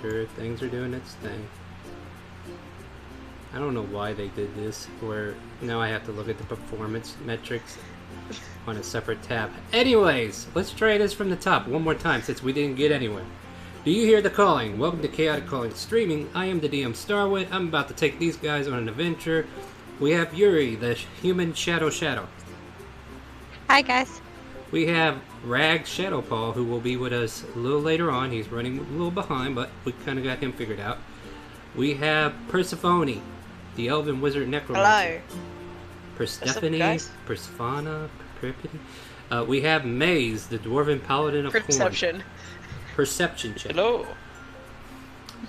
sure things are doing its thing. I don't know why they did this, where now I have to look at the performance metrics on a separate tab. Anyways, let's try this from the top one more time since we didn't get anywhere. Do you hear the calling? Welcome to Chaotic Calling Streaming. I am the DM Starwood. I'm about to take these guys on an adventure. We have Yuri, the human Shadow. Hi, guys. We have Rag Shadowpaw, who will be with us a little later on. He's running a little behind, but we kind of got him figured out. We have Persephone, the elven wizard necromancer. Hello. Persephone, Persephona, Persephone. We have Maze, the dwarven paladin of Perception. Perception check. Hello.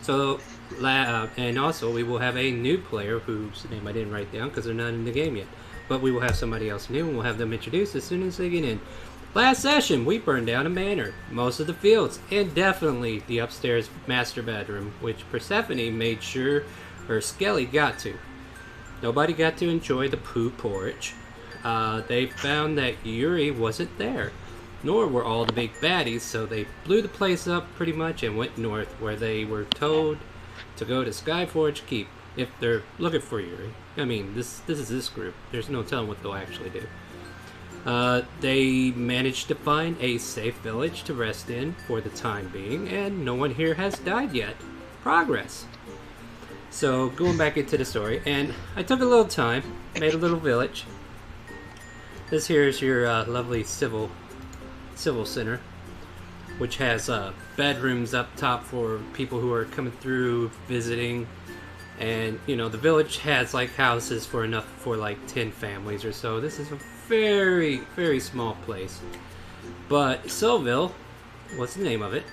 So, and also we will have a new player whose name I didn't write down because they're not in the game yet. But we will have somebody else new, and we'll have them introduced as soon as they get in. Last session, we burned down a manor, most of the fields, and definitely the upstairs master bedroom, which Persephone made sure her Skelly got to. Nobody got to enjoy the poo porch. They found that Yuri wasn't there, nor were all the big baddies, so they blew the place up pretty much and went north, where they were told to go to Skyforge Keep if they're looking for Yuri. I mean, this is this group. There's no telling what they'll actually do. They managed to find a safe village to rest in for the time being, and no one here has died yet. Progress. So, going back into the story, and I took a little time, made a little village. This here is your lovely civil center, which has bedrooms up top for people who are coming through, visiting. And, you know, the village has, like, houses for enough for, like, 10 families or so. This is a very, very small place. But Sylville, what's the name of it?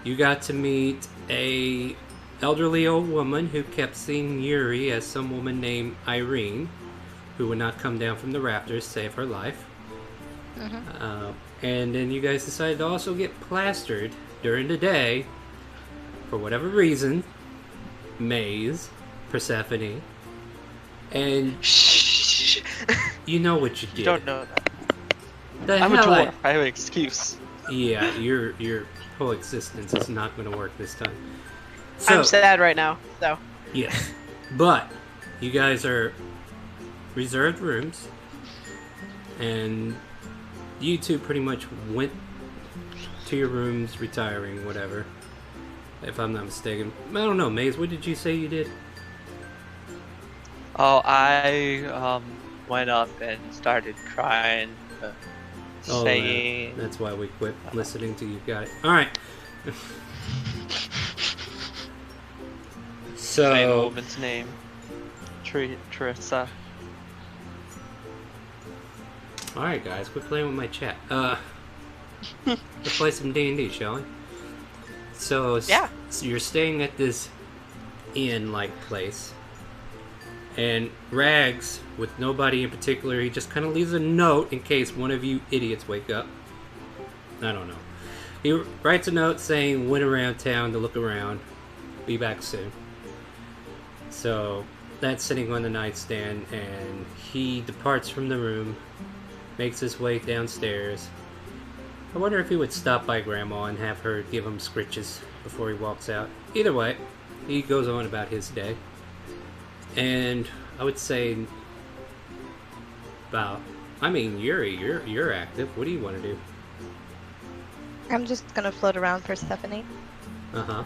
You got to meet a elderly old woman who kept seeing Yuri as some woman named Irene, who would not come down from the rafters to save her life. Mm-hmm. And then you guys decided to also get plastered during the day, for whatever reason. Maze, Persephone, and Shh. you know what you did. You don't know that. The I'm a hell dwarf. I have an excuse. Yeah, your whole existence is not going to work this time. So, I'm sad right now, so. yes, but you guys are reserved rooms, and you two pretty much went to your rooms, retiring, whatever. If I'm not mistaken. I don't know, Maze, what did you say you did? Oh, I went up and started crying, saying... That's why we quit listening to you. Got it. Alright. Saying a So... woman's name. Teresa. Alright guys, quit playing with my chat. Let's play some D&D, shall we? So, Yeah. So you're staying at this inn-like place. And Rags, with nobody in particular, he just kind of leaves a note in case one of you idiots wake up. I don't know. He writes a note saying, went around town to look around. Be back soon. So, that's sitting on the nightstand, and he departs from the room, makes his way downstairs. I wonder if he would stop by Grandma and have her give him scritches before he walks out. Either way, he goes on about his day. And I would say Yuri, you're active. What do you want to do? I'm just gonna float around Persephone. Uh-huh.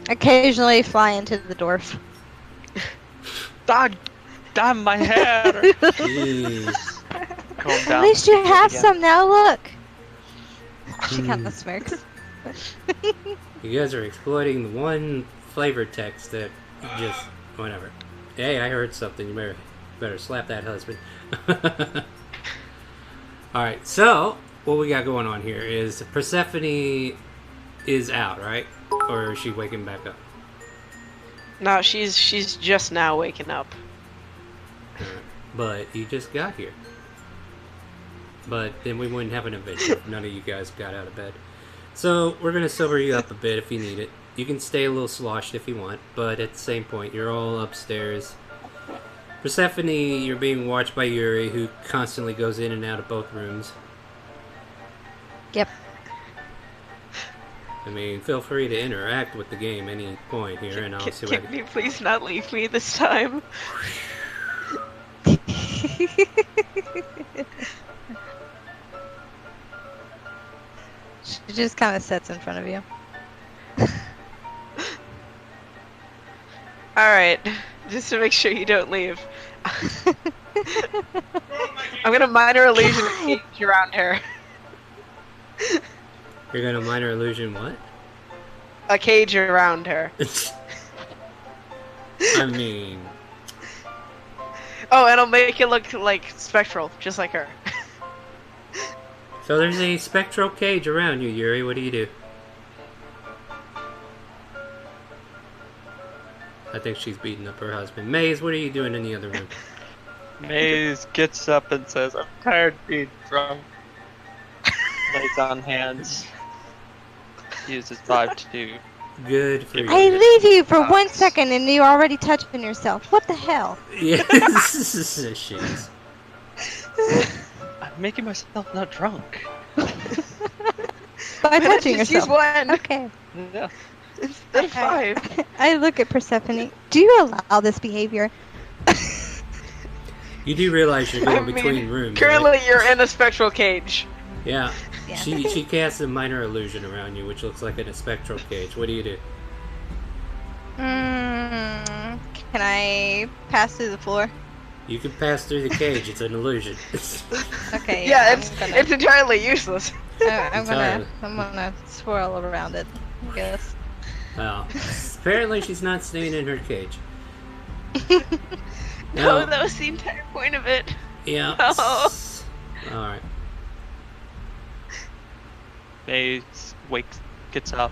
Occasionally fly into the dwarf. God damn my hair! Jeez. At least you have some now, look! She kind of smirks. You guys are exploiting the one flavor text that just... whatever. Hey, I heard something. You better slap that husband. Alright, so... what we got going on here is Persephone is out, right? Or is she waking back up? No, she's just now waking up. But you just got here. But then we wouldn't have an adventure if none of you guys got out of bed. So we're going to sober you up a bit if you need it. You can stay a little sloshed if you want, but at the same point, you're all upstairs. Persephone, you're being watched by Yuri, who constantly goes in and out of both rooms. Yep. I mean, feel free to interact with the game any point here, and I'll see what. Can you please not leave me this time? She just kind of sits in front of you. Alright, just to make sure you don't leave. I'm gonna minor illusion a cage around her. You're gonna minor illusion what? A cage around her. I mean... Oh, and I'll make it look like spectral, just like her. So there's a spectral cage around you, Yuri. What do you do? I think she's beating up her husband. Maze, what are you doing in the other room? Maze gets up and says, I'm tired of being drunk. Lays on hands. Uses 5-2. Good for you. I leave you for 1 second and you're already touching yourself. What the hell? Yes, jeez. I'm making myself not drunk. By touching Just yourself. use one. Okay. Yeah. Instead of 5. I look at Persephone. Do you allow this behavior? You do realize you're going I mean, between rooms, currently right? you're in a spectral cage. Yeah. Yeah. She casts a minor illusion around you, which looks like in a spectral cage. What do you do? Can I pass through the floor? You can pass through the cage. It's an illusion. Okay. Yeah, I'm it's entirely useless. I'm gonna swirl around it, I guess. Well, apparently she's not staying in her cage. No, that was the entire point of it. Yeah. No. Alright. Maze gets up,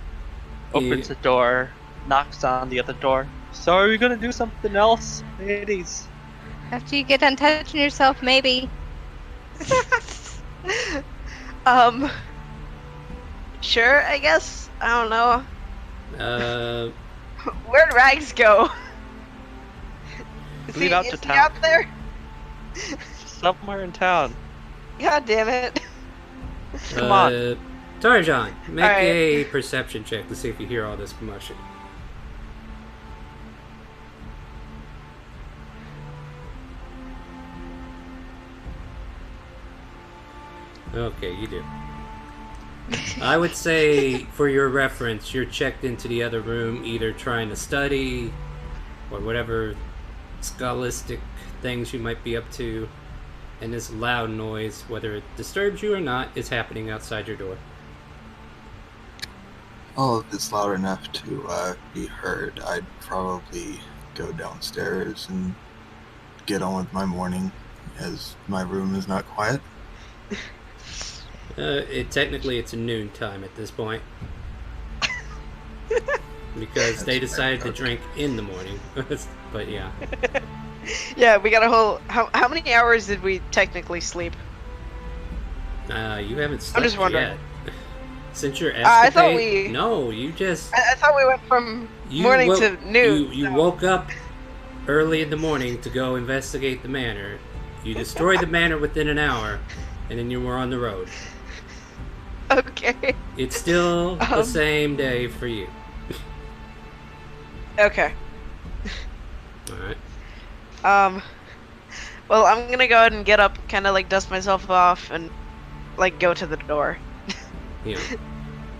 opens the door, knocks on the other door. So are we gonna do something else, ladies? After you get done touching yourself, maybe. Sure, I guess. I don't know. Where'd Rags go? Leave out to is he town. out there? Somewhere in town. God damn it. Come on. Tarjan, make Alright. a perception check to see if you hear all this commotion. Okay, you do. I would say, for your reference, you're checked into the other room, either trying to study or whatever scholastic things you might be up to, and this loud noise, whether it disturbs you or not, is happening outside your door. Well, if it's loud enough to be heard, I'd probably go downstairs and get on with my morning, as my room is not quiet. Technically, it's noon time at this point. Because they decided to drink in the morning. But yeah. Yeah, we got a whole... How many hours did we technically sleep? You haven't slept just wondering. yet. Since your escapade... I thought we... No, you just... I thought we went from morning to noon. You woke up early in the morning to go investigate the manor. You destroyed the manor within an hour, and then you were on the road. Okay. It's still the same day for you. Okay. Alright. Well, I'm gonna go ahead and get up, kind of like dust myself off, and like go to the door. Yeah.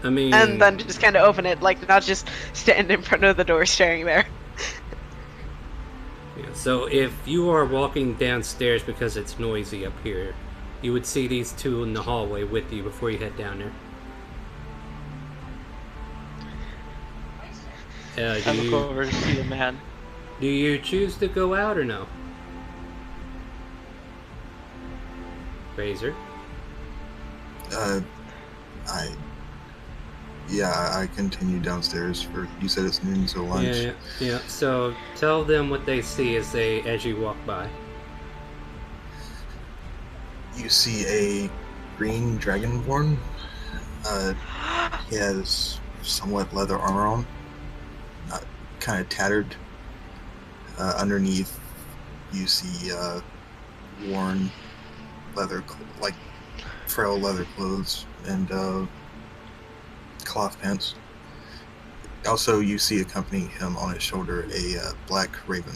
I mean... And then just kind of open it, like not just stand in front of the door staring there. Yeah, so if you are walking downstairs because it's noisy up here, you would see these two in the hallway with you before you head down there. I look over to see the man. Do you choose to go out or no? Razor? I continue downstairs for, you said it's noon, so lunch. Yeah. So tell them what they see as you walk by. You see a green dragonborn. He has somewhat leather armor on, kind of tattered. Underneath, you see worn leather, like frail leather clothes and cloth pants. Also, you see accompanying him on his shoulder a black raven.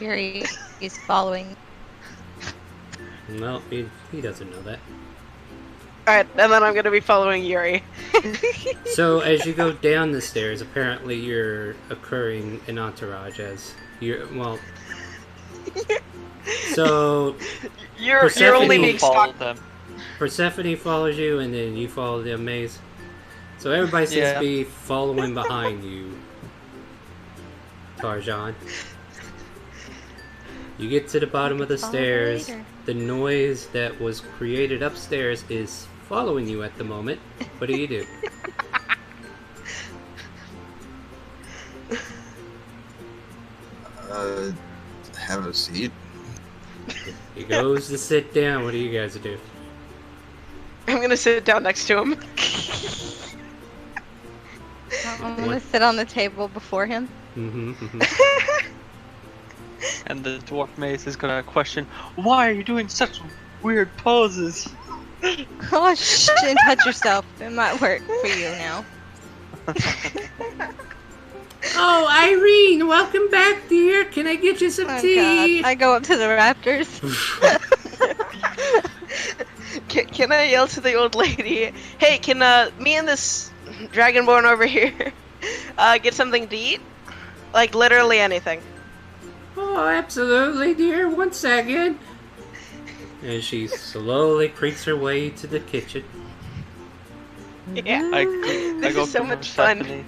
Yuri is following. No, he doesn't know that. Alright, and then I'm gonna be following Yuri. So as you go down the stairs, apparently you're occurring an entourage as you're So You're Persephone only being follow stalked. them. Persephone follows you, and then you follow the maze. So everybody seems to be following behind you, Tarjan. You get to the bottom of the stairs. The noise that was created upstairs is following you at the moment. What do you do? Have a seat. He goes to sit down. What do you guys do? I'm gonna sit down next to him. I'm gonna sit on the table before him. And the dwarf maze is gonna question, why are you doing such weird poses? Oh, shouldn't touch yourself. It might work for you now. Oh, Irene, welcome back, dear. Can I get you some tea? God. I go up to the raptors. Can I yell to the old lady? Hey, can me and this dragonborn over here get something to eat? Like literally anything. Oh, absolutely, dear. 1 second. And she slowly creaks her way to the kitchen. Yeah. I This go is so up to much fun. Persephone,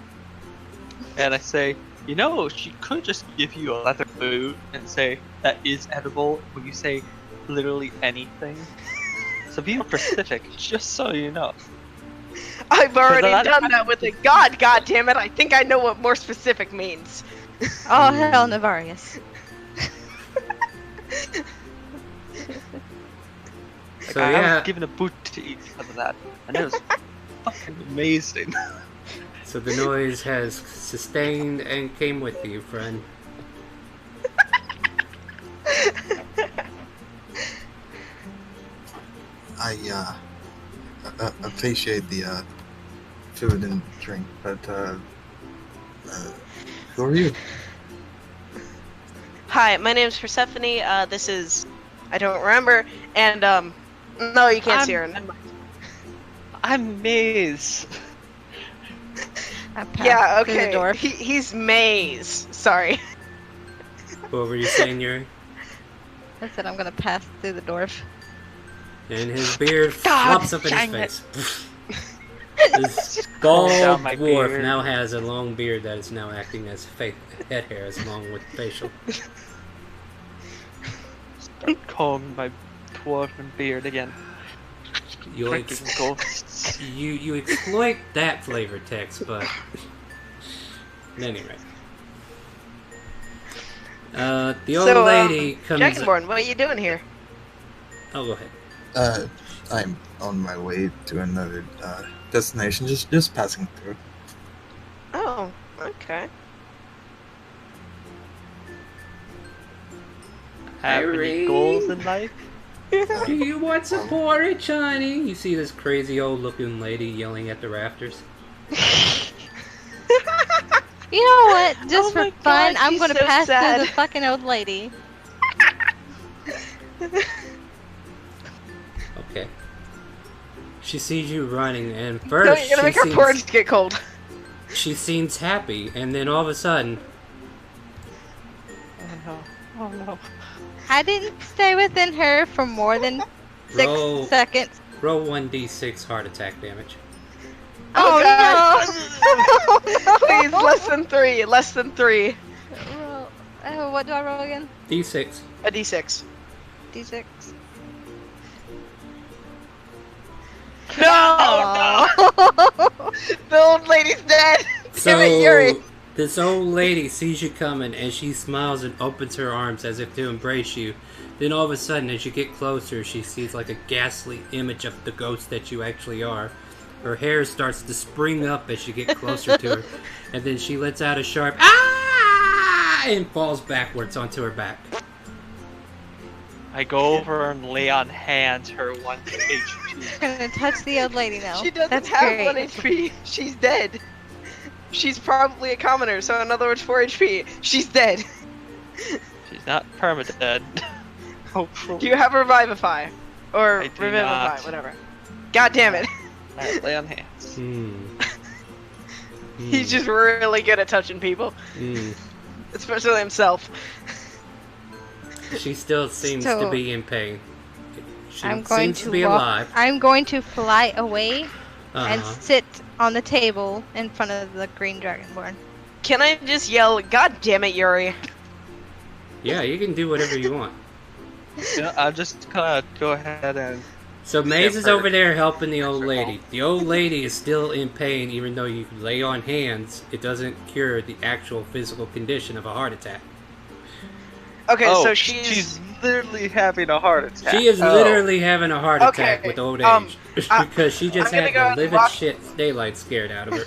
and I say, you know, she could just give you a leather boot and say that is edible when you say literally anything. So be specific, just so you know. I've already done that with a god. God damn it! I think I know what more specific means. Oh, hell, Navarius. So I yeah, was given a boot to eat because of that, and it was fucking amazing. so the noise has sustained and came with you, friend. I appreciate the food and drink, but who are you? Hi, my name's Persephone. This is I don't remember, and no, you can't see her. Never mind. I'm Maze. I passed Yeah, through the okay. door. He's Maze. Sorry. What were you saying, Yuri? I said I'm gonna pass through the dwarf. And his beard God flops up in dang his it. face. This Calm bald down, my dwarf beard. now has a long beard that is now acting as head hairs along with facial. Start combing my dwarven beard again. You Freaking ghosts. you exploit that flavor text, but anyway. The old lady comes. Dragonborn, what are you doing here? Oh, go ahead. I'm on my way to another destination, just passing through. Oh, okay. Have any Irene? goals in life? Do you want some porridge, honey? You see this crazy old-looking lady yelling at the rafters. You know what? Just Oh for my fun, God, I'm she's gonna so pass sad. through the fucking old lady. Okay. She sees you running, and No, first you're gonna make her porridge get cold. she seems happy, and then all of a sudden, Oh no. Oh no. I didn't stay within her for more than 6 Roll. seconds. roll 1d6 heart attack damage. Oh, no! Please, less than 3. Less than 3. Roll, what do I roll again? D6. A D6. D6. No! The old lady's dead. Damn it, Yuri. So, this old lady sees you coming, and she smiles and opens her arms as if to embrace you. Then all of a sudden, as you get closer, she sees like a ghastly image of the ghost that you actually are. Her hair starts to spring up as you get closer to her, and then she lets out a sharp "ah!" and falls backwards onto her back. I go over and lay on hands her 1 HP. Gonna touch the old lady now. She doesn't That's have great. 1 HP. She's dead. She's probably a commoner, so in other words, 4 HP. She's dead. She's not permadead. Hopefully. Do you have Revivify? Or I do Revivify, not. whatever. God damn it. Alright, lay on hands. He's just really good at touching people. Especially himself. She still seems So- to be in pain. She I'm going seems to to be walk. alive. I'm going to fly away and Uh-huh. sit on the table in front of the green dragonborn. Can I just yell, God damn it, Yuri? Yeah, you can do whatever you want. I'm just gonna go ahead and... So Maze is her. over there helping the old Her lady. fault. The old lady is still in pain, even though you lay on hands. It doesn't cure the actual physical condition of a heart attack. Okay, Oh, so she's literally having a heart attack. She is literally having a heart attack Okay, with old um, age I- because she just I'm gonna had go the ahead and living walk- shit daylight scared out of her.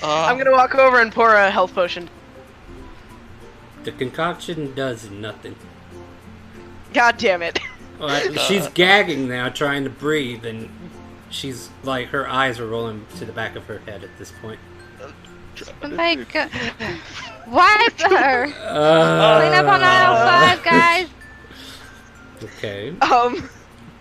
I'm gonna walk over and pour a health potion. The concoction does nothing. God damn it. She's gagging now, trying to breathe, and she's like, her eyes are rolling to the back of her head at this point. Oh my god. Wipe her! Clean Uh, up on aisle 5, guys! Okay.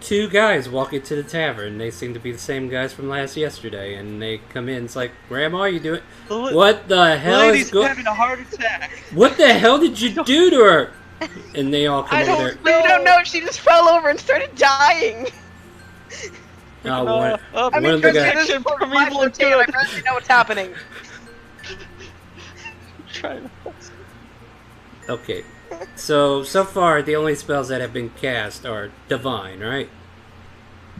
2 guys walk into the tavern. They seem to be the same guys from yesterday, and they come in. It's like, Grandma, you doing? What the hell Lady's is going? having a heart attack. What the hell did you do to her? And they all come I over don't, there. we don't know, she just fell over and started dying. Oh, one I one mean, of the guys. Protection from I evil and good. really know what's happening. Trying to... Okay. So far, the only spells that have been cast are divine, right?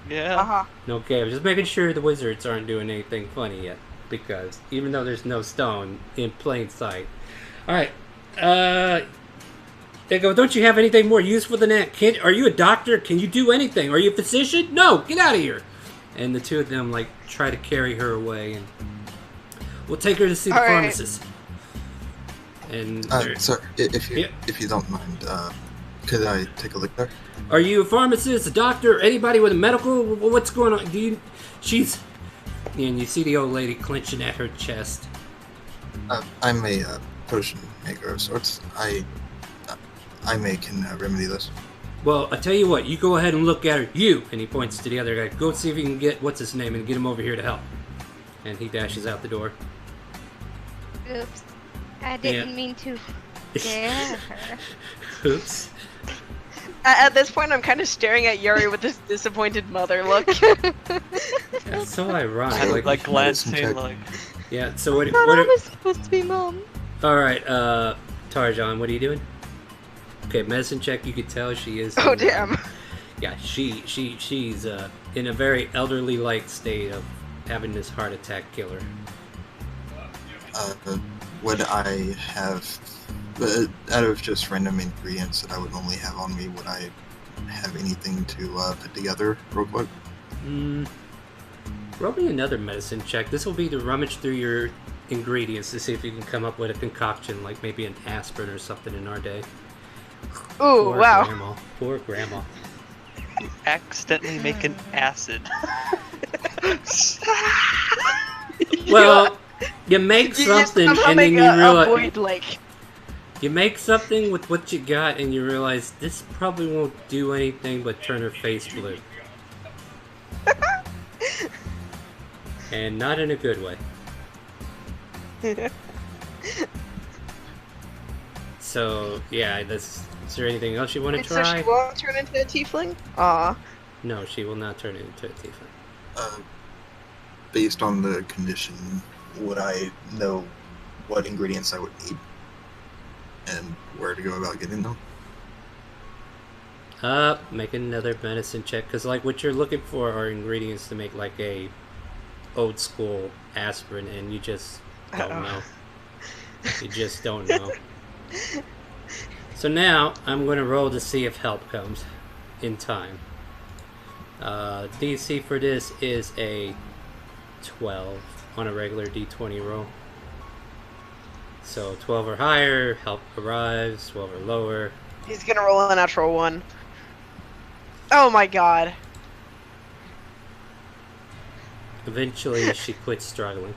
Yeah. Uh-huh. Okay, I'm just making sure the wizards aren't doing anything funny yet, because even though there's no stone in plain sight. Alright, they go, don't you have anything more useful than that? Are you a doctor? Can you do anything? Are you a physician? No, get out of here! And the 2 of them, like, try to carry her away, and we'll take her to see the All right. pharmacist. And they're- Sir, if you Yeah. if you don't mind, could I take a look there? Are you a pharmacist, a doctor, anybody with a medical? What's going on? She's... And you see the old lady clenching at her chest. I'm a potion maker of sorts. I can remedy this. Well, I tell you what, you go ahead and look at her. You! And he points to the other guy. Go see if you can get, what's his name, and get him over here to help. And he dashes out the door. Oops. I didn't mean to scare her. Oops. At this point, I'm kind of staring at Yuri with this disappointed mother look. That's so ironic. Kind of Like, like glancing, check. like... yeah, so what... I thought I was supposed to be mom. Alright, Tarjan, what are you doing? Okay, medicine check, you could tell she is... Oh, damn. Yeah, she's in a very elderly-like state of having this heart attack killer. Would I have, out of just random ingredients that I would only have on me, would I have anything to put together real quick? Roll me another medicine check. This will be to rummage through your ingredients to see if you can come up with a concoction, like maybe an aspirin or something in our day. Ooh, Poor wow. Grandma. Poor Grandma. accidentally make an acid. Well, you make You just something somehow and then make you a realize... void lake. You make something with what you got and you realize this probably won't do anything but turn her face blue. And not in a good way. So, yeah, is there anything else you want to So try? she won't turn into a tiefling? Aw. No, she will not turn into a tiefling. Based on the condition, would I know what ingredients I would need and where to go about getting them? Make another medicine check, because like what you're looking for are ingredients to make like a old school aspirin, and you just don't know. You just don't know. So now I'm going to roll to see if help comes in time. DC for this is a 12 on a regular D20 roll. So 12 or higher, help arrives. 12 or lower. He's gonna roll a natural one. Oh my god. Eventually, she quits struggling.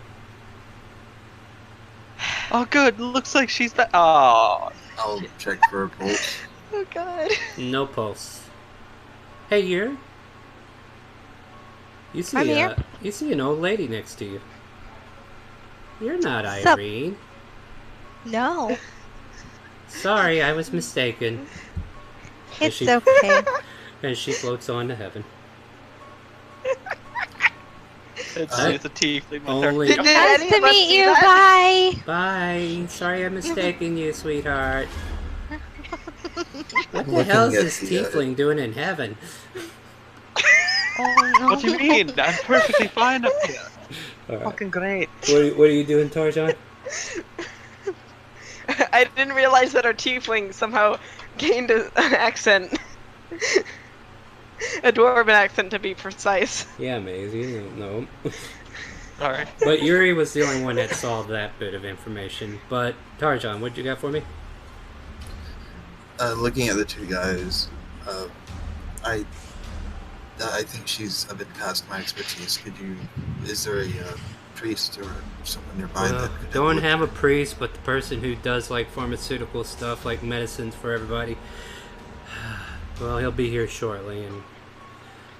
Oh, good. Looks like she's back. Oh. I'll check for a pulse. Oh god. No pulse. Hey, you I'm see here. you see an old lady next to you. You're not Sup? Irene. No, Sorry, I was mistaken. it's she- okay. And she floats on to heaven. It's a tiefling with only- her. Did Nice any to of us meet see you. that? Bye. Bye. Sorry I'm mistaken you, sweetheart. What the Looking hell is at this the, tiefling doing in heaven? Oh no. What do you mean? I'm perfectly fine up here. Alright. Fucking great. What are you doing, Tarzan? I didn't realize that our tiefling somehow gained an accent. A dwarven accent, to be precise. Yeah, Maisie, you don't know. Alright. But Yuri was the only one that saw that bit of information. But Tarzan, what you got for me? Looking at the two guys, I think she's a bit past my expertise. Is there a priest or someone nearby Well, that could don't help have a with priest, but the person who does like pharmaceutical stuff, like medicines for everybody. Well, he'll be here shortly, and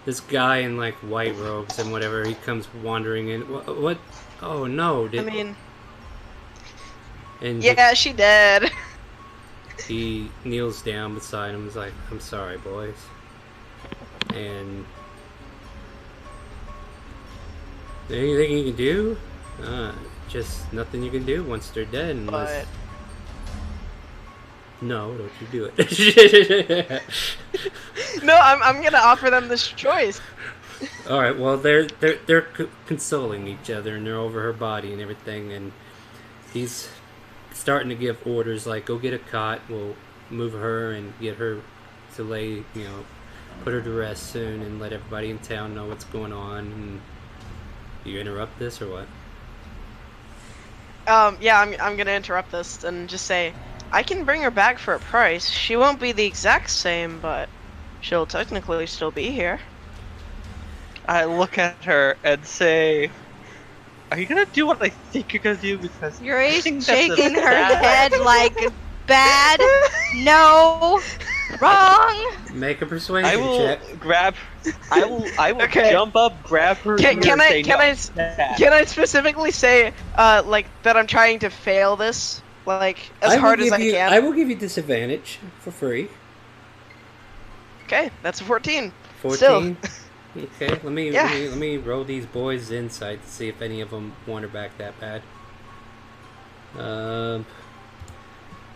this guy in like white robes and whatever, he comes wandering in. What? Oh no! I mean, and yeah, she dead. he kneels down beside him. He's like, "I'm sorry, boys," and anything you can do? Just nothing you can do once they're dead, unless. But No, don't you do it. no, I'm gonna offer them this choice. All right. Well, they're consoling each other, and they're over her body and everything, and he's starting to give orders like, "Go get a cot. We'll move her and get her to lay, put her to rest soon, and let everybody in town know what's going on." And you interrupt this or what? Yeah, I'm gonna interrupt this and just say, I can bring her back for a price. She won't be the exact same, but she'll technically still be here. I look at her and say, "Are you gonna do what I think you're gonna do?" Because Yuri's I think that's shaking a her bad- head like bad. No. Wrong. Make a persuasion I will check. grab. I will Okay. jump up, grab her. Can ear, and I say, can "No, I bad." can I specifically say like that I'm trying to fail this like as hard as I can? I will give you disadvantage for free. Okay, that's a 14. 14. Okay, let me Yeah. let me roll these boys' insight to see if any of them want her back that bad.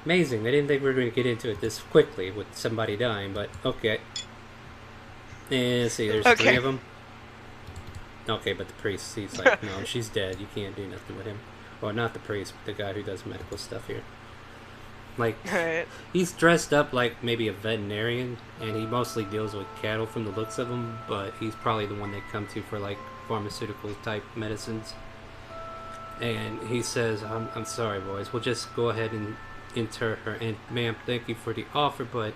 Amazing. I didn't think we were going to get into it this quickly with somebody dying, but okay. And let's see, there's Okay. 3 of them. Okay, but the priest, he's like, no, she's dead. You can't do nothing with him. Well, not the priest, but the guy who does medical stuff here. Like, Alright. he's dressed up like maybe a veterinarian, and he mostly deals with cattle from the looks of him, but he's probably the one they come to for like pharmaceutical type medicines. And he says, I'm sorry, boys. We'll just go ahead and inter her. And ma'am, thank you for the offer, but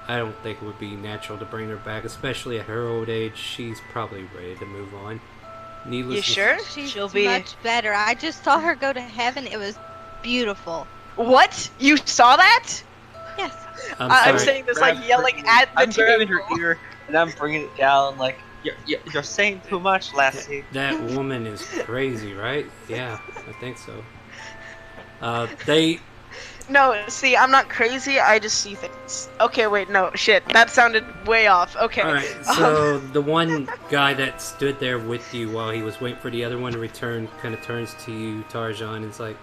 I don't think it would be natural to bring her back, especially at her old age. She's probably ready to move on. Needless You to sure? She's She'll be much better. I just saw her go to heaven. It was beautiful. What? You saw that? Yes. I'm I'm sorry. saying this Grab like yelling her ear. at the I'm grabbing table. her ear and I'm bringing it down like you're saying too much, lassie. That woman is crazy, right? Yeah, I think so. They No, see, I'm not crazy. I just see things. Okay, wait, no, shit. That sounded way off. Okay. Alright, so the one guy that stood there with you while he was waiting for the other one to return kind of turns to you, Tarzan, and is like,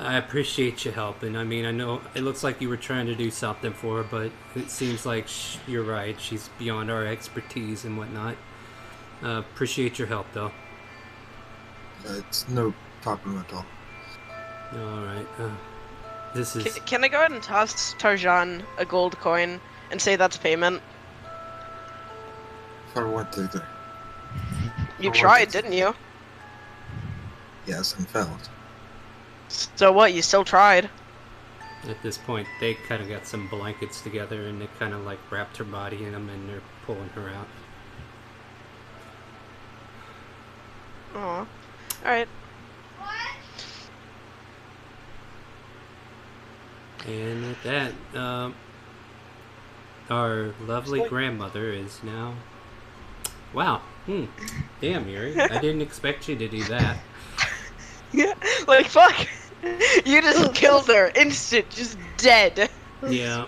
I appreciate you helping. I mean, I know it looks like you were trying to do something for her, but it seems like you're right. She's beyond our expertise and whatnot. Appreciate your help, though. It's no problem at all. Alright, this is... Can I go ahead and toss Tarzan a gold coin and say that's payment? For what either? You For what tried, is- didn't you? Yes, and failed. So what? You still tried. At this point, they kind of got some blankets together, and they kind of like wrapped her body in them, and they're pulling her out. Aw. Alright. And with that, our lovely grandmother is now... Wow. Damn, Yuri. I didn't expect you to do that. Yeah, like, fuck! You just killed her. Instant, just dead. Yeah.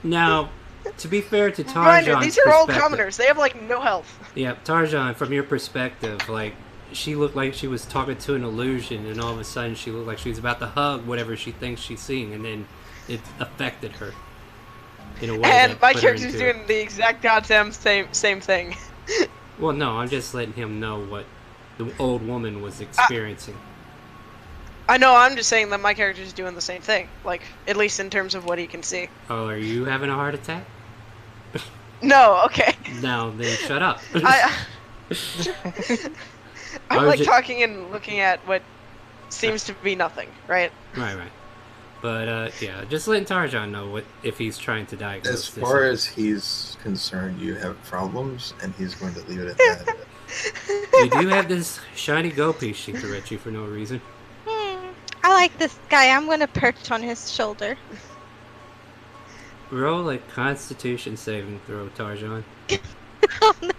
Now, to be fair to Reminder, Tarjan's these are all perspective... commoners. They have, like, no health. Yeah, Tarjan, from your perspective, like, she looked like she was talking to an illusion, and all of a sudden she looked like she was about to hug whatever she thinks she's seeing, and then it affected her in a way And that my put her character's into... doing the exact goddamn same thing. Well, no, I'm just letting him know what the old woman was experiencing. I know, I'm just saying that my character's doing the same thing. Like, at least in terms of what he can see. Oh, are you having a heart attack? No, okay. No, then shut up. I'm like just... talking and looking at what seems to be nothing, right? Right. But, yeah, just letting Tarjan know what if he's trying to diagnose As this. far as he's concerned, you have problems, and he's going to leave it at that. You do have this shiny go piece she threw at you for no reason. I like this guy. I'm gonna perch on his shoulder. Roll a Constitution saving throw, Tarjan. Oh no!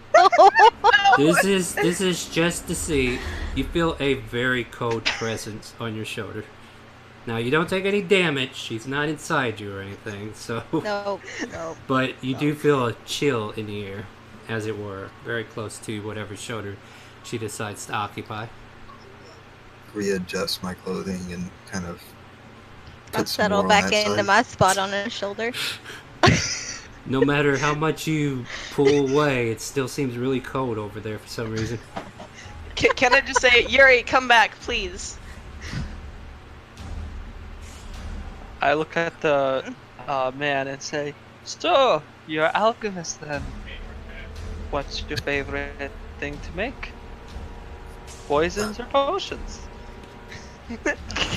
This is just to see. You feel a very cold presence on your shoulder. Now you don't take any damage. She's not inside you or anything, so. No. But you do feel a chill in the air, as it were, very close to whatever shoulder she decides to occupy. Readjust my clothing and kind of I'll put some settle more on back that into side. my spot on his shoulder. No matter how much you pull away, it still seems really cold over there for some reason. Can I just say, Yuri, come back, please? I look at the man and say, "So, you're an alchemist then? What's your favorite thing to make? Poisons or potions?"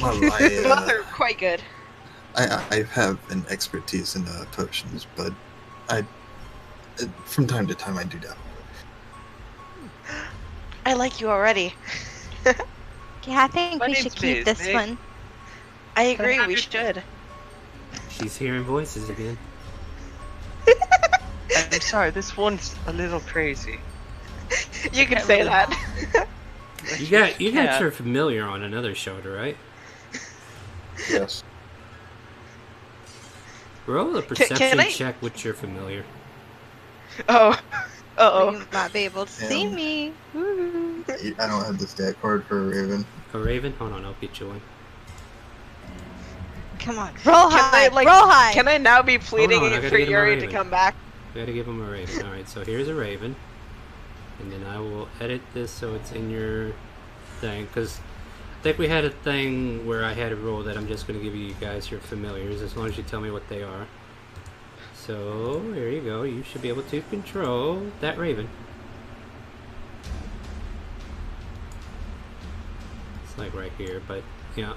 Well, Both are quite good. I have an expertise in potions, but from time to time I do dabble. I like you already. Yeah, I think My we name's should keep Biz, this Nick. one. I agree, we should. She's hearing voices again. I'm sorry, this one's a little crazy. You can can't say really- that. You got Yeah. your familiar on another shoulder, right? Yes. Roll a perception I- check with your familiar. Oh. Uh-oh. You might be able to see Yeah. me. Woo. I don't have the stat card for Raven. A raven? Hold on, I'll get you one. Come on, roll high, like, roll high. Can I now be pleading Hold on, I gotta for get him a Yuri to raven. come back? Gotta give him a raven. Alright, so here's a raven. And then I will edit this so it's in your thing. Because I think we had a thing where I had a rule that I'm just going to give you guys your familiars as long as you tell me what they are. So, here you go. You should be able to control that raven. It's like right here, but yeah.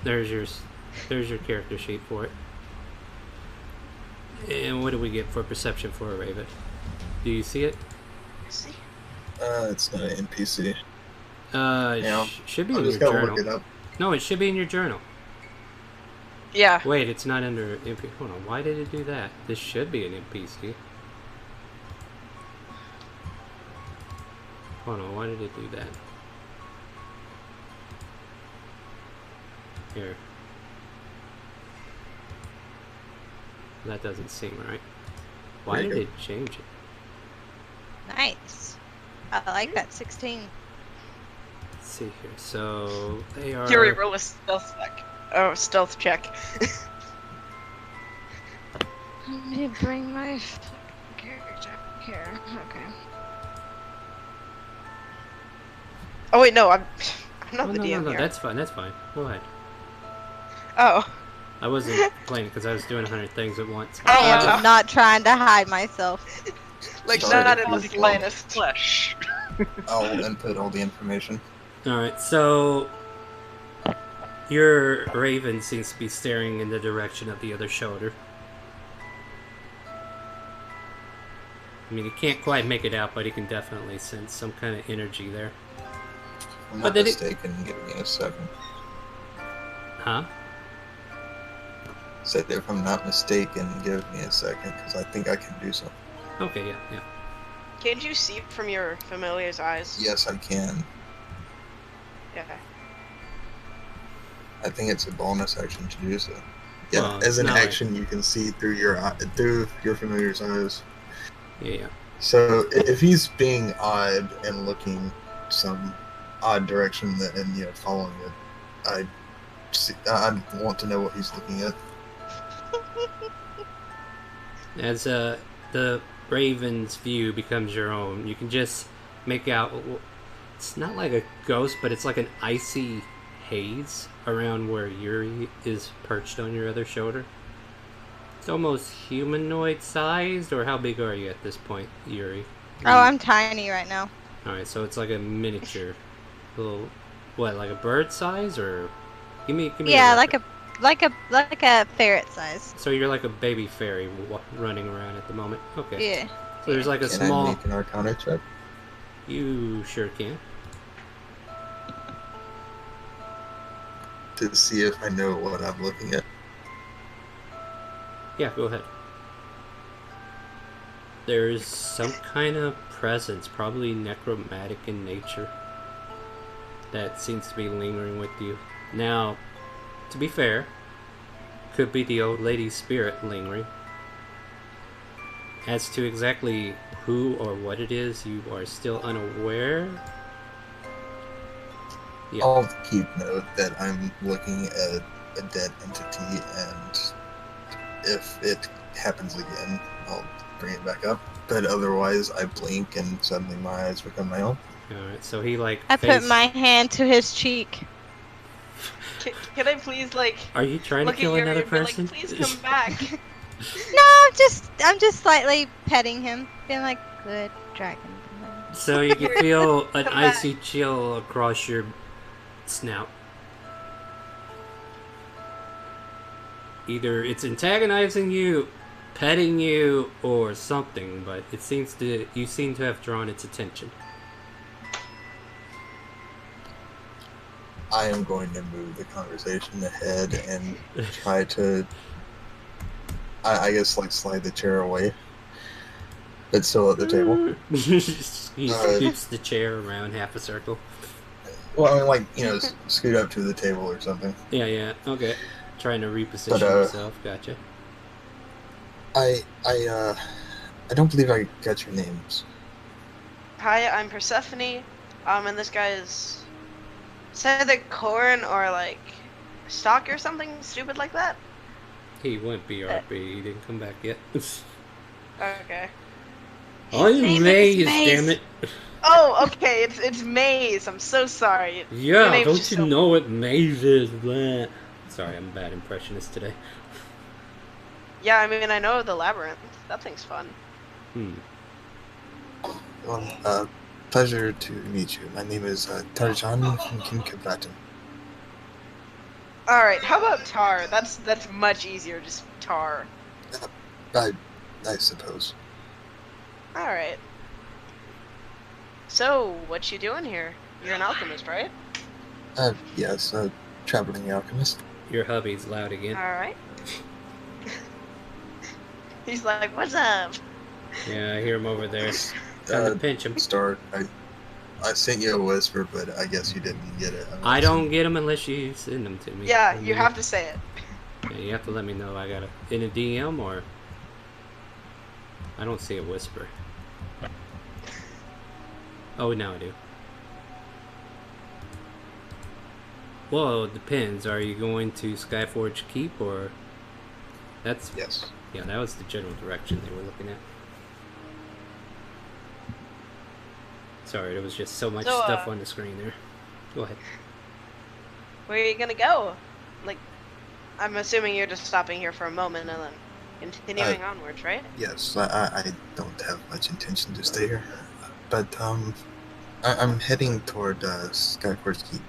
There's your character sheet for it. And what do we get for perception for a raven? Do you see it? See? It's not an NPC. It should be I'm in just your gonna journal. look it up. No, it should be in your journal. Yeah. Wait, it's not under NPC. Hold on, why did it do that? This should be an NPC. Hold on, why did it do that? Here. That doesn't seem right. Why There you did go. it change it? Nice. I like that 16. Let's see here. So they are. Yuri, roll a stealth check. Oh, stealth check. Let me bring my character here. Okay. Oh wait, no, I'm not Oh, the no, DM no, here. that's fine. That's fine. Go ahead. Oh. I wasn't playing because I was doing 100 things at once. I am not trying to hide myself. Like, Sorry, not in the I'll- slightest. Flesh. I'll input all the information. Alright, so your raven seems to be staring in the direction of the other shoulder. I mean, he can't quite make it out, but he can definitely sense some kind of energy there. If I'm But not did it- mistaken, give me a second. Huh? Said if I'm not mistaken, give me a second, because I think I can do something. Okay, yeah. Can't you see from your familiar's eyes? Yes, I can. Yeah. I think it's a bonus action to do so. Yeah, Well, as an no, action, you can see through your familiar's eyes. Yeah. So if he's being odd and looking some odd direction and following it, I want to know what he's looking at. As the Raven's view becomes your own, you can just make out. It's not like a ghost, but it's like an icy haze around where Yuri is perched on your other shoulder. It's almost humanoid sized, or how big are you at this point, Yuri? Oh, I'm tiny right now. Alright, so it's like a miniature. Little, what, like a bird size, or give me Yeah, a reference. like a ferret size. So you're like a baby fairy running around at the moment. Okay. Yeah. So there's like a Can small. I make an Arcana check You sure can. to see if I know what I'm looking at? Yeah, go ahead. There's some kind of presence, probably necromantic in nature, that seems to be lingering with you. Now, to be fair, could be the old lady's spirit lingering. As to exactly who or what it is, you are still unaware. Yeah. I'll keep note that I'm looking at a dead entity, and if it happens again, I'll bring it back up. But otherwise, I blink and suddenly my eyes become my own. Alright, so he like. I put my hand to his cheek. Can I please Are you trying to look at kill Yuri another and be person? like, please come back? No, I'm just slightly petting him, being like, good dragon boy. So you can feel an Come icy chill across your snout. Either it's antagonizing you, petting you, or something, but you seem to have drawn its attention. I am going to move the conversation ahead and try to, I guess, slide the chair away, but still at the table. He scoots the chair around half a circle. Well, I mean, scoot up to the table or something. Yeah, okay. Trying to reposition But, yourself, gotcha. I don't believe I got your names. Hi, I'm Persephone. And this guy is either corn or stock or something stupid like that. He went BRB, he didn't come back yet. Okay. I'm name is Maze, Maze. damn it. Oh, okay. It's Maze. I'm so sorry. Your Yeah, name's don't just you so- know what Maze is? Blah. Sorry, I'm a bad impressionist today. Yeah, I mean I know the labyrinth. That thing's fun. Well, pleasure to meet you. My name is Tarjan from Kinkabatten. All right. How about Tar? That's much easier. Just Tar. I suppose. All right. So, what you doing here? You're an alchemist, right? Yes, traveling alchemist. Your hubby's loud again. All right. He's like, "What's up?" Yeah, I hear him over there. Time to pinch him. Star, I sent you a whisper, but I guess you didn't get it. I don't get them unless you send them to me. Yeah, you have to say it. Yeah, you have to let me know. I gotta in a DM or I don't see a whisper. Oh, now I do. Well, it depends. Are you going to Skyforge Keep or? That's Yes. yeah. That was the general direction they were looking at. Sorry, there was just so much So, stuff on the screen there. Go ahead. Where are you gonna go? I'm assuming you're just stopping here for a moment and then continuing onwards, right? Yes, I don't have much intention to stay here, but I'm heading toward Skyforge Keep.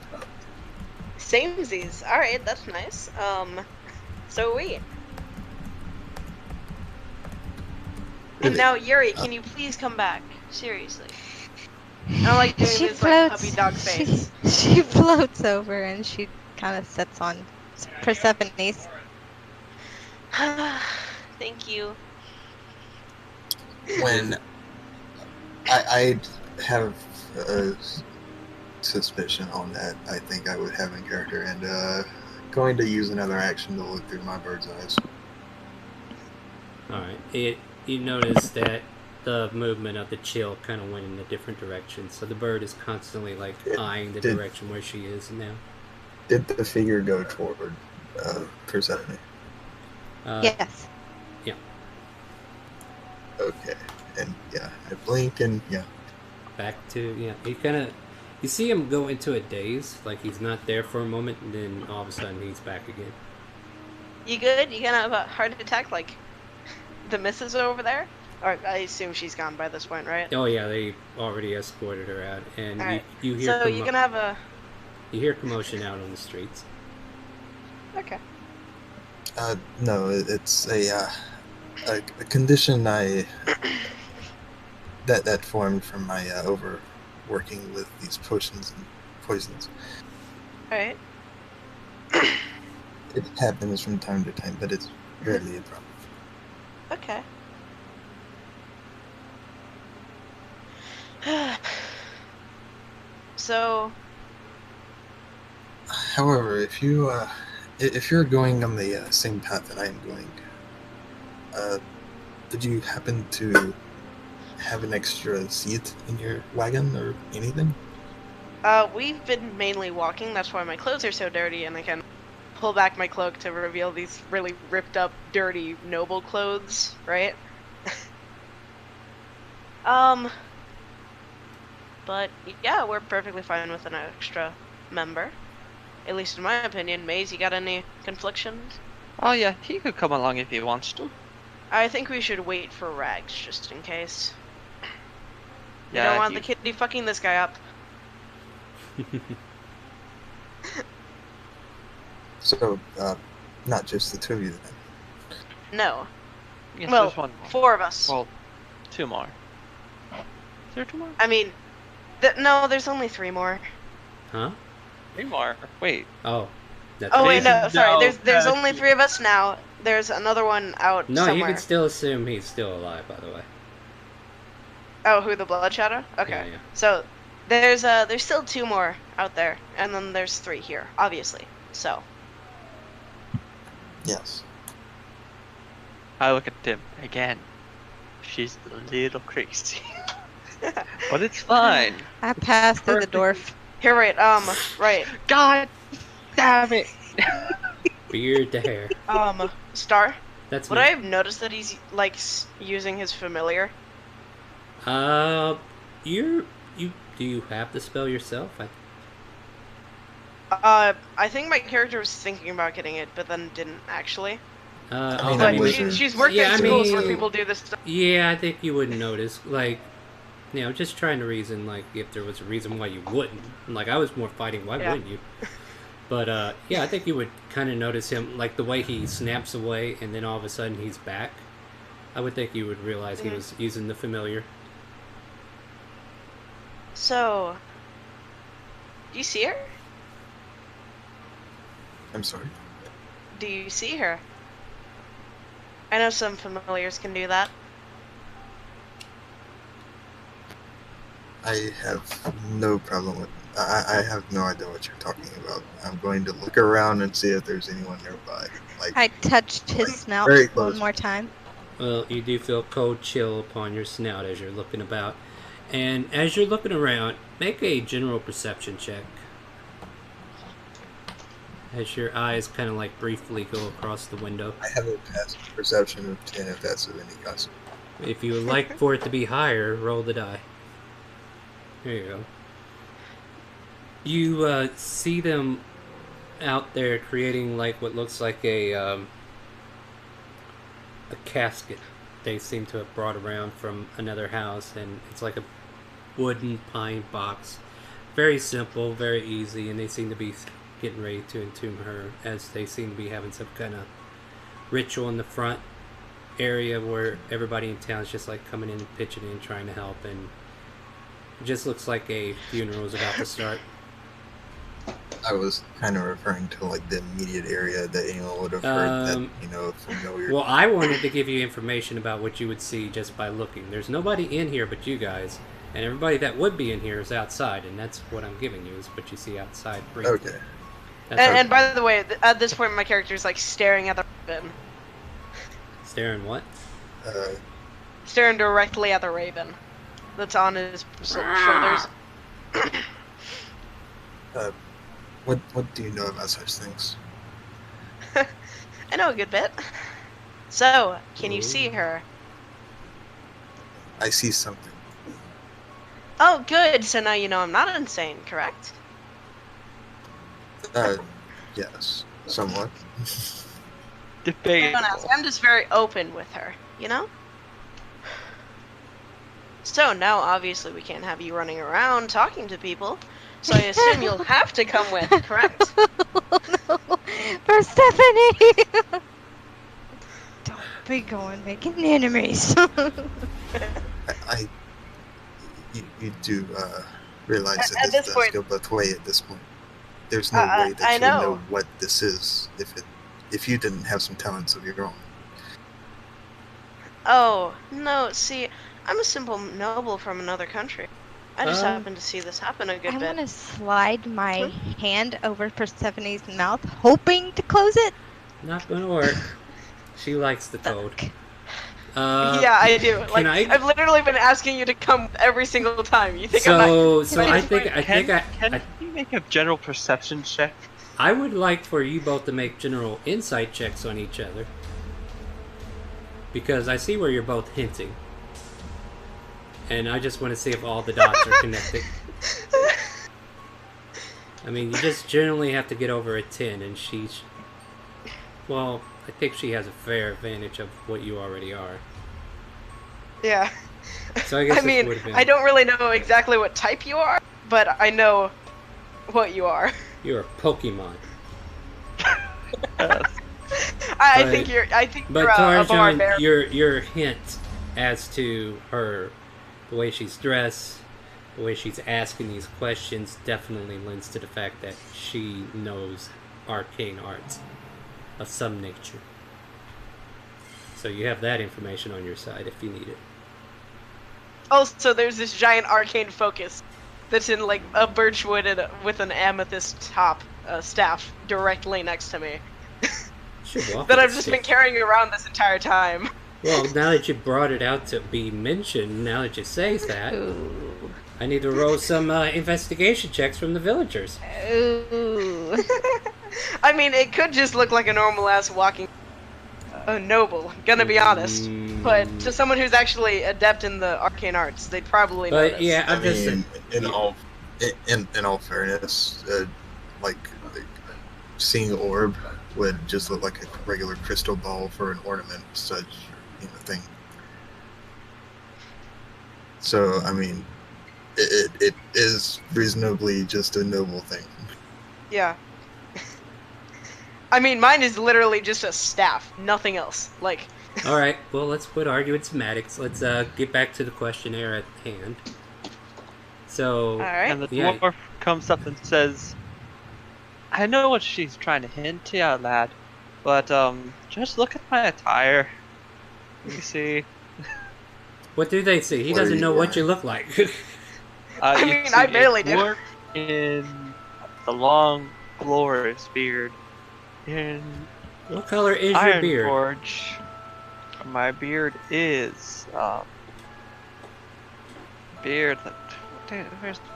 Samesies. All right, that's nice. So are we. And now, Yuri, can you please come back? Seriously. I don't like doing She this like puppy floats. dog face. She floats over and she kind of sits on Persephone's. Thank you. When I have a suspicion on that, I think I would have in character and going to use another action to look through my bird's eyes. Alright. You notice that the movement of the chill kind of went in a different direction, so the bird is constantly like eyeing the direction where she is now. Did the figure go toward Persephone? Yes. Yeah. Okay. And yeah, I blink and yeah. Back to you see him go into a daze, like he's not there for a moment, and then all of a sudden he's back again. You good? You gonna have a heart attack like the missus over there? Or I assume she's gone by this point, right? Oh yeah, they already escorted her out, and Alright. you hear So you're gonna have a... you hear commotion out on the streets. Okay. No, it's a condition that formed from my overworking with these potions and poisons. Alright. It happens from time to time, but it's rarely a problem. Okay. So... However, if you're going on the same path that I am going, did you happen to have an extra seat in your wagon or anything? We've been mainly walking, that's why my clothes are so dirty, and I can pull back my cloak to reveal these really ripped up, dirty, noble clothes, right? But yeah, we're perfectly fine with an extra member. At least in my opinion. Maze, you got any conflictions? Oh yeah, he could come along if he wants to. I think we should wait for Rags, just in case. You Yeah, don't want the kitty fucking this guy up. So, not just the two of you then. No. Yes, Well, there's one more. 4 of us. Well, 2 more. Is there 2 more? I mean, no, there's only 3 more. Huh? 3 more. Wait. Oh. That's Oh it. wait, no, sorry. No, There's only 3 of us now. There's another one out No, somewhere. you can still assume he's still alive, by the way. Oh, who, the Blood Shadow? Okay. Yeah, yeah. So there's still 2 more out there, and then there's 3 here, obviously. So Yes. I look at Tim again. She's a little crazy. But it's fine. I passed through the dwarf. here, right. Right. God damn it. Beard to hair. Star. That's Would me. I have noticed that he's like using his familiar? Do you have the spell yourself? I think my character was thinking about getting it, but then didn't actually. I mean, But Wizard. she's worked Yeah, at I schools where mean- people do this stuff. Yeah, I think you wouldn't notice. Like, just trying to reason, like, if there was a reason why you wouldn't. Like, I was more fighting, why Yeah. wouldn't you? But, yeah, I think you would kind of notice him, like, the way he snaps away and then all of a sudden he's back. I would think you would realize he was using the familiar. So, do you see her? I'm sorry. Do you see her? I know some familiars can do that. I have no problem with. I have no idea what you're talking about. I'm going to look around and see if there's anyone nearby. Like, I touched his snout Very one close. more time. Well, you do feel cold chill upon your snout as you're looking about. And as you're looking around, make a general perception check. As your eyes kind of like briefly go across the window. I have a passive perception of 10 if that's of any use. If you would like for it to be higher, roll the die. There you go. You see them out there creating like what looks like a casket. They seem to have brought around from another house, and it's like a wooden pine box. Very simple, very easy, and they seem to be getting ready to entomb her, as they seem to be having some kind of ritual in the front. area where everybody in town is just like coming in and pitching in, trying to help, and it just looks like a funeral is about to start. I was kind of referring to like the immediate area that anyone would have heard that, familiar. Well, I wanted to give you information about what you would see just by looking. There's nobody in here but you guys, and everybody that would be in here is outside, and that's what I'm giving you, is what you see outside briefly. Okay. And by the way, at this point, my character is like staring at the raven. Staring what? Staring directly at the raven that's on his shoulders. What do you know about such things? I know a good bit. So, can you see her? I see something. Oh, good. So now you know I'm not insane, correct? Yes, somewhat. Debatable. Don't ask. I'm just very open with her, you know? So now, obviously, we can't have you running around talking to people. So I assume you'll have to come with, correct? Oh, no. For Stephanie! Don't be going making enemies. You do realize that At this this does point- go both ways at this point. There's no way that I you know. would know what this is if you didn't have some talents of your own. Oh, no, see, I'm a simple noble from another country. I just happened to see this happen a good I bit. want to slide my hand over Persephone's mouth, hoping to close it. Not gonna work. She likes the code. Yeah, I do. Like, I've literally been asking you to come every single time. You think I'm not... So I think Can you make a general perception check? I would like for you both to make general insight checks on each other, because I see where you're both hinting, and I just want to see if all the dots are connected. I mean, you just generally have to get over a 10, and she's... Well, I think she has a fair advantage of what you already are. Yeah. So I guess I this mean, would've been... I don't really know exactly what type you are, but I know what you are. You're a Pokemon. I think you're a Tarjan, barbarian. your hint as to her, the way she's dressed, the way she's asking these questions, definitely lends to the fact that she knows arcane arts of some nature. So you have that information on your side if you need it. Also, there's this giant arcane focus that's in like a birchwood and with an amethyst top staff directly next to me that I've just been carrying around this entire time. Well, now that you brought it out to be mentioned, now that you say that, I need to roll some investigation checks from the villagers. Ooh. I mean, it could just look like a normal ass walking noble, gonna be honest. But to someone who's actually adept in the arcane arts, they'd probably notice. Yeah, I mean, in all fairness, like seeing orb would just look like a regular crystal ball for an ornament, such thing. So I mean, it is reasonably just a noble thing. Yeah. I mean, mine is literally just a staff, nothing else. Like. All right. Well, let's quit arguing semantics. Let's get back to the questionnaire at hand. So. All right. And the dwarf comes up and says, "I know what she's trying to hint to you, lad, but just look at my attire. You see." What do they see? He doesn't know what you look like. I mean, I barely do. Dwarf in the long, glorious beard. In what color is your beard? Forge, my beard is beard.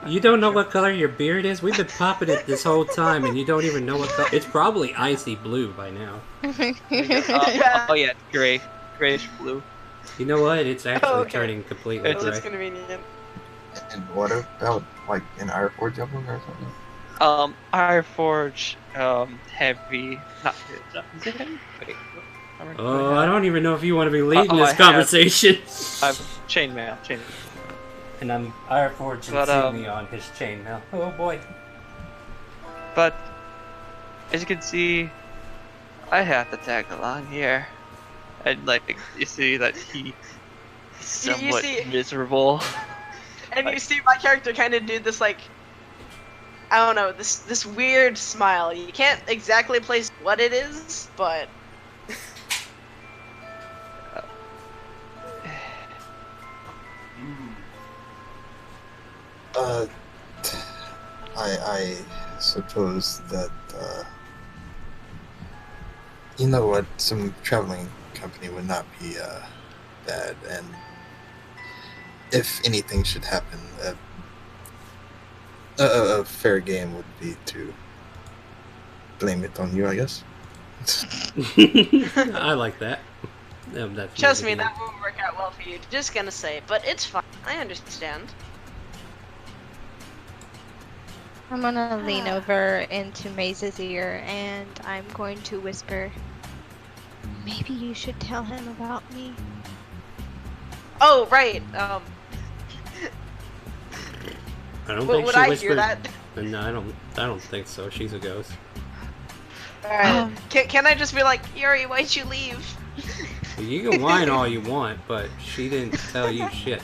You don't know what color your beard is? We've been popping it this whole time, and you don't even know what color. It's probably icy blue by now. Oh yeah, grayish blue. You know what? It's actually turning completely It's gray. just convenient. And what about like an Ironforge emblem or something? Ironforge, heavy. Not is it heavy? Wait. Oh, I don't even know if you want to be leading this I conversation. I've chainmail. And I'm Ironforge insignia on his chainmail. Oh boy. But as you can see, I have to tag along here, And like you see that he is somewhat see- miserable. And you Like- see my character kind of do this like, I don't know, this weird smile. You can't exactly place what it is, but Uh, I suppose that, you know what, some traveling company would not be, bad, and if anything should happen, a fair game would be to blame it on you, I guess. I like that. That's trust me, maybe that won't work out well for you. Just gonna say, but it's fine. I understand. I'm gonna lean over into Maze's ear and I'm going to whisper, maybe you should tell him about me. Oh, right. I don't Would think she I whispered. hear that? No, I don't think so. She's a ghost. Alright. Can I just be like, Yuri, why'd you leave? You can whine all you want, but she didn't tell you shit.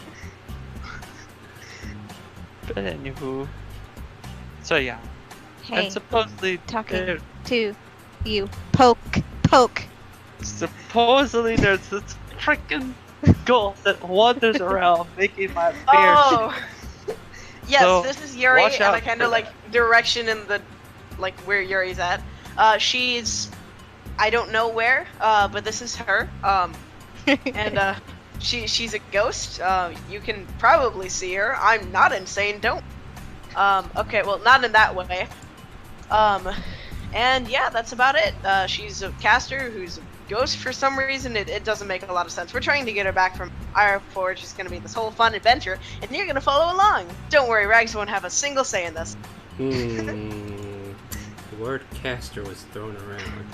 But anywho, so yeah, Hey, and supposedly talking there- to you. Poke. supposedly there's this freaking ghost that wanders around making my bear. Oh! Yes, So, this is Yuri, watch and out I kind for of like direction in the, like, where Yuri's at. She's, I don't know where, but this is her. And, she's a ghost. You can probably see her. I'm not insane, don't. Okay, well, not in that way. And yeah, that's about it. She's a caster who's a ghost for some reason. It doesn't make a lot of sense. We're trying to get her back from Iron Forge. It's gonna be this whole fun adventure, and you're gonna follow along. Don't worry, Rags won't have a single say in this. The word caster was thrown around.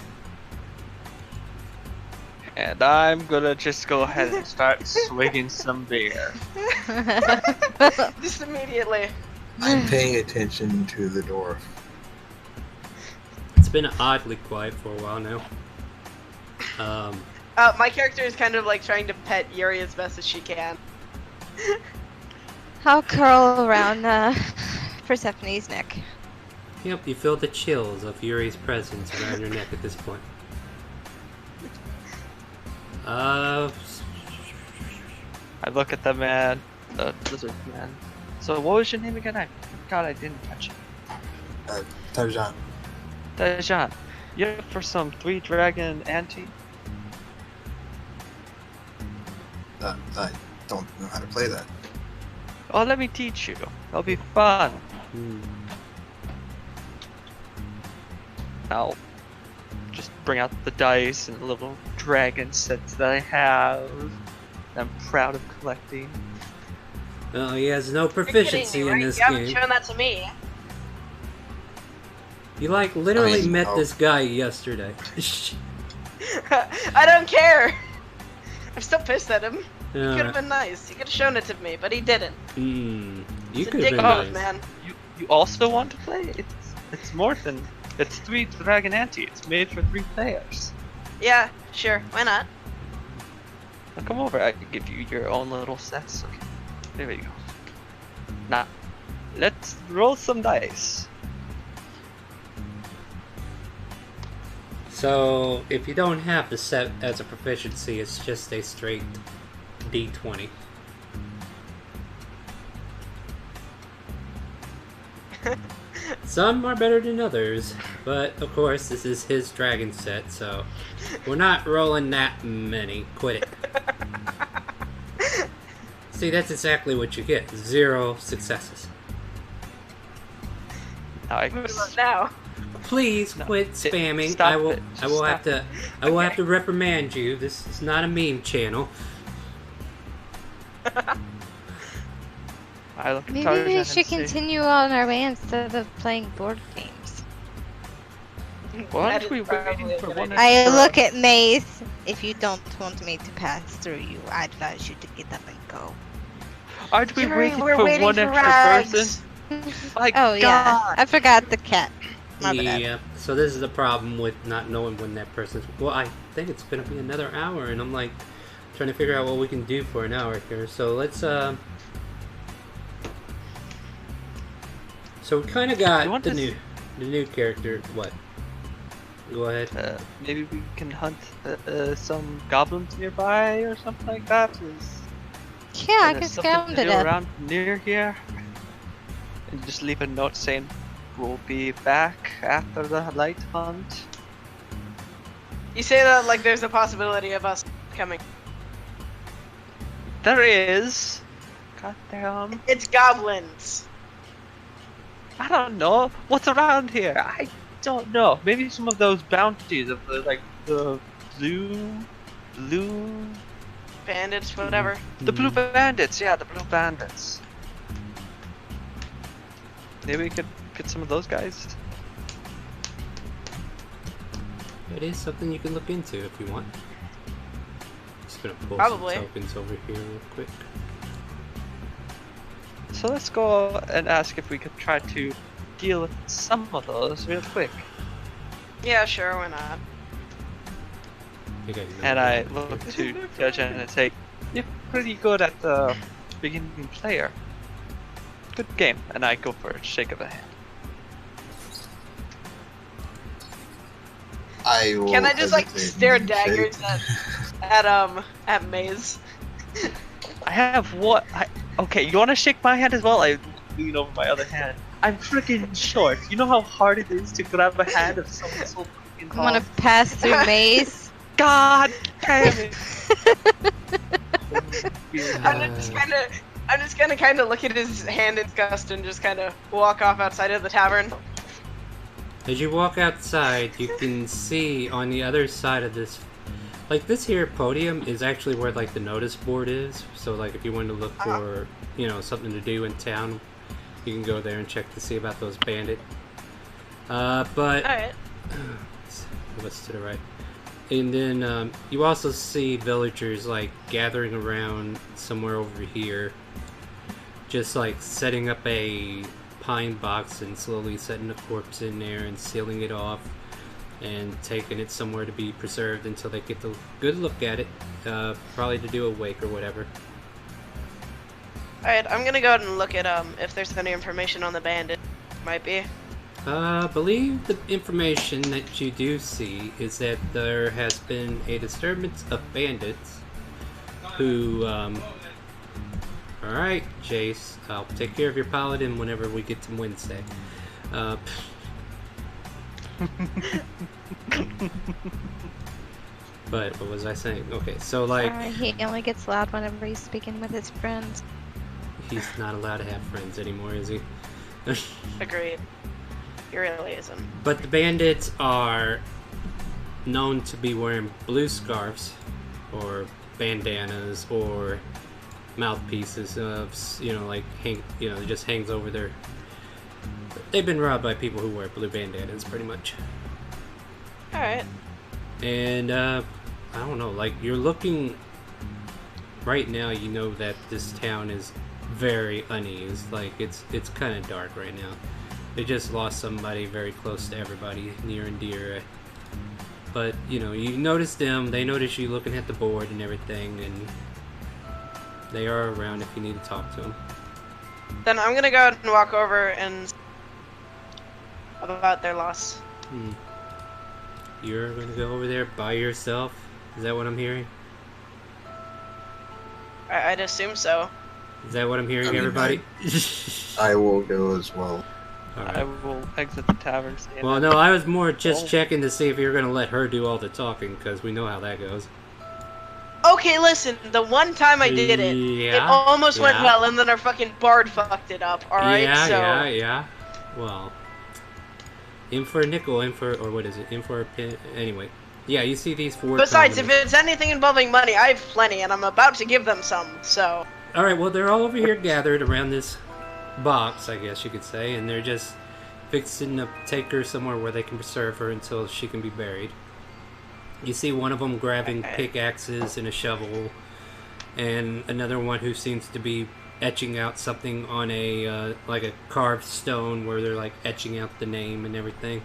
And I'm gonna just go ahead and start swigging some beer. Just immediately. I'm paying attention to the dwarf. It's been oddly quiet for a while now. My character is kind of like trying to pet Yuri as best as she can. I'll curl around Persephone's neck. Yep, you feel the chills of Yuri's presence around your neck at this point. I look at the man, the lizard man. So what was your name again? I forgot I didn't catch it. Tarjan. Dajan, you up for some 3-dragon ante? I don't know how to play that. Oh, let me teach you. It'll be fun. I'll just bring out the dice and the little dragon sets that I have. I'm proud of collecting. Oh, he has no You're kidding proficiency me, in right? this You haven't game. shown that to me. You like literally I mean, met oh. this guy yesterday. I don't care. I'm still pissed at him. He could have Alright. been nice. He could have shown it to me, but he didn't. You It's a could have dick been move, nice. man. You also want to play? It's more than it's 3-dragon ante. It's made for 3 players. Yeah, sure. Why not? Now come over. I can give you your own little sets. Okay, there we go. Now, let's roll some dice. So, if you don't have the set as a proficiency, it's just a straight D20. Some are better than others, but of course this is his dragon set, so we're not rolling that many. Quit it. See, that's exactly what you get. 0 successes. Now I What about now? Please No, quit spamming. stop I will it. I will Stop have to reprimand you. This is not a meme channel. I look at Maybe Tarzan we and should say, continue on our way instead of playing board games. Why That aren't we is probably waiting a for good one idea. I extra- look at Maze. If you don't want me to pass through you, I advise you to get up and go. Aren't we Yuri, waiting we're for waiting one for extra Rags. person? My Oh yeah, God. I forgot the cat. My bad. Yeah. So this is the problem with not knowing when that person's. Well, I think it's gonna be another hour, and I'm like trying to figure out what we can do for an hour here. So let's so we kind of got the new character. What? Go ahead. Maybe we can hunt some goblins nearby or something like that. Yeah, I can scare them to death. Around near here, and just leave a note saying we'll be back after the light hunt. You say that like there's a possibility of us coming. There is. Goddamn. It's goblins. I don't know what's around here. I don't know. Maybe some of those bounties of the blue bandits, whatever. The blue bandits, yeah, the blue bandits. Maybe we could get some of those guys. It is something you can look into if you want. Just gonna pull Probably. some tokens over here real quick. So let's go and ask if we could try to deal with some of those real quick. Yeah, sure, why not? And I look to Judge and say, you're pretty good at the beginning player. Good game. And I go for a shake of the hand. Can I just like stare daggers at Maze? I have what? Okay, you want to shake my hand as well? I lean over my other hand. I'm freaking short. You know how hard it is to grab a hand of someone so freaking tall? I'm gonna pass through Maze. God damn it! I'm just gonna kind of look at his hand in disgust and just kind of walk off outside of the tavern. As you walk outside, you can see on the other side of this, like this here podium is actually where like the notice board is. So like if you wanted to look for, you know, something to do in town, you can go there and check to see about those bandit. But Alright. what's to the right? And then you also see villagers like gathering around somewhere over here, just like setting up a pine box and slowly setting the corpse in there and sealing it off and taking it somewhere to be preserved until they get the good look at it, probably to do a wake or whatever. Alright, I'm gonna go ahead and look at if there's any information on the bandit. Might be. I believe the information that you do see is that there has been a disturbance of bandits who, alright, Jace, I'll take care of your paladin whenever we get to Wednesday. But what was I saying? Okay, so like... Sorry, he only gets loud whenever he's speaking with his friends. He's not allowed to have friends anymore, is he? Agreed. He really isn't. But the bandits are known to be wearing blue scarves or bandanas or mouthpieces of, you know, like it just hangs over their. They've been robbed by people who wear blue bandanas, pretty much. All right. And I don't know, like you're looking right now. You know that this town is very uneasy. Like it's kind of dark right now. They just lost somebody very close to everybody, near and dear. But, you know, you notice them, they notice you looking at the board and everything, and they are around if you need to talk to them. Then I'm gonna go ahead and walk over and about their loss. You're gonna go over there by yourself? Is that what I'm hearing? I'd assume so. Is that what I'm hearing, everybody? I will go as well. Right. I will exit the tavern. Well, no, I was more just checking to see if you're gonna let her do all the talking, because we know how that goes. Okay, listen, the one time I did it, it almost went well, and then our fucking bard fucked it up, alright? Yeah. Well, in for a nickel, or what is it? In for a pin. Anyway, yeah, you see these four. Besides, if it's anything involving money, I have plenty, and I'm about to give them some, so. Alright, well, they're all over here gathered around this box, I guess you could say, and they're just fixing to take her somewhere where they can preserve her until she can be buried. You see one of them grabbing pickaxes and a shovel, and another one who seems to be etching out something on a like a carved stone where they're like etching out the name and everything.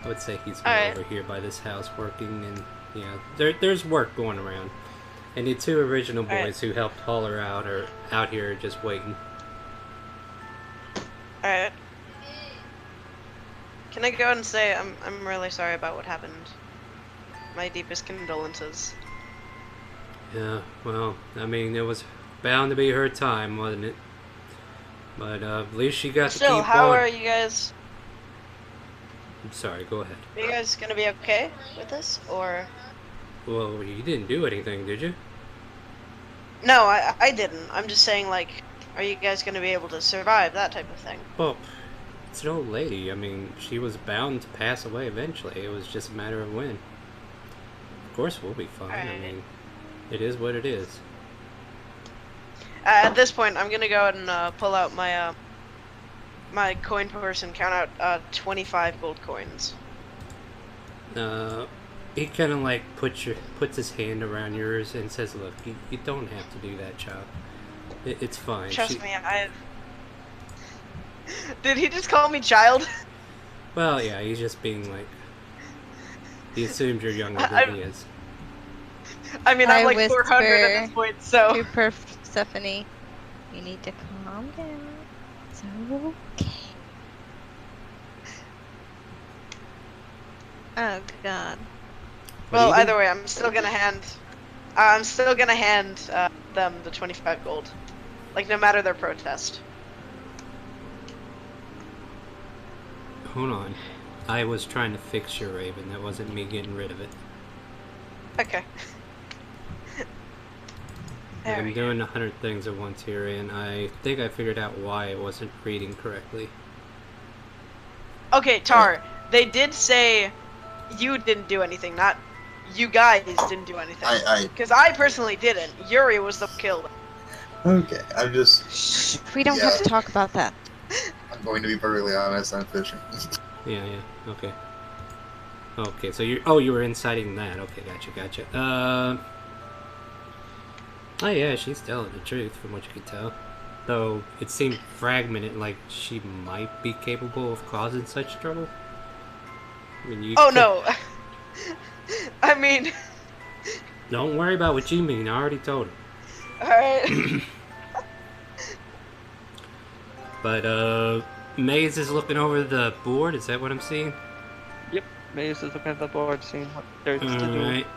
I would say he's more Alright. over here by this house working, and yeah, there's work going around. And the two original boys Alright. who helped haul her out are out here just waiting. Alright. Can I go and say I'm really sorry about what happened? My deepest condolences. Yeah, well, I mean, it was bound to be her time, wasn't it? But at least she got to Still, keep how on. are you guys? I'm sorry, go ahead. Are you guys gonna be okay with this, or? Well, you didn't do anything, did you? No, I didn't. I'm just saying, like, are you guys gonna be able to survive that type of thing? Well, it's an old lady. I mean, she was bound to pass away eventually. It was just a matter of when. Of course, we'll be fine. I Alright. mean, it is what it is. At this point, I'm gonna go ahead and pull out my my coin purse and count out 25 gold coins. He kind of like puts his hand around yours and says, "Look, you don't have to do that, child. It's fine." Trust me, I. Did he just call me child? Well, yeah, he's just being like. He assumes you're younger than he is. I mean, I I'm like 400 at whisper this point, so. to Persephone, you need to calm down. It's okay. Oh God. What do Well, you do? either way, I'm still gonna hand. I'm still gonna hand them the 25 gold, like no matter their protest. Hold on. I was trying to fix your raven. That wasn't me getting rid of it. Okay. There I'm we go. doing 100 things at once here, and I think I figured out why it wasn't reading correctly. Okay, Tar. They did say you didn't do anything, not you guys didn't do anything. Because I personally didn't. Yuri was the killed. Okay, I'm just. Shh, we don't have to talk about that. I'm going to be perfectly honest. I'm fishing. Yeah, okay. Okay, so you were inciting that. Okay, gotcha. Oh yeah, she's telling the truth from what you could tell. Though it seemed fragmented, like she might be capable of causing such trouble. I mean, you Oh could- no. I mean, Don't worry about what you mean. I already told her. alright. But Maze is looking over the board. Is that what I'm seeing? Yep, Maze is looking at the board, seeing what there's to do. Alright.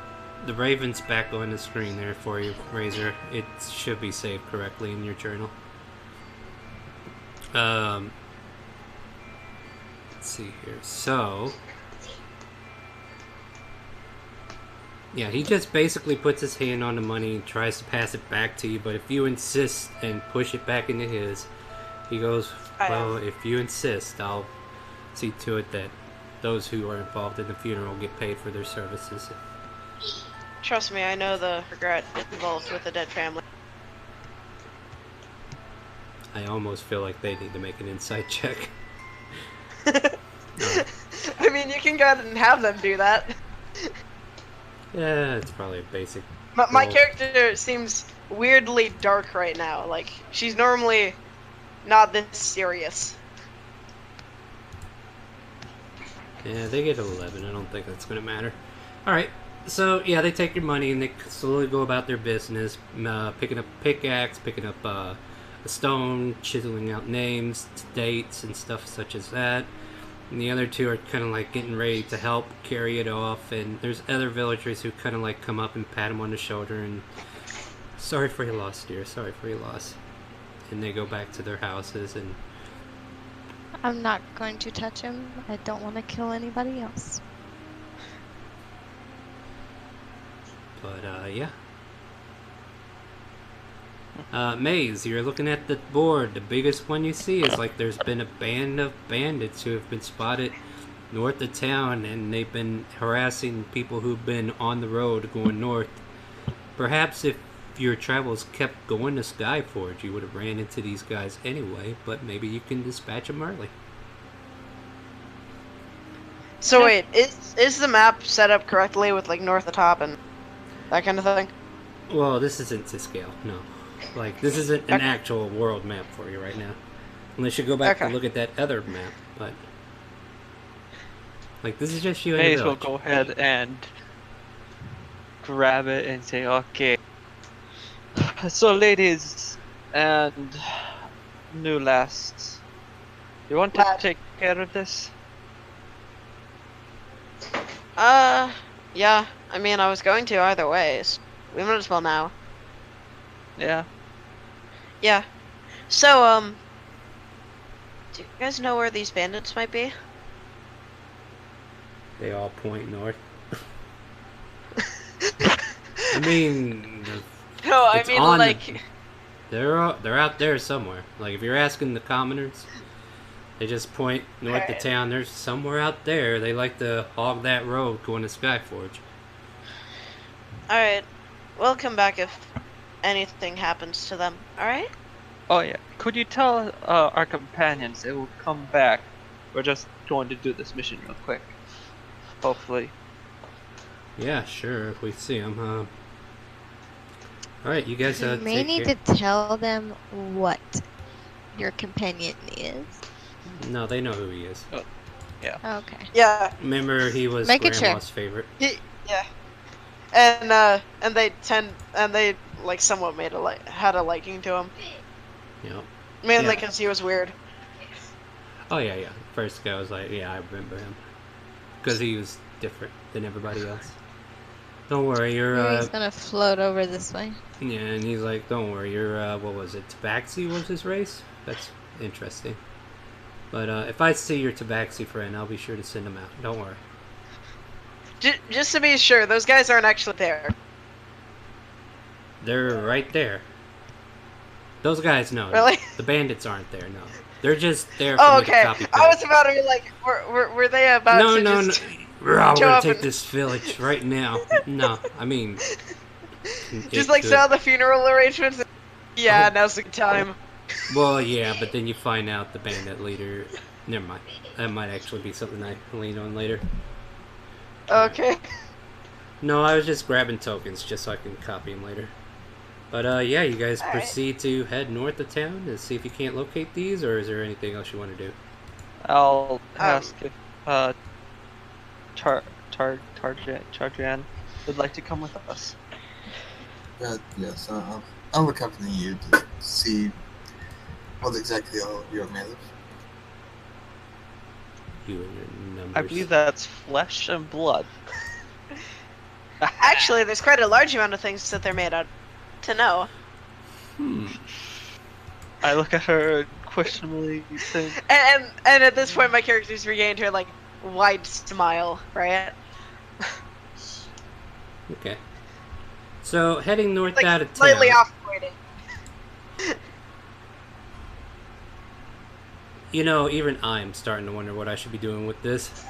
The Raven's back on the screen there for you, Razor. It should be saved correctly in your journal. Let's see here. So, yeah, he just basically puts his hand on the money and tries to pass it back to you, but if you insist and push it back into his, he goes, well, if you insist, I'll see to it that those who are involved in the funeral get paid for their services. Trust me, I know the regret involved with a dead family. I almost feel like they need to make an insight check. I mean, you can go ahead and have them do that. Yeah, it's probably a basic. My roll. character seems weirdly dark right now. Like, she's normally not this serious. Yeah, they get 11. I don't think that's going to matter. Alright, so yeah, they take your money and they slowly go about their business, picking up a pickaxe, picking up a stone, chiseling out names, dates, and stuff such as that. And the other two are kind of like getting ready to help carry it off, and there's other villagers who kind of like come up and pat him on the shoulder and, sorry for your loss, dear, sorry for your loss. And they go back to their houses, and I'm not going to touch him. I don't want to kill anybody else. but yeah. Maze, you're looking at the board. The biggest one you see is like there's been a band of bandits who have been spotted north of town, and they've been harassing people who've been on the road going north. Perhaps if your travels kept going to Skyforge, you would have ran into these guys anyway, but maybe you can dispatch them early. So wait, is the map set up correctly with like north of top and that kind of thing? Well, this isn't to scale, no. Like, this isn't an Okay. actual world map for you right now. Unless you go back Okay. to look at that other map, but... Like, this is just you and May the as well village. go ahead and grab it and say, okay. So, ladies and new lasts, you want to Lad. take care of this? Yeah. I mean, I was going to either ways. We might as well now. Yeah. Yeah. So, do you guys know where these bandits might be? They all point north. I mean, No, I it's mean, on like... they're out there somewhere. Like, if you're asking the commoners, they just point north Alright. of town. There's somewhere out there. They like to hog that road going to Skyforge. Alright. We'll come back if anything happens to them. Alright? Oh yeah. Could you tell our companions they will come back? We're just going to do this mission real quick. Hopefully. Yeah, sure. If we see them. All right, you guys. You may take need care. to tell them what your companion is. No, they know who he is. Okay. Yeah. Remember, he was Making sure. Grandma's favorite. Yeah. And they like somewhat had a liking to him. Yep. Mainly Yeah. because he was weird. Oh yeah, yeah. First guy was like, yeah, I remember him, because he was different than everybody else. Don't worry, you're He's gonna float over this way. yeah, and he's like, don't worry, you're what was it? Tabaxi was his race? That's interesting. But if I see your Tabaxi friend, I'll be sure to send him out. Don't worry. Just to be sure, those guys aren't actually there. They're right there. Those guys, no. Really? The bandits aren't there, no. They're just there for Oh, me to okay. copy I was paste. about to be like, were they about No, to no, just... no. We're show gonna up take and- this village right now. No, I mean... Just like set all the funeral arrangements? Yeah, Oh. now's the time. Well, yeah, but then you find out the bandit leader... Never mind. That might actually be something I lean on later. Okay. No, I was just grabbing tokens just so I can copy them later. But yeah, you guys Alright. proceed to head north of town to see if you can't locate these, or is there anything else you want to do? I'll ask if Tarjan would like to come with us. Yes, I'll accompany you to see what exactly you're made of. You and your numbers. I believe that's flesh and blood. Actually, there's quite a large amount of things that they're made out to know. I look at her questionably, think, And at this point, my character's regained her, like, wide smile, right? Okay. So, heading north Like, out of town. slightly off-putting. You know, even I'm starting to wonder what I should be doing with this.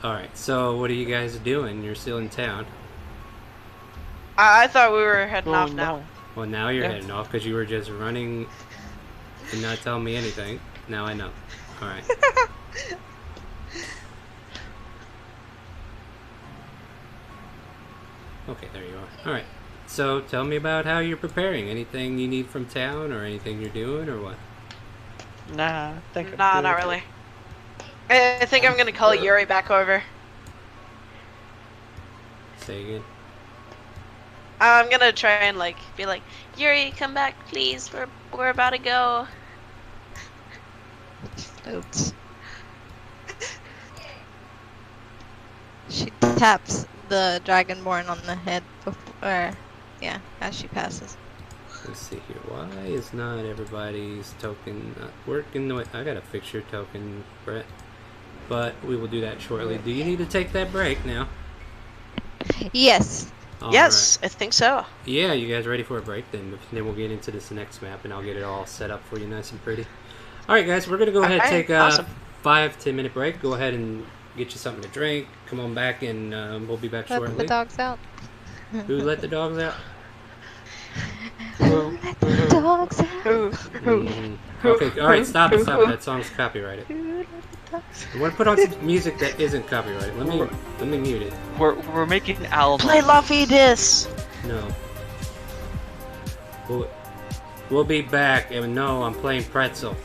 Alright, so what are you guys doing? You're still in town. I thought we were heading oh off now. no. Well, now you're Yeah. heading off because you were just running and not telling me anything. Now I know. Alright. Okay, there you are. Alright. So, tell me about how you're preparing. Anything you need from town or anything you're doing or what? Nah, I think I'm Nah, good. not really. I think I'm gonna call Yuri back over. Say again. I'm gonna try and like be like, Yuri, come back, please. We're about to go. Oops. She taps the dragonborn on the head before, yeah, as she passes. Let's see here. Why is not everybody's token not working? No, I gotta fix your token, Brett. But we will do that shortly. Do you need to take that break now? Yes. All Yes, I think so. right. Yeah, you guys ready for a break? Then we'll get into this next map, and I'll get it all set up for you, nice and pretty. All right, guys, we're gonna go ahead and Alright, take a awesome. 5-10 minute break. Go ahead and get you something to drink. Come on back, and we'll be back Let shortly. the dogs out. Who let the dogs out? Let the dogs out. Okay, all right, stop it. That song's copyrighted. I want to put on some music that isn't copyrighted. Let me mute it. We're making albums. Play Luffy Dis. No. We'll be back, and no, I'm playing Pretzel.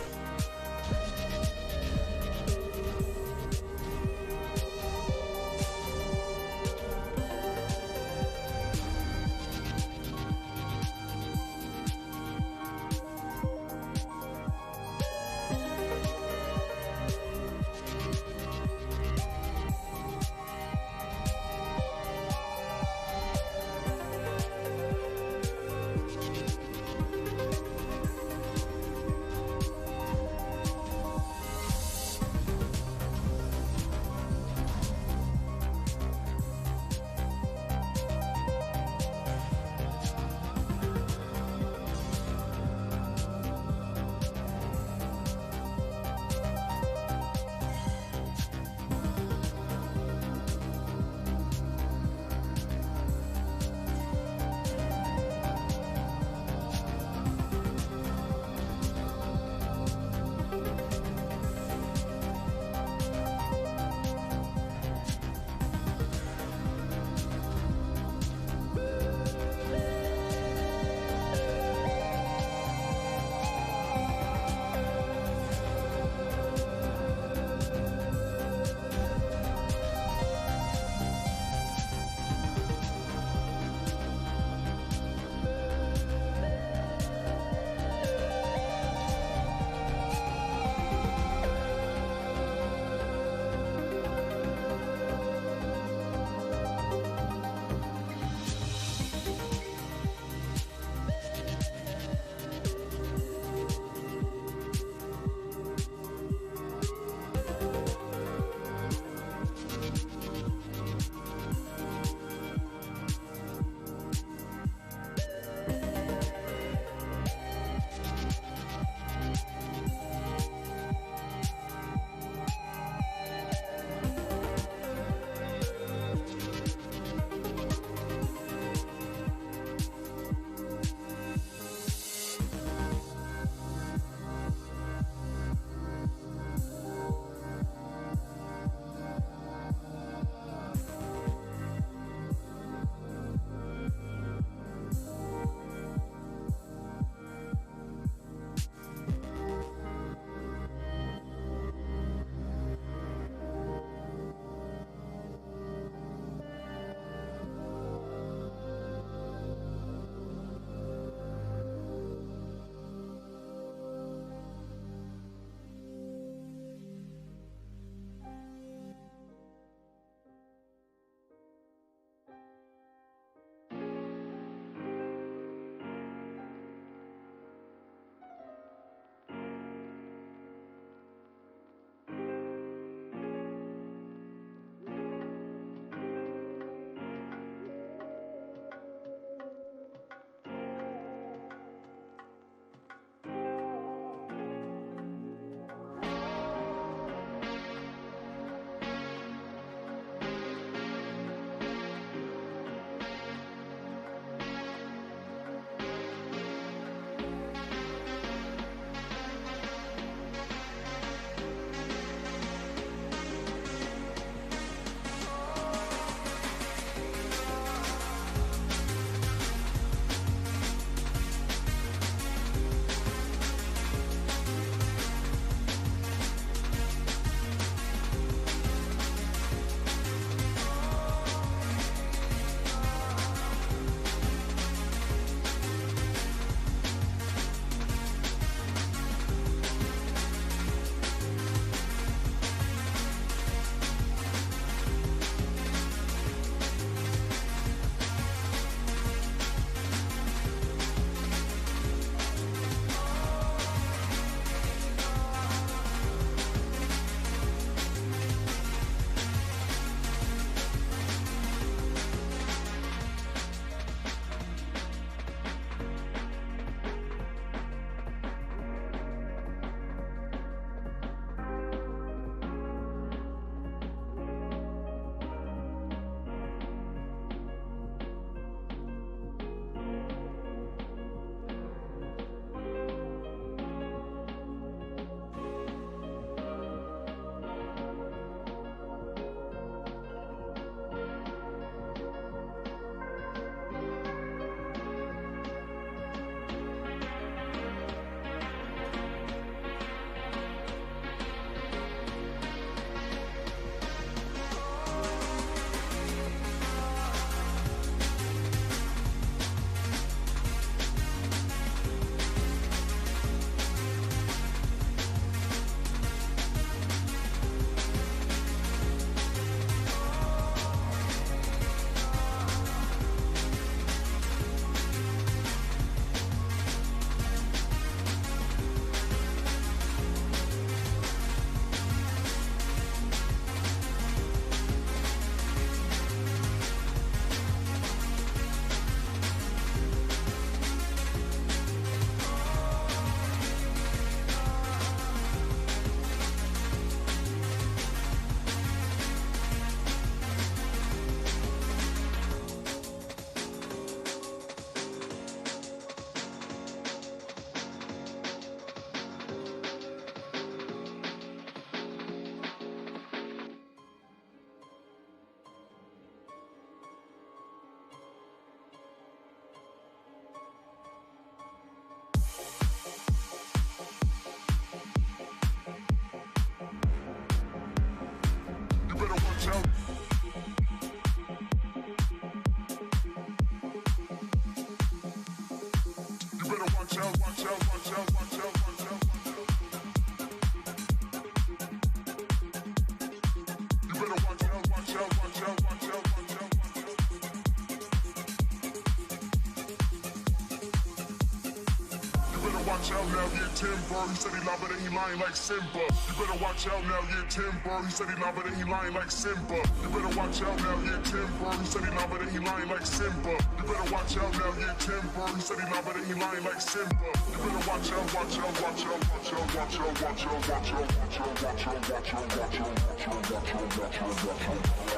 watch out now, yeah, Timber. He said he live, but he lying like Simba. You better watch out now, yeah, Timber. He said he live, but he lying like Simba. You better watch out now, yeah, Timber. He said he live, but he lying like Simba. You better watch out now, yeah, Timber. He said he live, but he lying like Simba. You better watch out, watch out, watch out, watch out, watch out, watch out, watch out, watch out, watch out, watch out, watch out, watch out, watch out, watch out, watch out.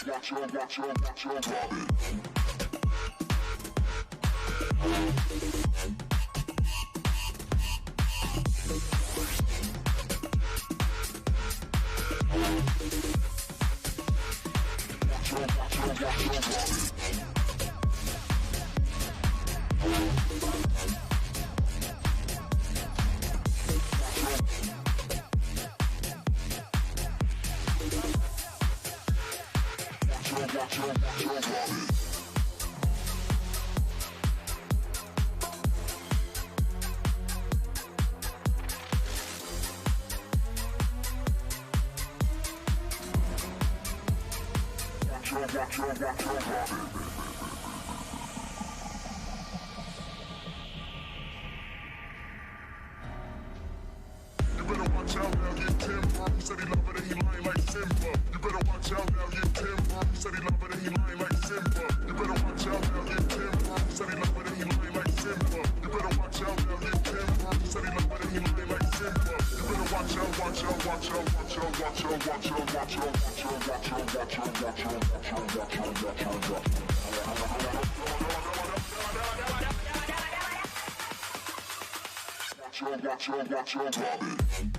Watch out, watch out, watch out, drop it. Watch out, drop it.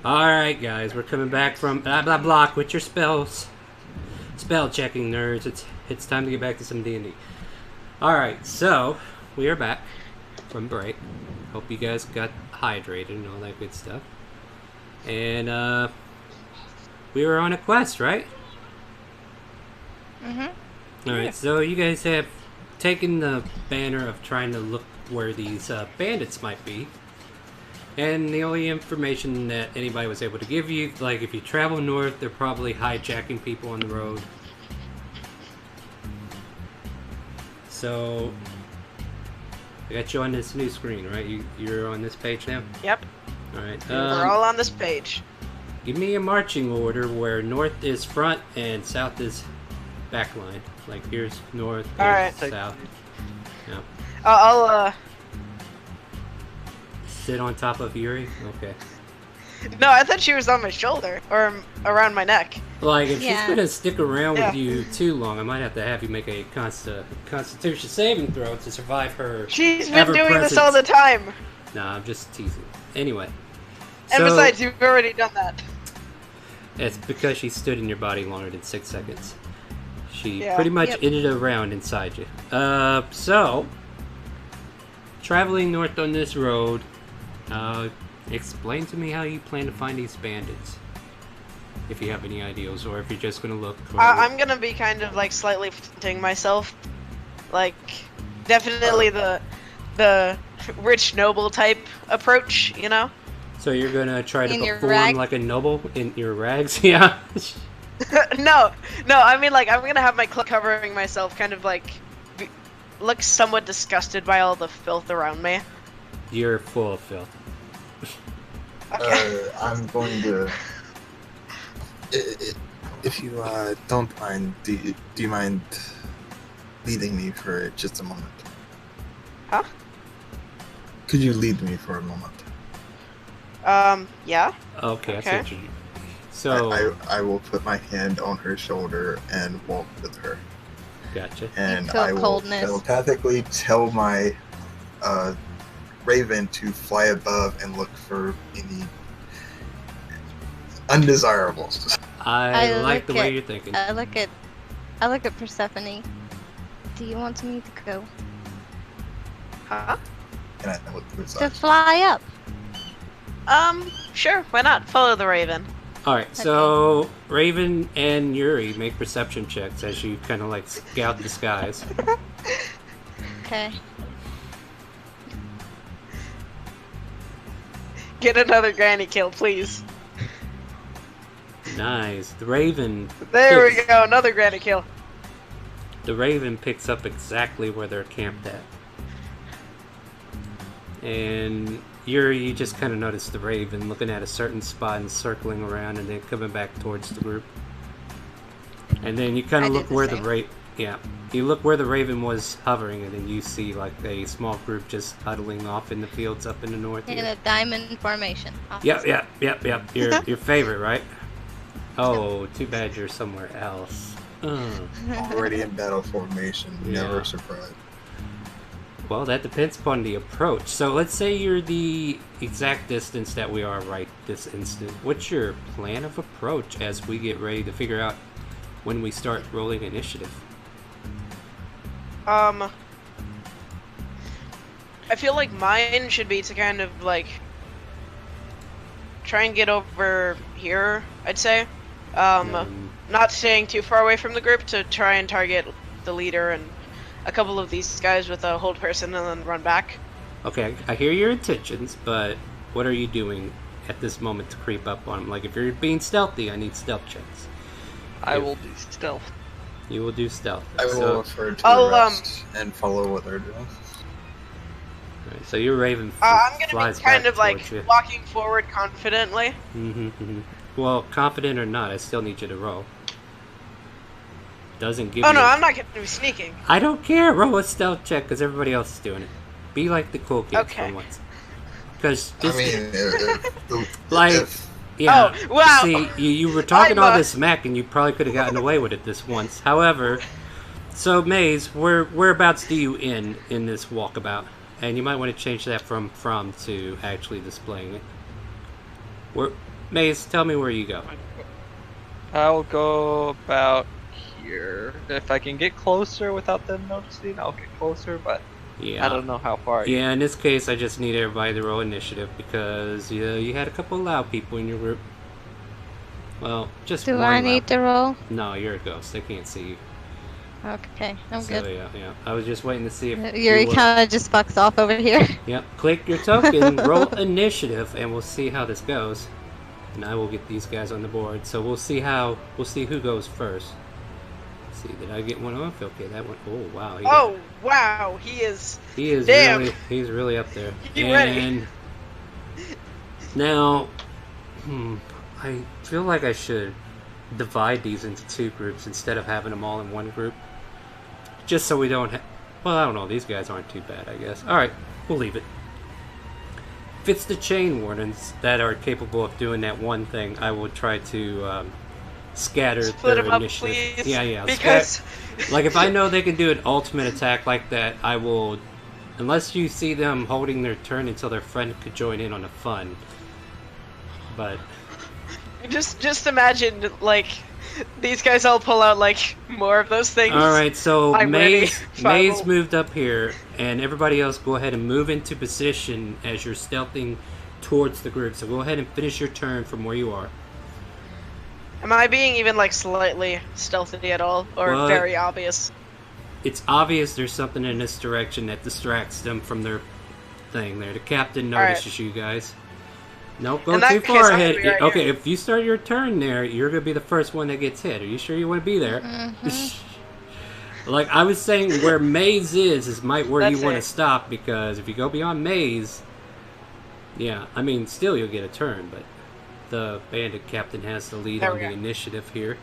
Alright, guys, we're coming back from blah blah blah. Quit your spells. Spell checking, nerds. It's time to get back to some D&D. Alright, so we are back from break. Hope you guys got hydrated and all that good stuff. And we were on a quest, right? Alright, so you guys have taken the banner of trying to look where these bandits might be. And the only information that anybody was able to give you, like if you travel north, they're probably hijacking people on the road. So, I got you on this new screen, right? You're on this page now? Yep. Alright. We're all on this page. Give me a marching order where north is front and south is back line. Like here's north, Alright. south. Yeah. I'll Sit on top of Yuri? Okay. No, I thought she was on my shoulder or around my neck. Like, if she's Yeah. gonna stick around Yeah. with you too long, I might have to have you make a Constitution saving throw to survive her. She's been doing this ever-present- all the time. Nah, I'm just teasing. Anyway. And So, besides, you've already done that. it's because she stood in your body longer than 6 seconds. She Yeah. pretty much Yep. ended around inside you. So, traveling north on this road, explain to me how you plan to find these bandits. If you have any ideas, or if you're just gonna look. I'm gonna be kind of like slightly fronting myself. Like, definitely the rich noble type approach, you know? So you're gonna try to In your perform rag? like a noble in your rags? Yeah. No, I mean like I'm gonna have my cloak covering myself, kind of like look somewhat disgusted by all the filth around me. You're full of filth. Okay. I'm going to. If you don't mind, do you mind leading me for just a moment? Huh? Could you lead me for a moment? Yeah. Okay, Okay. that's what you. So I will put my hand on her shoulder and walk with her, gotcha. and feel I will coldness. telepathically tell my raven to fly above and look for any undesirables. I like the look way at- you're thinking. I look at Persephone. Do you want me to go? Huh? And I look to the To side. fly up. Sure. Why not? Follow the raven. All right, so Raven and Yuri make perception checks as you kind of like scout the skies. Okay. Get another granny kill, please. Nice. The Raven. There we picks- go. Another granny kill. The Raven picks up exactly where they're camped at. And Yuri, you just kind of notice the Raven looking at a certain spot and circling around and then coming back towards the group. And then you kind I of did look the where same. you look where the Raven was hovering, and then you see like a small group just huddling off in the fields up in the north. In here. a diamond formation. Yep. Your favorite, right? Oh, too bad you're somewhere else. Already in battle formation, Yeah. never surprised. Well, that depends upon the approach. So let's say you're the exact distance that we are right this instant. What's your plan of approach as we get ready to figure out when we start rolling initiative? I feel like mine should be to kind of like try and get over here, I'd say. Not staying too far away from the group to try and target the leader and a couple of these guys with a hold person and then run back. Okay, I hear your intentions, but what are you doing at this moment to creep up on them? Like, if you're being stealthy, I need stealth checks. I will do stealth. You will do stealth. I will So, refer to I'll, the rest and follow what they're doing. alright, so your Raven I'm gonna flies be kind back of like towards you. walking forward confidently. Well, confident or not, I still need you to roll. Doesn't give Oh you... no, I'm not gonna be sneaking. I don't care. Roll a stealth check because everybody else is doing it. Be like the cool kids Okay. for once. Because I mean, Like- if yeah. Oh, wow. See, you were talking I'm, all this smack, and you probably could have gotten away with it this once. However, so Maze, whereabouts do you end in this walkabout? And you might want to change that from to actually displaying it. Where, Maze, tell me where you go. I'll go about here. If I can get closer without them noticing, I'll get closer, but Yeah. I don't know how far. Yeah, in this case, I just need everybody to roll initiative because you had a couple of loud people in your group. Well, just Do one I loud. need to roll? No, you're a ghost. They can't see you. Okay, I'm So good. yeah. I was just waiting to see if Yuri kind of just fucks off over here. Yep. Click your token, roll initiative, and we'll see how this goes. And I will get these guys on the board. So we'll see who goes first. Let's see, did I get one off? Okay, that one. Oh wow. Wow, he is. Damn. He's really up there. You and ready? now, I feel like I should divide these into two groups instead of having them all in one group. Just so we don't well, I don't know. These guys aren't too bad, I guess. Alright, we'll leave it. If it's the chain wardens that are capable of doing that one thing, I will try to scatter Split their them up, initiative. please. Yeah. Because Like, if I know they can do an ultimate attack like that, I will... Unless you see them holding their turn until their friend could join in on the fun. But... just imagine, like, these guys all pull out, like, more of those things. Alright, so I'm Maze ready. moved up here, and everybody else go ahead and move into position as you're stealthing towards the group. So go ahead and finish your turn from where you are. Am I being even, like, slightly stealthy at all? Or Well, very obvious? It's obvious there's something in this direction that distracts them from their thing there. The captain Alright. notices you guys. Nope, go In that too case, far I'm ahead. gonna be right Okay, here. if you start your turn there, you're gonna be the first one that gets hit. Are you sure you want to be there? Like I was saying, where Maze is where That's you want to it. stop, because if you go beyond Maze, yeah, I mean, still you'll get a turn, but the bandit captain has the lead There on we the go. initiative here.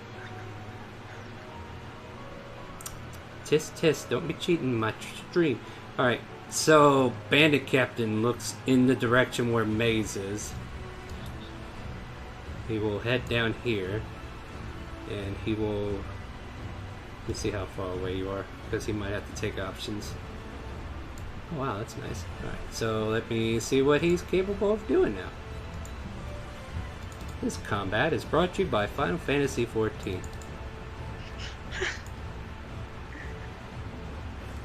Tisk, don't be cheating my stream. Alright, so bandit captain looks in the direction where Maze is. He will head down here, and he will... Let me see how far away you are, because he might have to take options. Oh, wow, that's nice. Alright, so let me see what he's capable of doing now. This combat is brought to you by Final Fantasy XIV.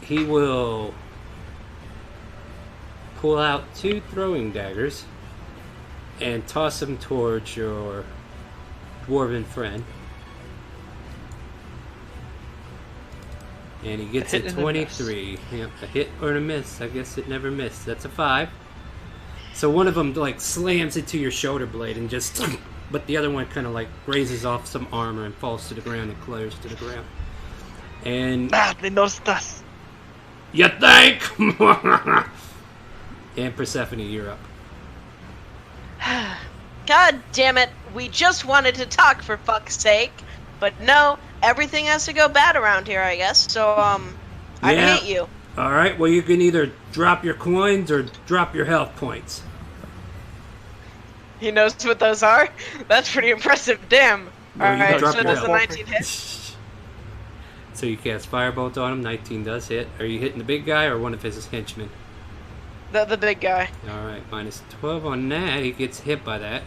He will pull out 2 throwing daggers and toss them towards your dwarven friend. And he gets A a hit and a 23. Yep, a hit or a miss. I guess it never missed. That's a 5. So one of them like slams into your shoulder blade and just... But the other one kind of like grazes off some armor and falls to the ground and clatters to the ground. And... They noticed us. You think? And Persephone, you're up. God damn it, we just wanted to talk for fuck's sake. But no, everything has to go bad around here, I guess. So, I Yeah. hate you. Alright, well you can either drop your coins or drop your health points. He knows what those are? That's pretty impressive, damn. Or you can Alright, drop so your does a health. 19 hit? So you cast Firebolt on him, 19 does hit. Are you hitting the big guy or one of his henchmen? The big guy. Alright, minus 12 on that, he gets hit by that.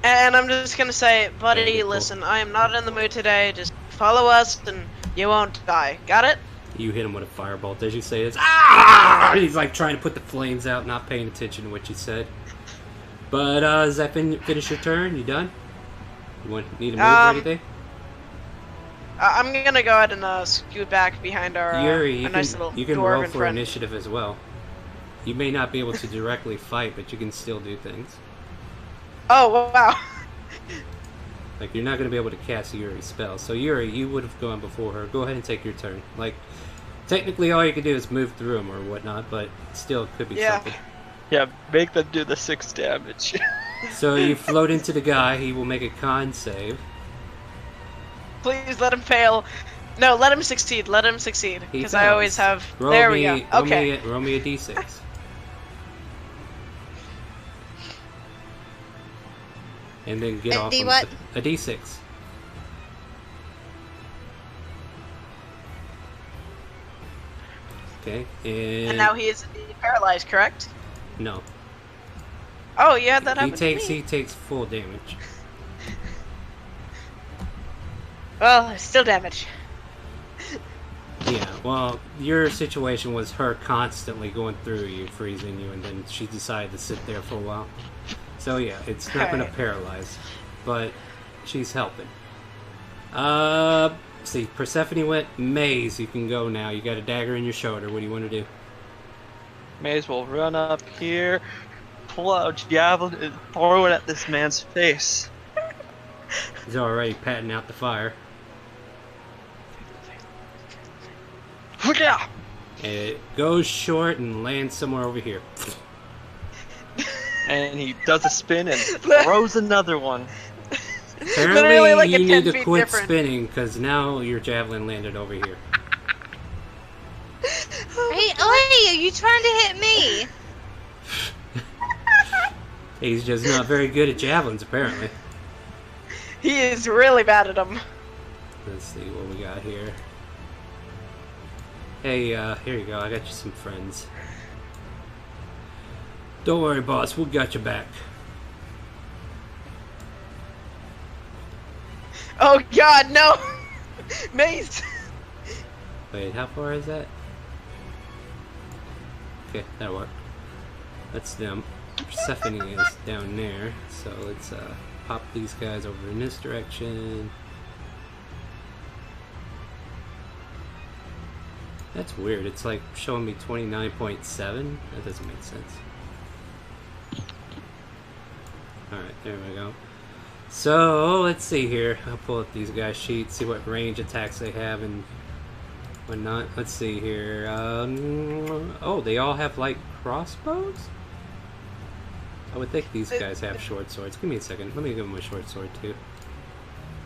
And I'm just gonna say, buddy, Okay, cool. listen, I am not in the mood today. Just follow us and you won't die. Got it? You hit him with a Firebolt, as you say this. Ah! He's like trying to put the flames out, not paying attention to what you said. But, does that finish your turn? You done? You need to move or anything? I'm gonna go ahead and scoot back behind our, Yuri, our nice little you can roll dwarven for friend. initiative as well. You may not be able to directly fight, but you can still do things. Oh, wow. Like, you're not going to be able to cast Yuri's spell. So, Yuri, you would have gone before her. Go ahead and take your turn. Like, technically all you can do is move through them or whatnot, but still it could be Yeah. something. Yeah, make them do the 6 damage. So, you float into the guy. He will make a con save. Please let him fail. No, let him succeed. Let him succeed. He Because I fails. always have... Roll there me, we go. Okay. Roll me a d6. And then get A off D him. what? A d6. Okay, And now he is indeed paralyzed, correct? No. Oh yeah, that happened to me. He takes full damage. Well, still damage. Yeah, well, your situation was her constantly going through you, freezing you, and then she decided to sit there for a while. So yeah, it's not going to Right. paralyze, but she's helping. See, Persephone went. Maze, you can go now. You got a dagger in your shoulder. What do you want to do? May as well run up here, pull out a javelin, and throw it at this man's face. He's already patting out the fire. Yeah. It goes short and lands somewhere over here. And he does a spin and throws another one. Apparently, Literally like a you 10 need to feet quit difference. spinning because now your javelin landed over here. Hey, are you trying to hit me? He's just not very good at javelins, apparently. He is really bad at them. Let's see what we got here. Hey, here you go. I got you some friends. Don't worry, boss. We got your back. Oh God, no! Mace. Wait, how far is that? Okay, that'll work. That's them. Persephone is down there. So let's pop these guys over in this direction. That's weird. It's like showing me 29.7. That doesn't make sense. Alright, there we go. So, let's see here. I'll pull up these guys' sheets, see what range attacks they have and whatnot. Let's see here. Oh, they all have, like, crossbows? I would think these guys have short swords. Give me a second. Let me give them a short sword, too.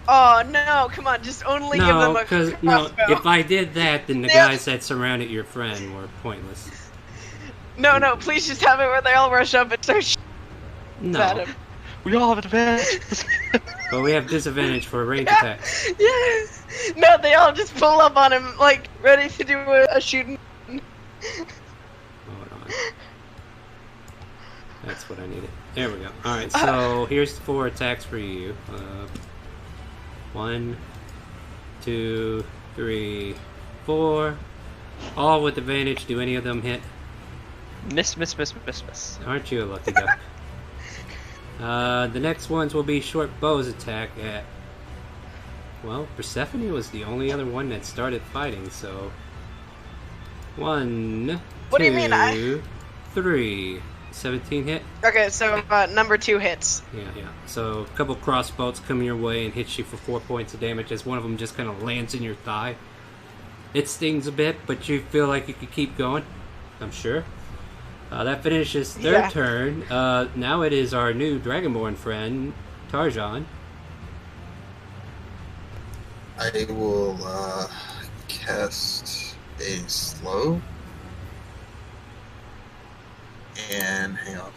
Oh no! Come on, just only give them No, a because crossbow. if I did that, then the guys that surrounded your friend were pointless. No, please just have it where they all rush up and start shooting at No, him. We all have an advantage. but we have disadvantage for range attacks. Yes! No, they all just pull up on him, like, ready to do a shooting. Hold on. That's what I needed. There we go. Alright, so here's the 4 attacks for you. 1, 2, 3, 4. All with advantage. Do any of them hit? Miss. Aren't you a lucky duck? The next ones will be short bows attack at... Well, Persephone was the only other one that started fighting, so... 1, What do 2, you mean, 3. 17 hit? Okay, so number 2 hits. Yeah. So a couple crossbows come your way and hits you for 4 points of damage as one of them just kind of lands in your thigh. It stings a bit, but you feel like you could keep going, I'm sure. That finishes their turn. Now it is our new Dragonborn friend, Tarjan. I will cast a slow. And hang on.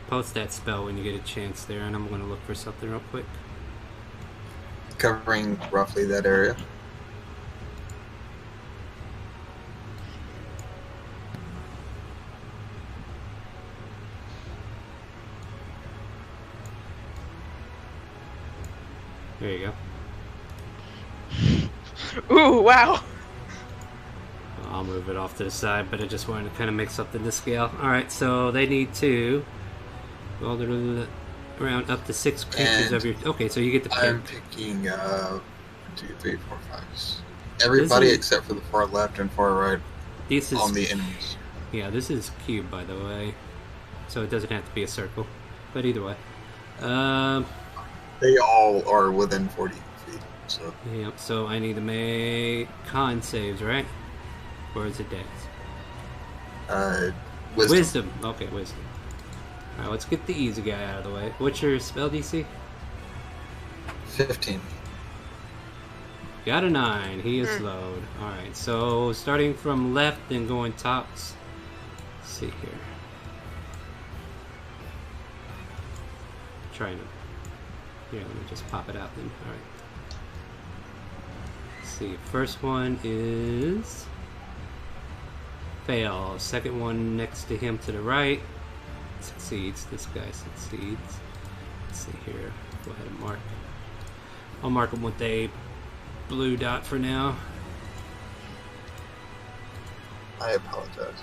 Post that spell when you get a chance there, and I'm going to look for something real quick. Covering roughly that area. There you go. Ooh, wow. I'll move it off to the side, but I just wanted to kind of make something to scale. Alright, so they need to... Well, around up to 6 creatures And of your... Okay, so you get to pick. I'm picking 1, 2, 3, 4, 5. Everybody is- except for the far left and far right This is... on the enemies. Yeah, this is cube, by the way. So it doesn't have to be a circle. But either way. They all are within 40 feet. So Yep, so I need to make con saves, right? Or is it dex? wisdom. Okay, wisdom. Alright, let's get the easy guy out of the way. What's your spell DC? 15. Got a 9. He is slowed. Alright, so starting from left and going tops. Let's see here. Trying to... Here, let me just pop it out then. Alright. Let's see. First one is... fails. Second one next to him to the right succeeds. This guy succeeds. Let's see here. Go ahead and mark. I'll mark him with a blue dot for now. I apologize.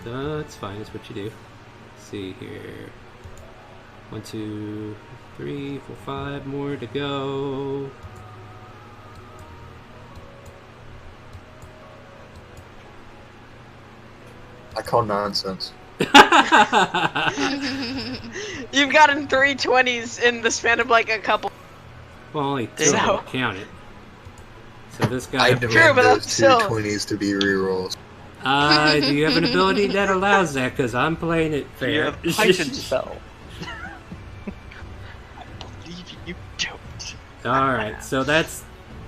It's fine. That's what you do. Let's see here. 1, 2, 3, 4, 5 more to go. I call nonsense. You've gotten 3 20s in the span of like a couple. Well, only 2 So- don't count it. So this guy. I True, demand but those that's two still- 20s to be rerolls. Do you have an ability that allows that? Because I'm playing it fair. You have Titan spell. I believe you don't. Alright, so that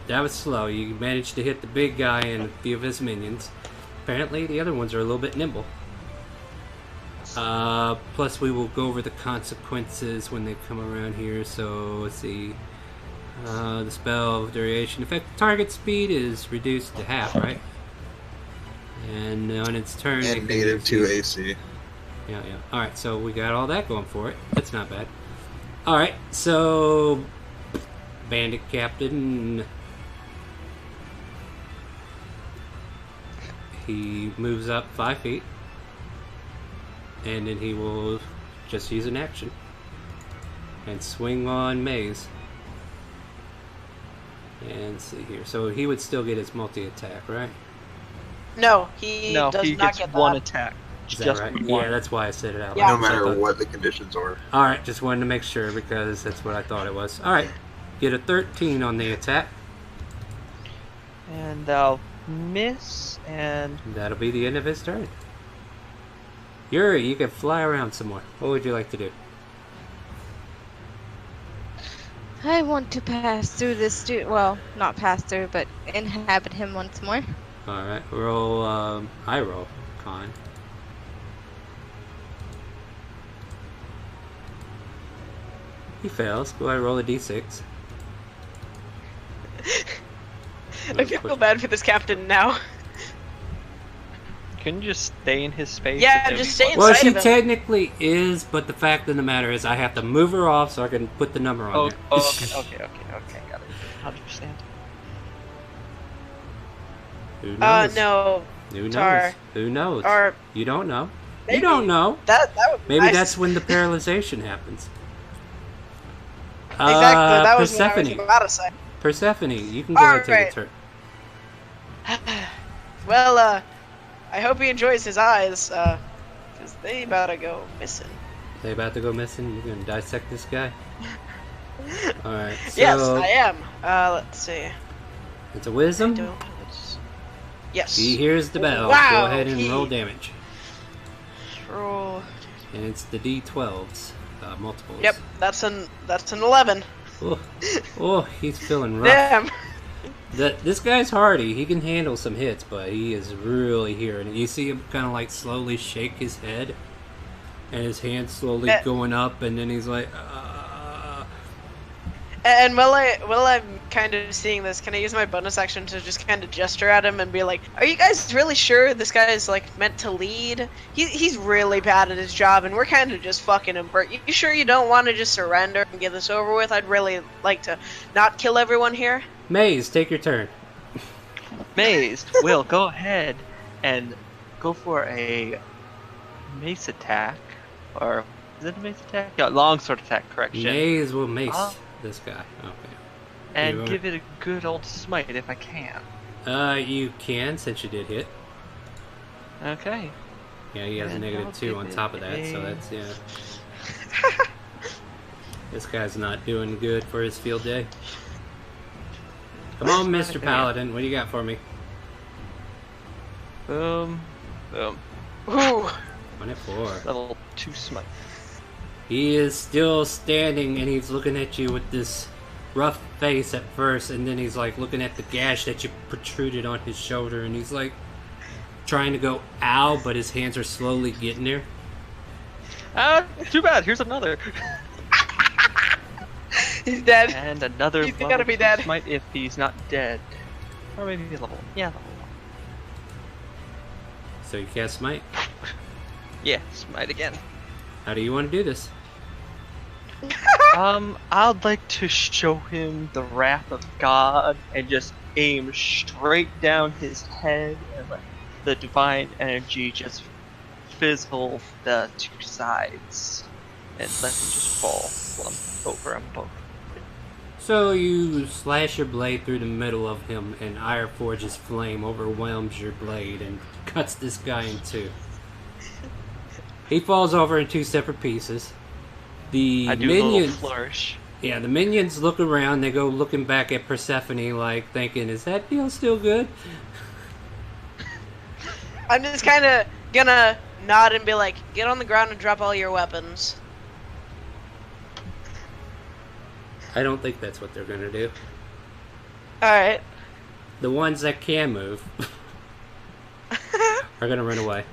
was slow. You managed to hit the big guy and a few of his minions. Apparently the other ones are a little bit nimble. Plus we will go over the consequences when they come around here. So let's see. The spell duration effect target speed is reduced to half, right? And on its turn it And can native use- 2 AC. Yeah. Alright, so we got all that going for it. That's not bad. Alright, so Bandit Captain, he moves up 5 feet. And then he will just use an action. And swing on Maze. And let's see here. So he would still get his multi-attack, right? No, he No, does he not gets get one that. attack. Is that Just right? one. Yeah, that's why I said it out Yeah. loud. No So I matter thought- what the conditions are. Alright, just wanted to make sure because that's what I thought it was. Alright, get a 13 on the attack. And I'll miss, and That'll be the end of his turn. Yuri, you can fly around some more. What would you like to do? I want to pass through this well, not pass through, but inhabit him once more. Alright, roll, I roll, con. He fails. Go ahead and roll a d6. I feel bad for this captain now. can you just stay in his space? Yeah, and just be stay fine? in- Well, inside she of him. technically is, but the fact of the matter is I have to move her off so I can put the number on Oh, there. okay, got it. I understand. Who knows? No. Who knows? Tar. Who knows? Or You don't know. maybe You don't know. that would be Maybe nice. that's when the paralyzation happens. Exactly, that was what I was Persephone. about to say. Persephone, you can go ahead and take a Alright. turn. Well, I hope he enjoys his eyes, because they about to go missing. They about to go missing? You're gonna dissect this guy? Alright, so Yes, I am. Let's see. it's a wisdom. Don't know what's... Yes. He hears the bell. Wow, Go ahead and he- roll damage. Roll. And it's the D12s, multiples. Yep, that's an 11. Oh, he's feeling rough. Damn. This guy's hardy. He can handle some hits, but he is really hearing it. You see him kind of like slowly shake his head, and his hands slowly going up, and then he's like, And while I'm kind of seeing this, can I use my bonus action to just kind of gesture at him and be like, "Are you guys really sure this guy is like meant to lead? He's really bad at his job, and we're kind of just fucking him. You sure you don't want to just surrender and get this over with? I'd really like to not kill everyone here." Maze, take your turn. Mazed, Will, go ahead and go for a mace attack. Or, is it a mace attack? Yeah, longsword attack, correction. Maze will mace Oh. this guy. Okay. And You give it a good old smite if I can. You can, since you did hit. Okay. Yeah, he has a And negative I'll 2 give on it top of that, so a- that's, yeah. This guy's not doing good for his field day. Come on, Mr. Paladin, what do you got for me? Boom. Boom. Ooh. 24. Level 2 smite. He is still standing and he's looking at you with this rough face at first, and then he's like looking at the gash that you protruded on his shoulder, and he's like trying to go ow, but his hands are slowly getting there. Ah, too bad. Here's another. He's dead. And another He's level gotta be 2 dead. smite if he's not dead. Or maybe level 1. Yeah, level 1. So you cast Smite. Yeah, smite again. How do you want to do this? I'd like to show him the wrath of God and just aim straight down his head and let the divine energy just fizzle the two sides and let him just fall slump over them both. So you slash your blade through the middle of him, and Ironforge's flame overwhelms your blade and cuts this guy in two. He falls over in two separate pieces. The I do a little minions, flourish. yeah, the minions look around. They go looking back at Persephone, like thinking, "Is that deal still good?" I'm just kind of gonna nod and be like, "Get on the ground and drop all your weapons." I don't think that's what they're gonna do. All right. The ones that can move are gonna run away.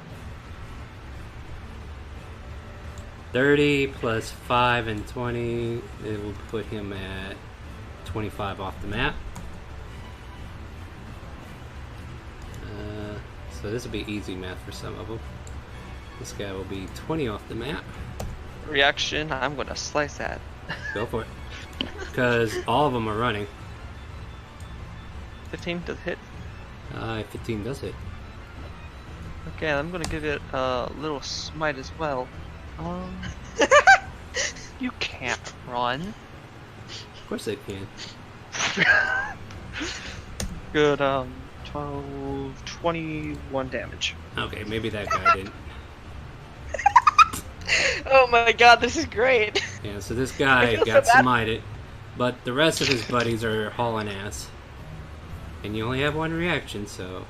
30 plus 5 and 20, it will put him at 25 off the map. So this will be easy math for some of them. This guy will be 20 off the map. Reaction, I'm gonna slice that. Go for it. Because all of them are running. 15 does hit. 15 does hit. Okay, I'm gonna give it a little smite as well. You can't run. Of course they can. Good, 12, 21 damage. Okay, maybe that guy didn't. Oh my god, this is great. Yeah, so this guy feel got so bad. smited, but the rest of his buddies are hauling ass. And you only have one reaction, so...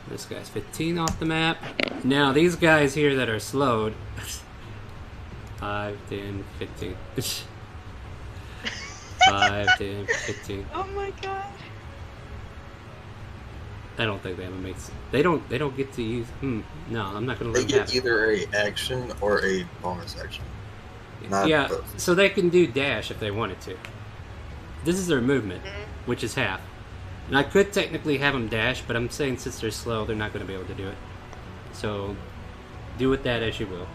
This guy's 15 off the map. Now, these guys here that are slowed... 5, 10, 15. 5, 10, 15. Oh my god. I don't think they have a mix. They don't get to use... no, I'm not going to They let them have get it. either a action or a bonus action. Not Yeah, both. so they can do dash if they wanted to. This is their movement, which is half. And I could technically have them dash, but I'm saying since they're slow, they're not going to be able to do it. So, do with that as you will.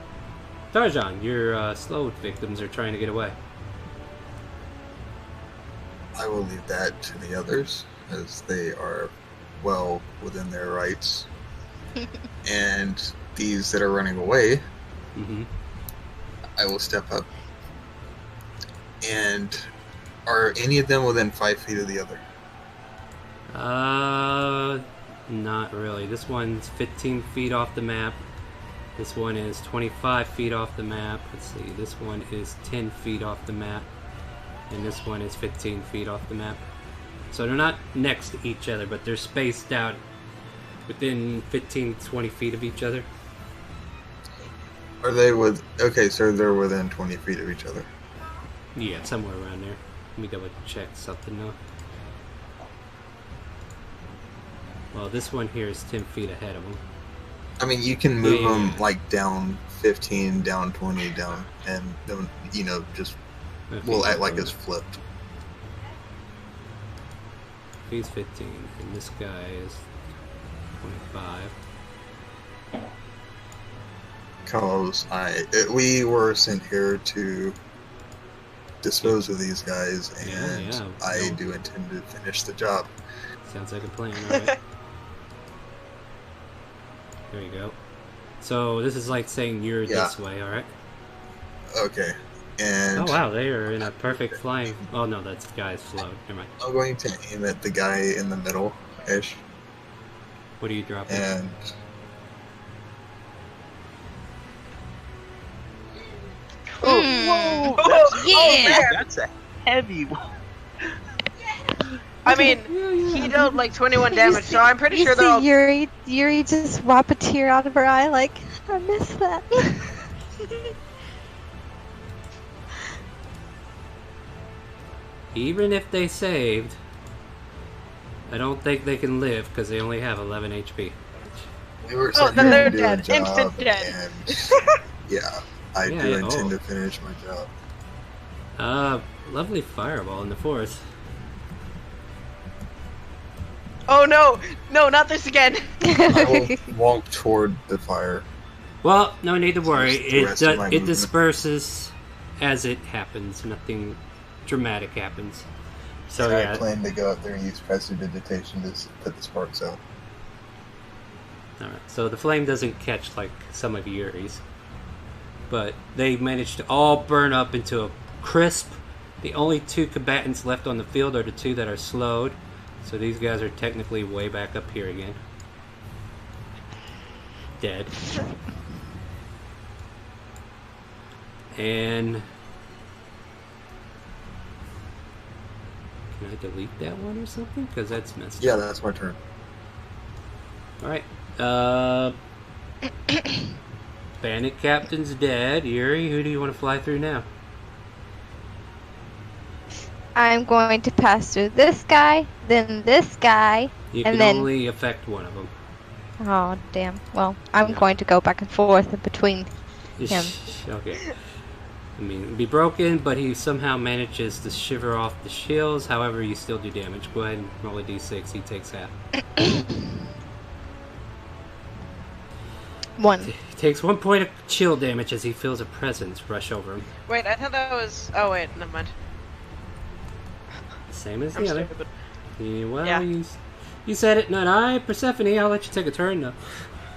Tarjan, your slowed victims are trying to get away. I will leave that to the others, as they are well within their rights. And these that are running away, Mm-hmm. I will step up. And are any of them within 5 feet of the other? Not really. This one's 15 feet off the map. This one is 25 feet off the map. Let's see, this one is 10 feet off the map. And this one is 15 feet off the map. So they're not next to each other, but they're spaced out within 15 to 20 feet of each other. Are they with... Okay, so they're within 20 feet of each other. Yeah, somewhere around there. Let me double check something though. Well, this one here is 10 feet ahead of them. I mean, you can move Yeah. them, like, down 15, down 20, down... And, then, you know, just... We'll act like it's flipped. He's 15, and this guy is 25. Because we were sent here to dispose of these guys, and Yeah, I no. do intend to finish the job. Sounds like a plan, alright. There you go. So this is like saying you're this way, alright? Okay, and Oh wow, they are in a perfect flying... Oh no, that's the guy's float. Never mind. I'm going to aim at the guy in the middle-ish, What are you dropping? and... Whoa! Yeah. That's a heavy one. I mean, he dealt like 21 damage, so I'm pretty You sure see they're all. Yuri just wipe a tear out of her eye, like, I missed that. Even if they saved, I don't think they can live because they only have 11 HP. We were Oh, sent then here they're to do a dead. job, Instant dead. and yeah, I Yeah, do yeah, intend oh. to finish my job. Lovely fireball in the forest. Oh no! No, not this again! I will walk toward the fire. Well, no need to worry. Just the rest of my It movement. disperses as it happens. Nothing dramatic happens. So I yeah. plan to go out there and use prestidigitation to put the sparks out. All right. So the flame doesn't catch like some of Yuri's, but they managed to all burn up into a crisp. The only two combatants left on the field are the two that are slowed. So these guys are technically way back up here again. Dead. And can I delete that one or something? Because that's messed Yeah, up. that's my turn. Alright. Bandit Captain's dead. Yuri, who do you want to fly through now? I'm going to pass through this guy, then this guy, You and can then... only affect one of them. Oh, damn. Well, I'm Yeah. going to go back and forth in between him. Okay. I mean, it'd be broken, but he somehow manages to shiver off the shields. However, you still do damage. Go ahead and roll a d6. He takes half. 1. He takes 1 point of chill damage as he feels a presence rush over him. Wait, I thought that was... Oh wait, never mind. Same as I'm the other. stupid. Well, Yeah. you said it, not I. Persephone, I'll let you take a turn now.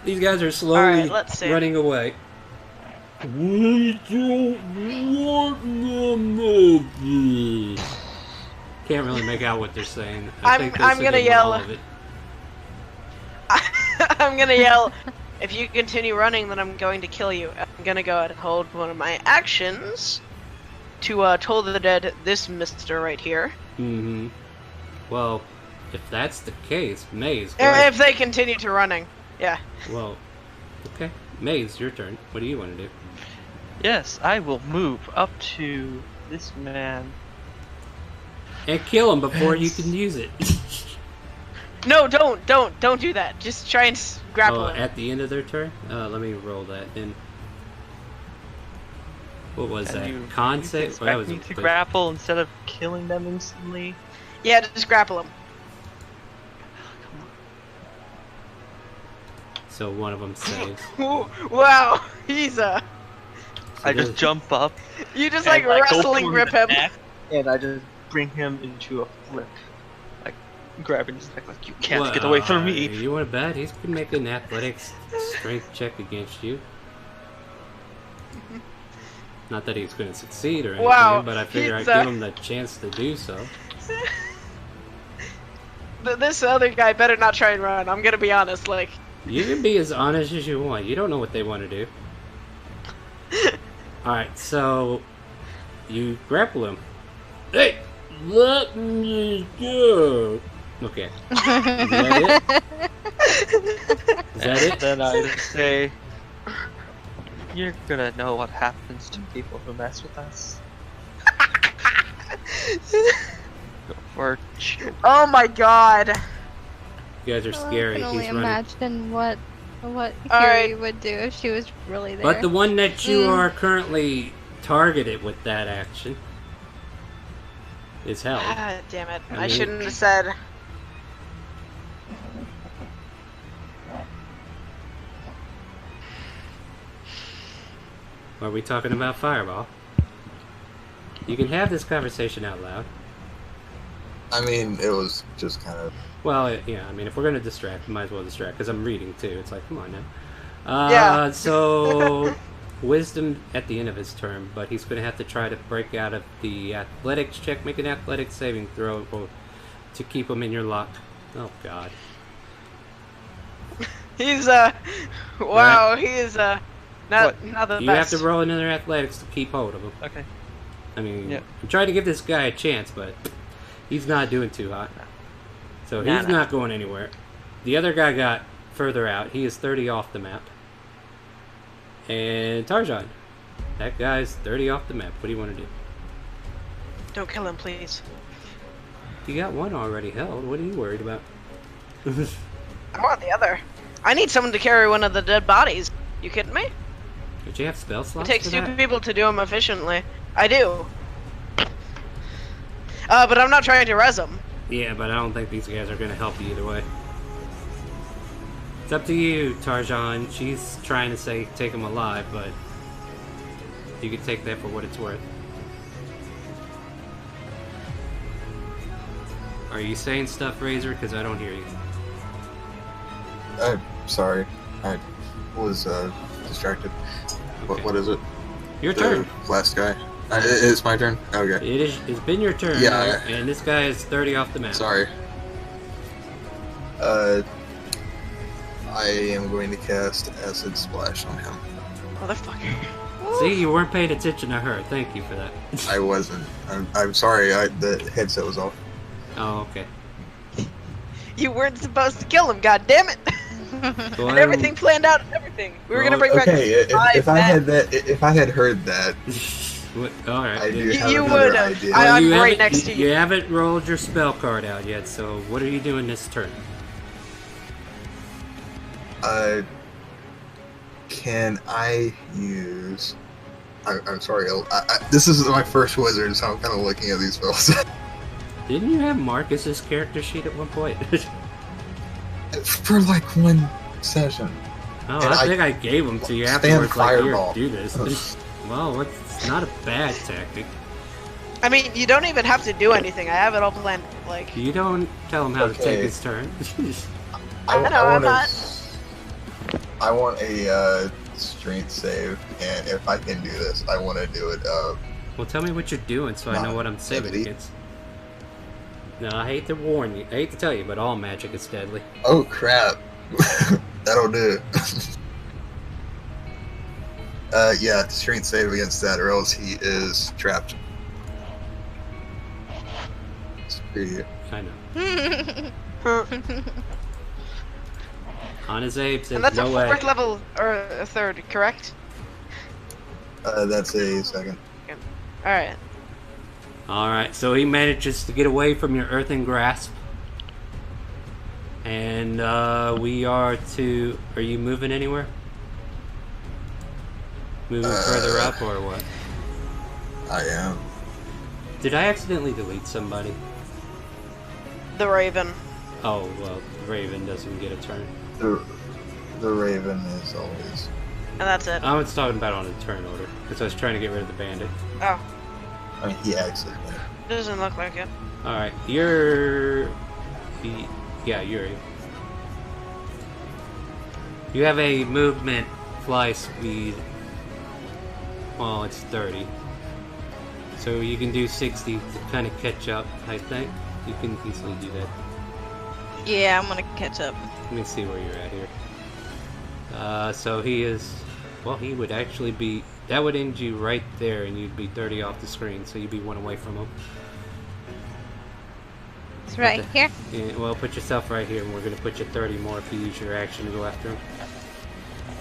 These guys are slowly Alright, let's see. running away. We don't want none of this. Can't really make out what they're saying. I'm gonna singing yell. all of it. I'm gonna yell, if you continue running, then I'm going to kill you. I'm gonna go ahead and hold one of my actions to toll the dead this mister right here. Mm-hmm. Well, if that's the case, Maze, go ahead. If they continue to running. Yeah. Well, okay. Maze, your turn. What do you want to do? Yes, I will move up to this man. And kill him before you can use it. No, don't do that. Just try and grapple Oh, him. at the end of their turn? Let me roll that in. What was And that? you Con expect save? Well, that was me a to good- grapple instead of killing them instantly? Yeah, just grapple him. So one of them saves. Ooh, wow, he's I just jump up. You just and, like go wrestling for grip the him. neck, and I just bring him into a flip. Like, grabbing his neck like, you can't get away from me. You want to bet? He's been making an athletics strength check against you. Not that he's going to succeed or anything, Wow, but I figure I'd he's, give him the chance to do so. This other guy better not try and run. I'm gonna be honest, like. You can be as honest as you want. You don't know what they want to do. Alright, so you grapple him. Hey! Let me go! Okay. Is that it? Is that it? Then I just say, you're gonna know what happens to people who mess with us. Go for a chill. Oh my god. You guys are Oh, scary. I can only He's running. imagine what Alright. Yuri would do if she was really there. But the one that you Mm. are currently targeted with that action is held. Ah, damn it. I I mean- shouldn't have said. Are we talking about Fireball? You can have this conversation out loud. I mean, it was just kind of... Well, yeah, I mean, if we're going to distract, we might as well distract, because I'm reading, too. It's like, come on now. Yeah. So, Wisdom at the end of his turn, but he's going to have to try to break out of the athletics check, make an athletics saving throw to keep him in your lock. Oh, God. He's wow, he is not the You best. have to roll another athletics to keep hold of him. Okay. I mean, Yeah. I'm trying to give this guy a chance, but he's not doing too hot. So Nah, he's nah. not going anywhere. The other guy got further out. He is 30 off the map. And Tarjan, that guy's 30 off the map. What do you want to do? Don't kill him, please. You got one already held. What are you worried about? I want the other. I need someone to carry one of the dead bodies. You kidding me? Don't you have spell It slots takes for two that? people to do them efficiently. I do. But I'm not trying to res them. Yeah, but I don't think these guys are going to help you either way. It's up to you, Tarjan. She's trying to say take him alive, but you can take that for what it's worth. Are you saying stuff, Razor? Because I don't hear you. I'm sorry. I was distracted. Okay. What is it? Your The turn. last guy. It's my turn? Okay. It's been your turn, Yeah. right? And this guy is 30 off the map. Sorry. I am going to cast Acid Splash on him. Motherfucker. See, you weren't paying attention to her. Thank you for that. I wasn't. I'm sorry. The headset was off. Oh, okay. You weren't supposed to kill him, god damn it! Well, And everything planned out and everything. We were gonna Well, bring Okay, back if I had that, if I had heard that, All right. I do then. have You another would've. idea. I'm you right haven't- next to you. You haven't rolled your spell card out yet, so what are you doing this turn? Can I use? I'm sorry. This is my first wizard, so I'm kind of looking at these spells. Didn't you have Marcus's character sheet at one point? For like one session. Oh, And I think I gave them to you Stand afterwards. Like, here, fireball. do this. Well, it's not a bad tactic. I mean, you don't even have to do anything. I have it all planned. Like, You don't tell him how to take Okay. his turn. I know, I'm not. I want a strength save, and if I can do this, I want to do it. Well, tell me what you're doing so I know what I'm saving Deadly. against. No, I hate to warn you. I hate to tell you, but all magic is deadly. Oh crap! That'll do. Yeah, strength save against that, or else he is trapped. Screw you. I know. On his ape says And that's no a way. fourth level, or a third, correct? That's a second. Alright. Alright, so he manages to get away from your earthen grasp. And we are to... Are you moving anywhere? Moving further up or what? I am. Did I accidentally delete somebody? The Raven. Oh, well, Raven doesn't get a turn. The Raven is always. And that's it. I was talking about on a turn order, because I was trying to get rid of the bandit. Oh, I mean, he actually. doesn't look like it. Alright, you're... Yeah, Yuri. You have a movement fly speed. Well, it's 30. So you can do 60 to kind of catch up, I think. You can easily do that. Yeah, I'm gonna catch up. Let me see where you're at here. So he is... Well, he would actually be... That would end you right there, and you'd be 30 off the screen, so you'd be one away from him. It's right here. Yeah, well, put yourself right here, and we're going to put you 30 more if you use your action to go after him.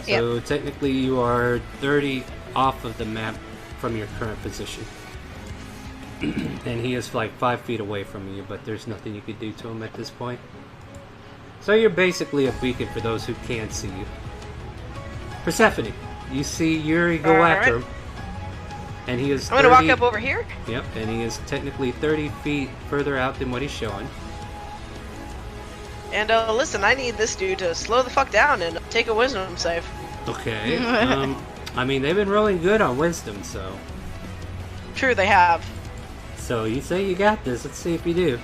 So technically you are 30 off of the map from your current position. And he is like 5 feet away from you, but there's nothing you could do to him at this point. So you're basically a beacon for those who can't see you. Persephone, you see Yuri go after him. And he is I'm gonna walk up over here. Yep, and he is technically 30 feet further out than what he's showing. And listen, I need this dude to slow the fuck down and take a wisdom save. Okay. I mean, they've been rolling good on wisdom, so. True, they have. So you say you got this. Let's see if you do.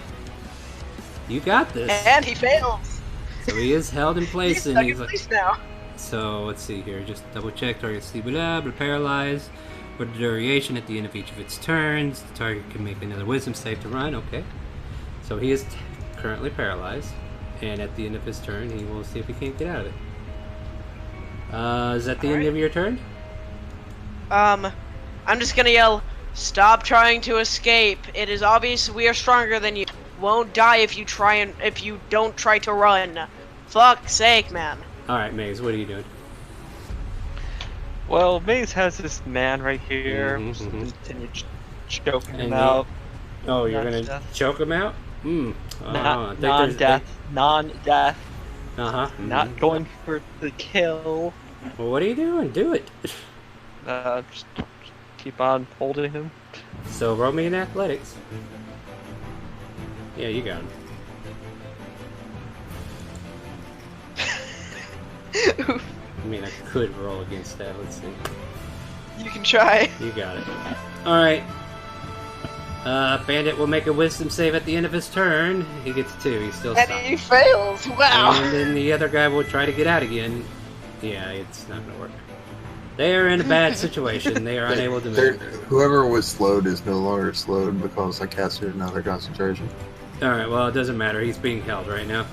You got this. And he fails. So he is held in place, He's and stuck he's in like. place now. So let's see here. Just double check. Target sleep it up, but paralyzed. For the duration at the end of each of its turns, the target can make another wisdom save to run. Okay. So he is currently paralyzed, and at the end of his turn, he will see if he can't get out of it. Is that the end of your turn? I'm just gonna yell, "Stop trying to escape! It is obvious we are stronger than you. Won't die if you don't try to run. Fuck's sake, man." All right, Maze. What are you doing? Well, Maze has this man right here. Mhm, Just mhm. continue choking him And out. Oh, you're gonna Non-death. choke him out? I think Non-death. Non-death. Uh-huh. Not going for the kill. Well, what are you doing? Do it. Just keep on holding him. So roll me in athletics. Yeah, you got him. I mean, I could roll against that. Let's see. You can try. You got it. Alright. Bandit will make a wisdom save at the end of his turn. He gets 2. He's still And stuck. he fails. Wow. And then the other guy will try to get out again. Yeah, it's not gonna work. They are in a bad situation. They are unable to move. Whoever was slowed is no longer slowed because I casted another concentration. Alright, well, it doesn't matter. He's being held right now.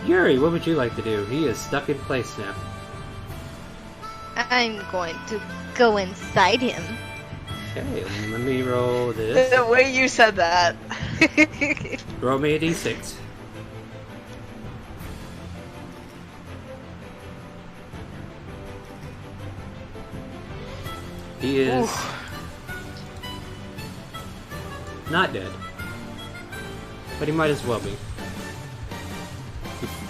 Yuri, what would you like to do? He is stuck in place now. I'm going to go inside him. Okay, let me roll this. The way you said that. Roll me a d6. He is not dead, but he might as well be.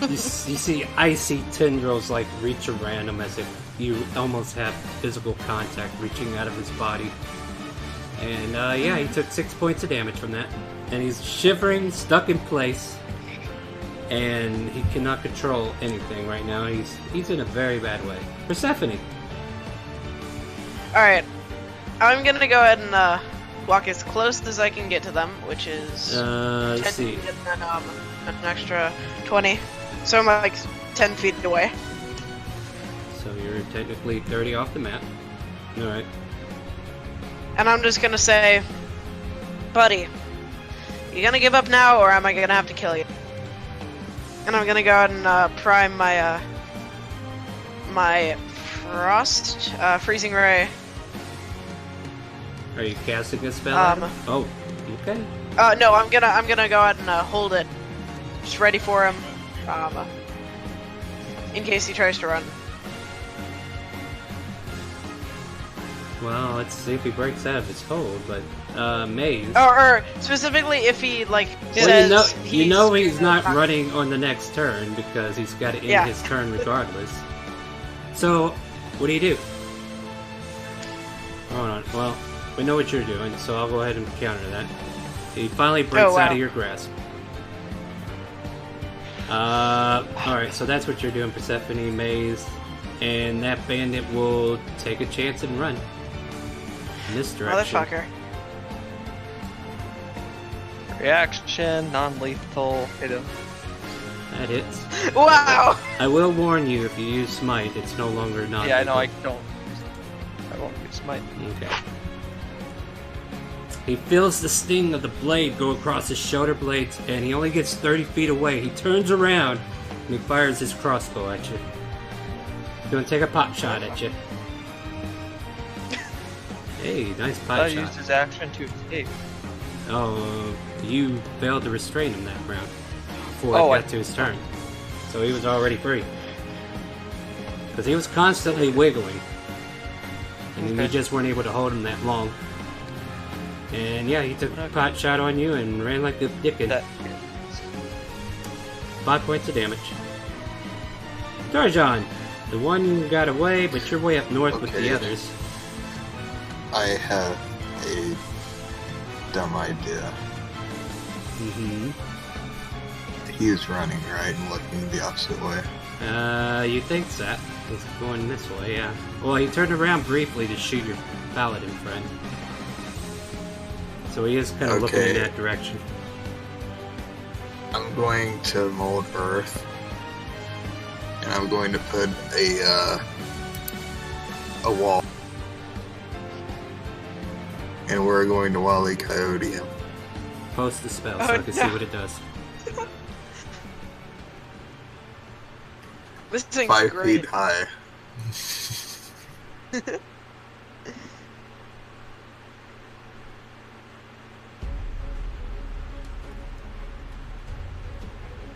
You see icy tendrils like reach around him as if you almost have physical contact reaching out of his body. And yeah, he took 6 points of damage from that. And he's shivering, stuck in place, and he cannot control anything right now. He's in a very bad way. Persephone. Alright. I'm gonna go ahead and walk as close as I can get to them, which is 10 let's see. feet and then an extra 20. So I'm like 10 feet away. So you're technically 30 off the map. Alright. And I'm just gonna say, buddy, you gonna give up now, or am I gonna have to kill you? And I'm gonna go ahead and prime my my frost freezing ray. Are you casting a spell? at him? Oh, okay. No, I'm gonna go ahead and hold it, just ready for him, in case he tries to run. Well, let's see if he breaks out of his hold, but Maze. Or specifically if he like Well, says you know he's not running on the next turn because he's got to end his turn regardless. So, what do you do? Hold on. Well, we know what you're doing, so I'll go ahead and counter that. He finally breaks out of your grasp. Alright, so that's what you're doing, Persephone, Maze, and that bandit will take a chance and run in this direction. Motherfucker. Reaction, non-lethal, hit him. That hits. Wow! I will warn you, if you use Smite, it's no longer non. Yeah, I know, I won't use Smite. Okay. He feels the sting of the blade go across his shoulder blades, and he only gets 30 feet away. He turns around, and he fires his crossbow at you. He's gonna take a pot shot at you. Hey, nice pot I shot. used his action to escape. Oh, you failed to restrain him that round before it got to his turn. So he was already free. Because he was constantly wiggling. And you just weren't able to hold him that long. And yeah, he took a pot shot on you and ran like the dickens. 5 points of damage. Darjan, the one got away, but you're way up north with the others. I have a dumb idea. Mm-hmm. He's running, right, and looking the opposite way. You think so? He's going this way, yeah. Well, he turned around briefly to shoot your paladin friend. So he is kind of looking in that direction. I'm going to mold earth, and I'm going to put a wall, and we're going to Wile E. Coyote him. Post the spell so I can see what it does. This thing's 5 great. feet high.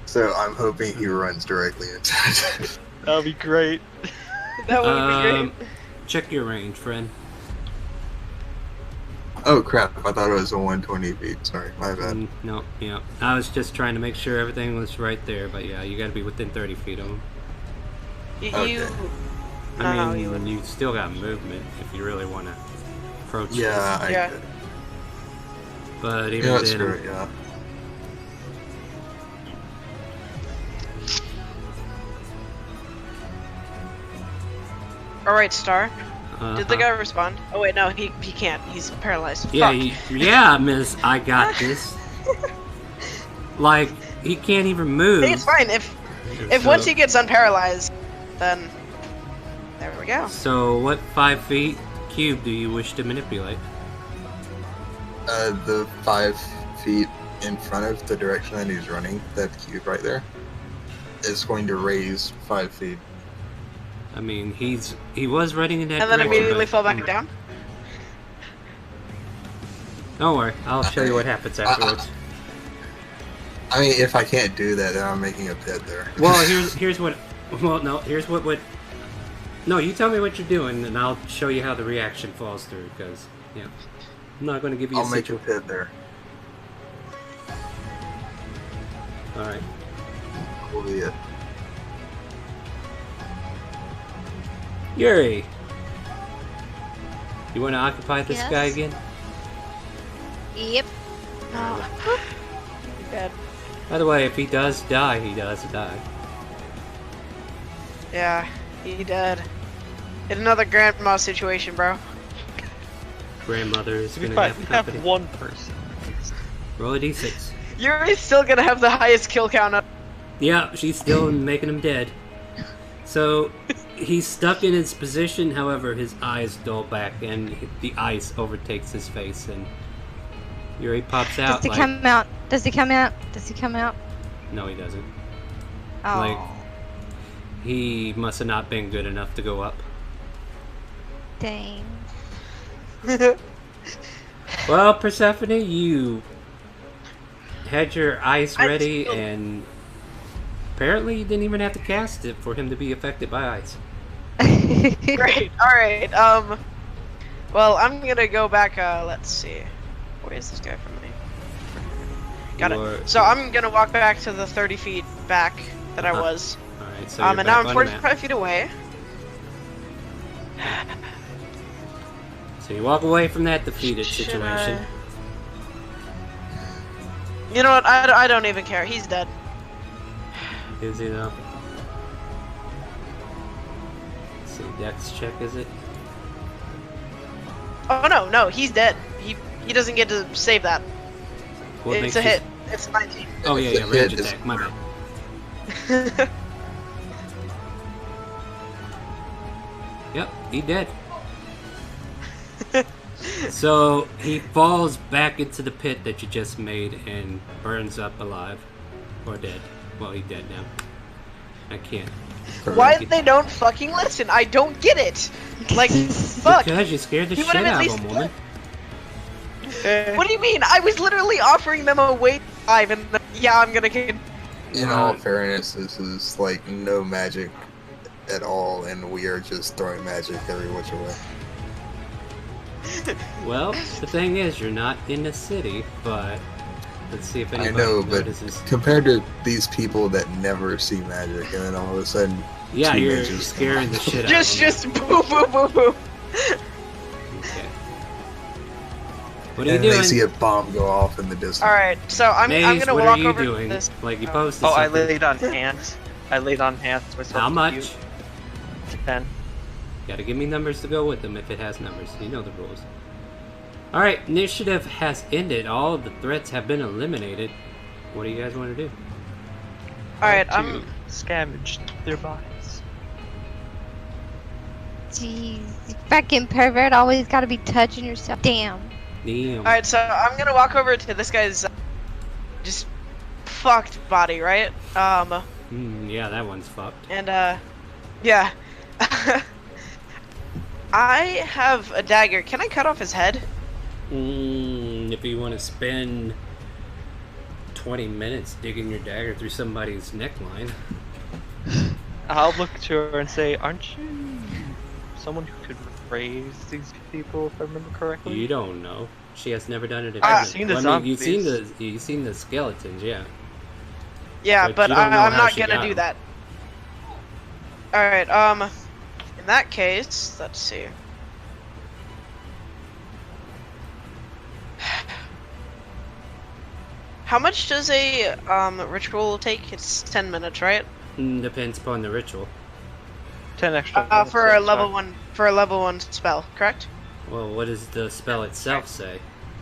So I'm hoping he runs directly into it. That would be great. That would be great. Check your range, friend. Oh crap, I thought it was a 120 feet. Sorry, my bad. No, yeah. I was just trying to make sure everything was right there, but yeah, you gotta be within 30 feet of him. You... I mean, you still got movement if you really want to approach Yeah, this. Yeah. But even that's then, true, yeah. Alright, Star. uh-huh. Did the guy respond? Oh wait, no, he can't. He's paralyzed. Yeah, Fuck. yeah, Miss, I got this. Like, he can't even move. Hey, it's fine. If So- once he gets unparalyzed, then there we go. So, what 5 feet cube do you wish to manipulate? The 5 feet in front of the direction that he's running, that cube right there, is going to raise 5 feet. I mean, he was running in that And then direction, immediately but- fall back down. Don't worry, I'll show you what happens afterwards. I mean, if I can't do that, then I'm making a pit there. Well, here's what. Well, no, here's what would. No, you tell me what you're doing, and I'll show you how the reaction falls through. Because yeah, I'm not going to give you I'll a make a situation. pit there. All right. Will be it. Yuri, you want to occupy this Yes. guy again? Yep. Dead. By the way, if he does die, he does die. Yeah, he dead. It's another grandma situation, bro. Grandmother is To be going to fine, have we company. have one person. Roll a d6. Yuri's still gonna have the highest kill count of. Yeah, she's still making him dead. So he's stuck in his position. However, his eyes dull back, and the ice overtakes his face, and Yuri pops out. Does he like, come out? Does he come out? Does he come out? No, he doesn't. Oh. Like- He must have not been good enough to go up. Dang. Well, Persephone, you had your ice I ready, still- and apparently you didn't even have to cast it for him to be affected by ice. Great. All right. Well, I'm gonna go back. Let's see. Where is this guy from me? Got You're- it. So I'm gonna walk back to the 30 feet back that I Uh-huh. was. All right, so you're And now back I'm on the map. 45 feet away. So you walk away from that defeated Should situation. You know what? I don't even care. He's dead. Is it up? Let's see, Dex check, is it? Oh no, he's dead. He doesn't get to save that. What It's makes a you- hit. It's 19. Oh yeah, It's yeah, a range hit, it's- attack. My bad. Yep, he dead. So he falls back into the pit that you just made and burns up alive. Or dead. Well, he's dead now. I can't. Why they don't fucking listen? I don't get it. Like, fuck. Because you scared the He shit would've at out of least him, woman. What do you mean? I was literally offering them a wait live, and yeah, I'm gonna get. In all fairness, this is like no magic at all, and we are just throwing magic every which way. Well, the thing is, you're not in the city, but let's see if I anybody know, but notices. compared to these people that never see magic, and then all of a sudden, Yeah, two you're mages scaring the shit out Just of them. boo boo boo boo. Okay. What are you and doing? they see a bomb go off in the distance. All right, so I'm Maze, gonna what walk are you over doing? to this. Like you posted Oh, I something. laid on hands. I laid on hands myself. How to much? you. 10. Gotta give me numbers to go with them if it has numbers. You know the rules. Alright, initiative has ended. All of the threats have been eliminated. What do you guys want to do? All right, To I'm. scavenge their bodies. Jeez, you fucking pervert! Always gotta be touching yourself. Damn. Damn. All right, so I'm gonna walk over to this guy's just fucked body, right? Yeah, that one's fucked. And yeah. I have a dagger. Can I cut off his head? If you want to spend 20 minutes digging your dagger through somebody's neckline. I'll look to her and say, "Aren't you someone who could raise these people, if I remember correctly?" You don't know. She has never done it. I've seen the you've seen zombies. you've seen the skeletons, yeah. Yeah, But but you don't know I'm how not she gonna got do him. that. All right. In that case, let's see. How much does a ritual take? It's 10 minutes, right? Depends upon the ritual. 10 extra minutes. For a level sorry. 1 spell, correct? Well, what does the spell itself say?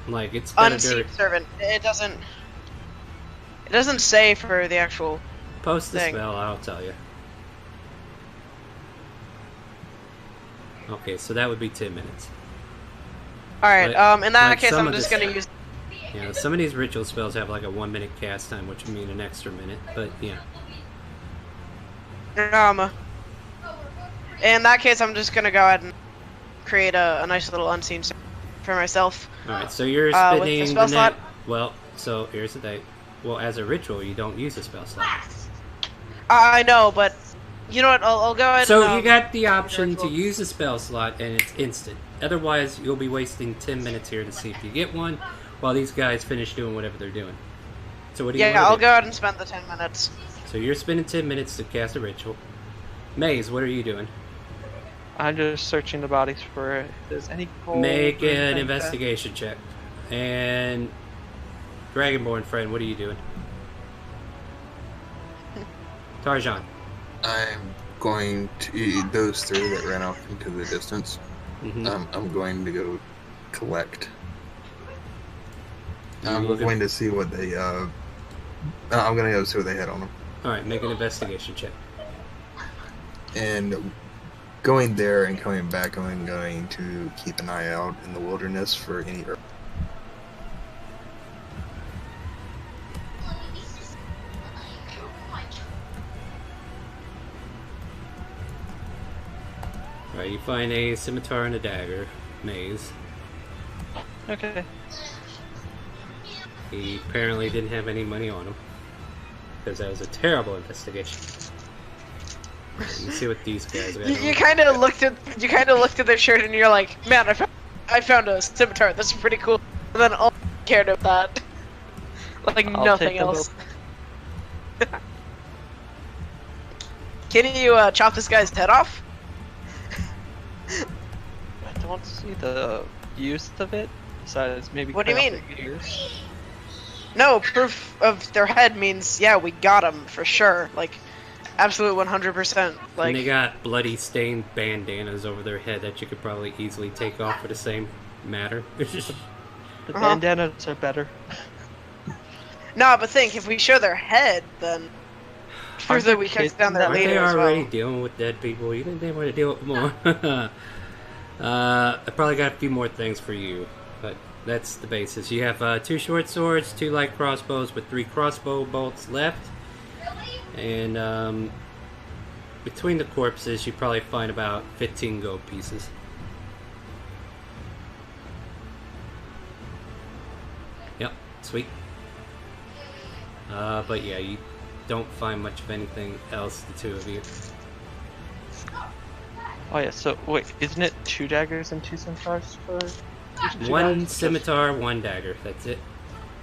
Like, it's got a Unseen servant. It doesn't say for the actual post the thing. spell, I'll tell you. Okay, so that would be 10 minutes. Alright, But, in that like, case some I'm of just the- gonna use You know, some of these ritual spells have like a 1 minute cast time, which would mean an extra minute, but yeah. in that case I'm just gonna go ahead and create a nice little unseen servant for myself. Alright, so you're With the spending spell the slot? net. Well, so here's the thing. Well, as a ritual, you don't use a spell slot. I know, but you know what, I'll go ahead So and, you got the option to ritual. use a spell slot, and it's instant. Otherwise, you'll be wasting 10 minutes here to see if you get one, while these guys finish doing whatever they're doing. So what do you Yeah, want I'll to go ahead and spend the 10 minutes. So you're spending 10 minutes to cast a ritual. Maze, what are you doing? I'm just searching the bodies for if there's any gold. Make or an anything like that. investigation check. And Dragonborn friend, what are you doing? Tarjan. I'm going to those three that ran off into the distance. Mm-hmm. I'm going to go collect. I'm looking- going to see what they. I'm going to go see what they had on them. Alright, make an investigation check. And going there and coming back, I'm going to keep an eye out in the wilderness for any. Alright, you find a scimitar and a dagger. Maze. Okay. He apparently didn't have any money on him. Because that was a terrible investigation. Let's see what these guys got. You on. kind of looked at their shirt and you're like, man, I found a scimitar. That's pretty cool. And then all I cared about that, like I'll nothing take them else. Can you chop this guy's head off? I don't see the use of it. Besides maybe. What do you cutting mean? off their ears. No, proof of their head means yeah, we got him for sure. Like, absolute 100%. And Like, they got bloody stained bandanas over their head that you could probably easily take off for the same matter. The bandanas are better. nah, but think if we show their head, then proves that we kids cut down their Aren't leader they as already well. dealing with dead people? You think they want to deal with more? I probably got a few more things for you, but that's the basis. You have 2 short swords, 2 light crossbows with 3 crossbow bolts left, and between the corpses you probably find about 15 gold pieces. Yep, sweet. But yeah, you don't find much of anything else, the two of you. Oh yeah. So wait, isn't it 2 daggers and 2 scimitars for? each two One guys? scimitar, 1 dagger. That's it.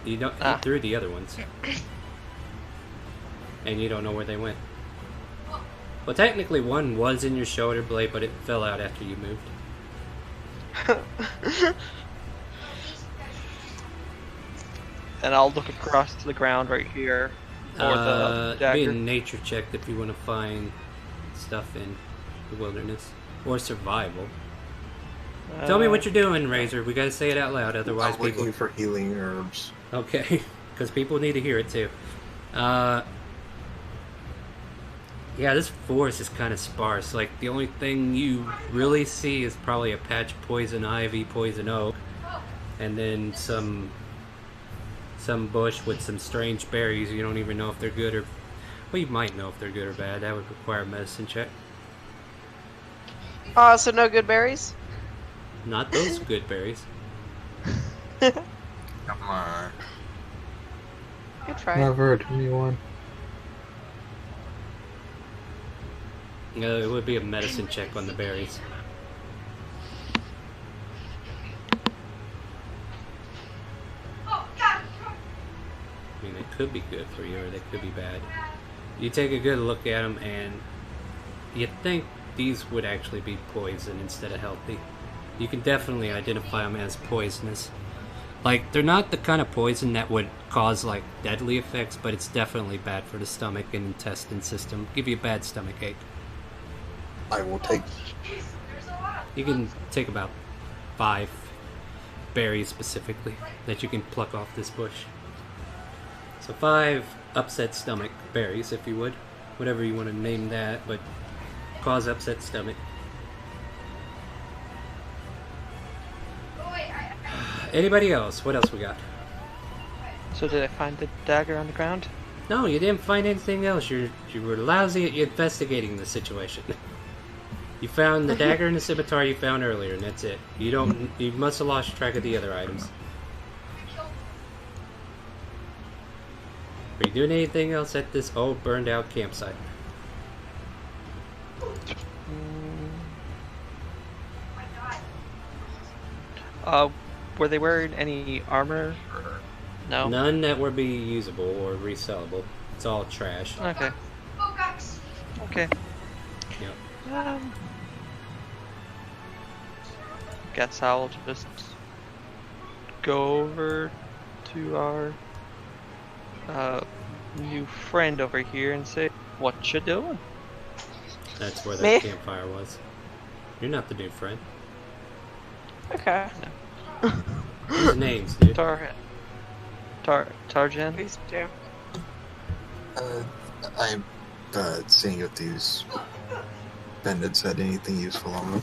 You don't. You Ah. threw the other ones, and you don't know where they went. Well, technically, one was in your shoulder blade, but it fell out after you moved. And I'll look across to the ground right here for the Be dagger. a nature check if you want to find stuff in the wilderness or survival. Tell me what you're doing, Razor. We gotta say it out loud, otherwise I'm looking people. for healing herbs. Okay, because people need to hear it too. Yeah, this forest is kind of sparse. Like, the only thing you really see is probably a patch of poison ivy, poison oak, and then some bush with some strange berries. You don't even know if they're good or... Well, you might know if they're good or bad. That would require a medicine check. So no good berries? Not those good berries. Come on. Good try. Never a 21. It would be a medicine check on the berries. I mean, they could be good for you, or they could be bad. You take a good look at them, and you think these would actually be poison instead of healthy. You can definitely identify them as poisonous. Like, they're not the kind of poison that would cause, like, deadly effects, but it's definitely bad for the stomach and intestine system. Give you a bad stomach ache. I will take. You can take about 5 berries specifically that you can pluck off this bush. So 5 upset stomach berries, if you would. Whatever you want to name that, but cause upset stomach. Anybody else? What else we got? So did I find the dagger on the ground? No, you didn't find anything else. You were lousy at investigating the situation. You found the dagger and the scimitar you found earlier, and that's it. You must have lost track of the other items. Are you doing anything else at this old burned out campsite? Were they wearing any armor? Or... No. None that would be usable or resellable. It's all trash. Okay. Okay. Yep. Guess I'll just go over to our new friend over here and say, "What you doing?" That's where that Me? campfire was. You're not the new friend. Okay. Whose names, dude? Tarjan. Please do. I'm seeing if these bandits had anything useful on them.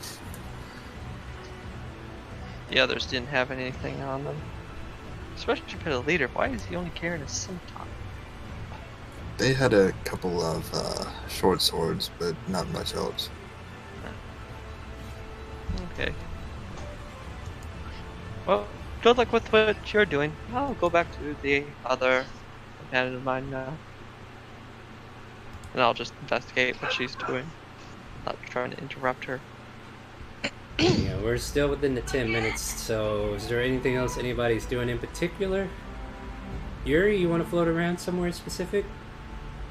The others didn't have anything on them. Especially for the leader. Why is he only carrying a scimitar? They had a couple of short swords, but not much else. Okay. Well, good luck with what you're doing. I'll go back to the other companion of mine now. And I'll just investigate what she's doing. Not trying to interrupt her. Yeah, we're still within the 10 minutes, so is there anything else anybody's doing in particular? Yuri, you want to float around somewhere specific?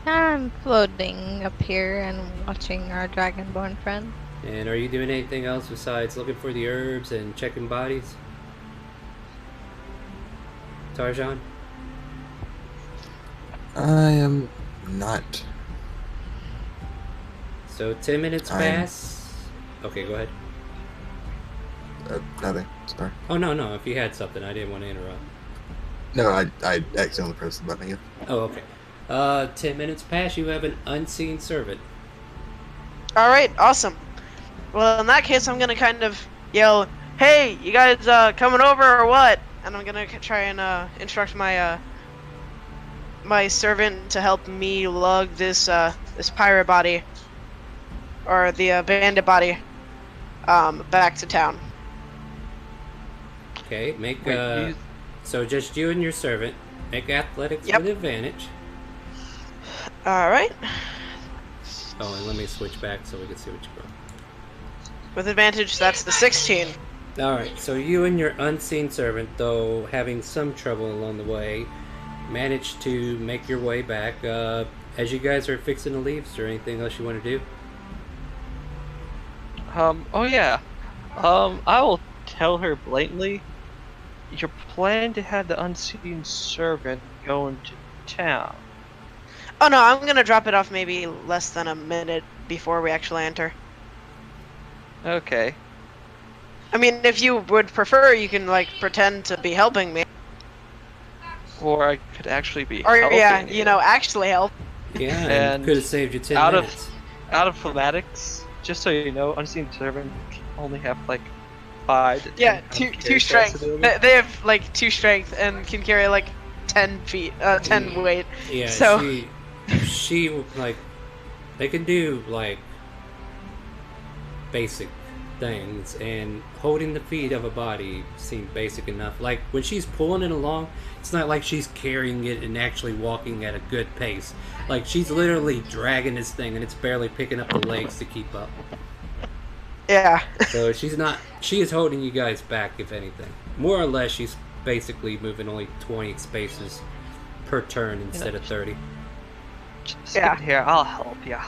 I'm floating up here and watching our dragonborn friend. And are you doing anything else besides looking for the herbs and checking bodies? Tarjan? I am not. So 10 minutes pass. Okay, go ahead. Nothing. Sorry. Oh, no, if you had something, I didn't want to interrupt. No, I accidentally pressed the button again. Oh, okay. 10 minutes pass, you have an unseen servant. Alright, awesome. Well, in that case, I'm gonna kind of yell, "Hey, you guys coming over or what?" And I'm gonna try and instruct my my servant to help me lug this this pirate body, or the bandit body, back to town. Okay, make Wait, so just you and your servant. Make athletics Yep. with advantage. Alright. Oh, and let me switch back so we can see what you wrote. With advantage, that's the 16. Alright, so you and your unseen servant, though having some trouble along the way, managed to make your way back. As you guys are fixing to leave, is there anything else you want to do? Oh yeah. I will tell her blatantly, your plan to have the unseen servant go into town. Oh no, I'm gonna drop it off maybe less than a minute before we actually enter. Okay. I mean, if you would prefer, you can like pretend to be helping me. Or I could actually be Or helping yeah, you know, actually help. Yeah, and And could have saved you 10 out minutes. Out of phonetics, just so you know, unseen servant only have like 5 to 10 Yeah, pound two carry strength. capacity. They have like 2 strength and can carry like 10 feet, 10 weight. Yeah, So- she like, they can do like basic things, and holding the feet of a body seemed basic enough. Like when she's pulling it along, it's not like she's carrying it and actually walking at a good pace. Like she's literally dragging this thing, and it's barely picking up the legs to keep up. Yeah. So she is holding you guys back, if anything. More or less, she's basically moving only 20 spaces per turn instead of 30. Just Yeah. sit here, I'll help ya.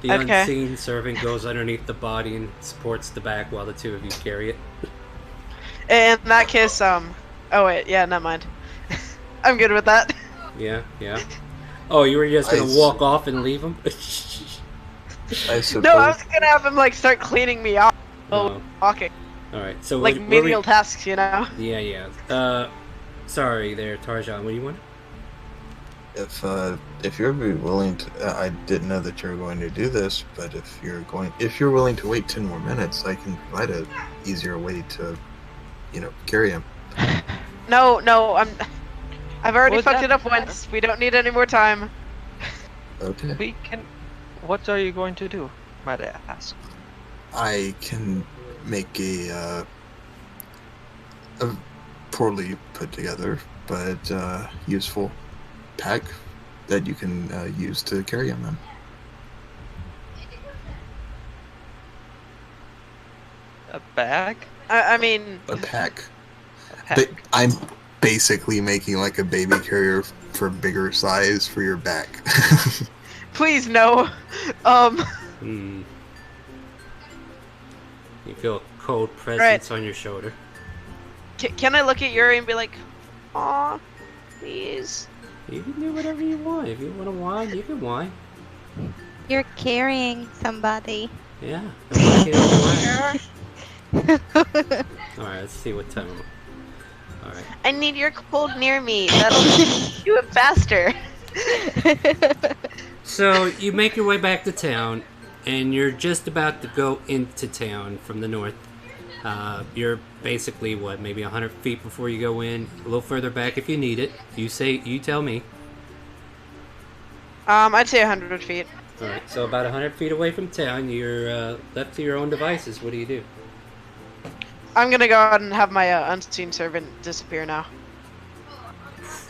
The Okay. unseen servant goes underneath the body and supports the back while the two of you carry it. In that case, oh wait, yeah, never mind. I'm good with that. Yeah, yeah. Oh, you were just gonna walk off and leave him? I suppose. No, I was gonna have him like start cleaning me off while Oh. walking, Alright, so like what menial tasks, you know. Yeah, yeah. Sorry there, Tarjan, what do you want? If you're willing to, I didn't know that you were going to do this, but if you're willing to wait 10 more minutes, I can provide a easier way to, carry him. No, I've already fucked it up once. We don't need any more time. Okay. What are you going to do, might I ask? I can make a poorly put together but useful pack that you can use to carry him in. A bag? I mean, A pack. A pack. I'm basically making like a baby carrier for bigger size for your back. please no. Hmm. You feel a cold presence on your shoulder. Can I look at Yuri and be like, aw, please? You can do whatever you want. If you want to whine, you can whine. You're carrying somebody. Yeah. Alright, let's see what time. Alright. I need your cold near me. That'll do it faster. So you make your way back to town, and you're just about to go into town from the north. You're basically maybe 100 feet before you go in. A little further back if you need it. You tell me. I'd say 100 feet. All right. So about 100 feet away from town, you're left to your own devices. What do you do? I'm gonna go out and have my unseen servant disappear now.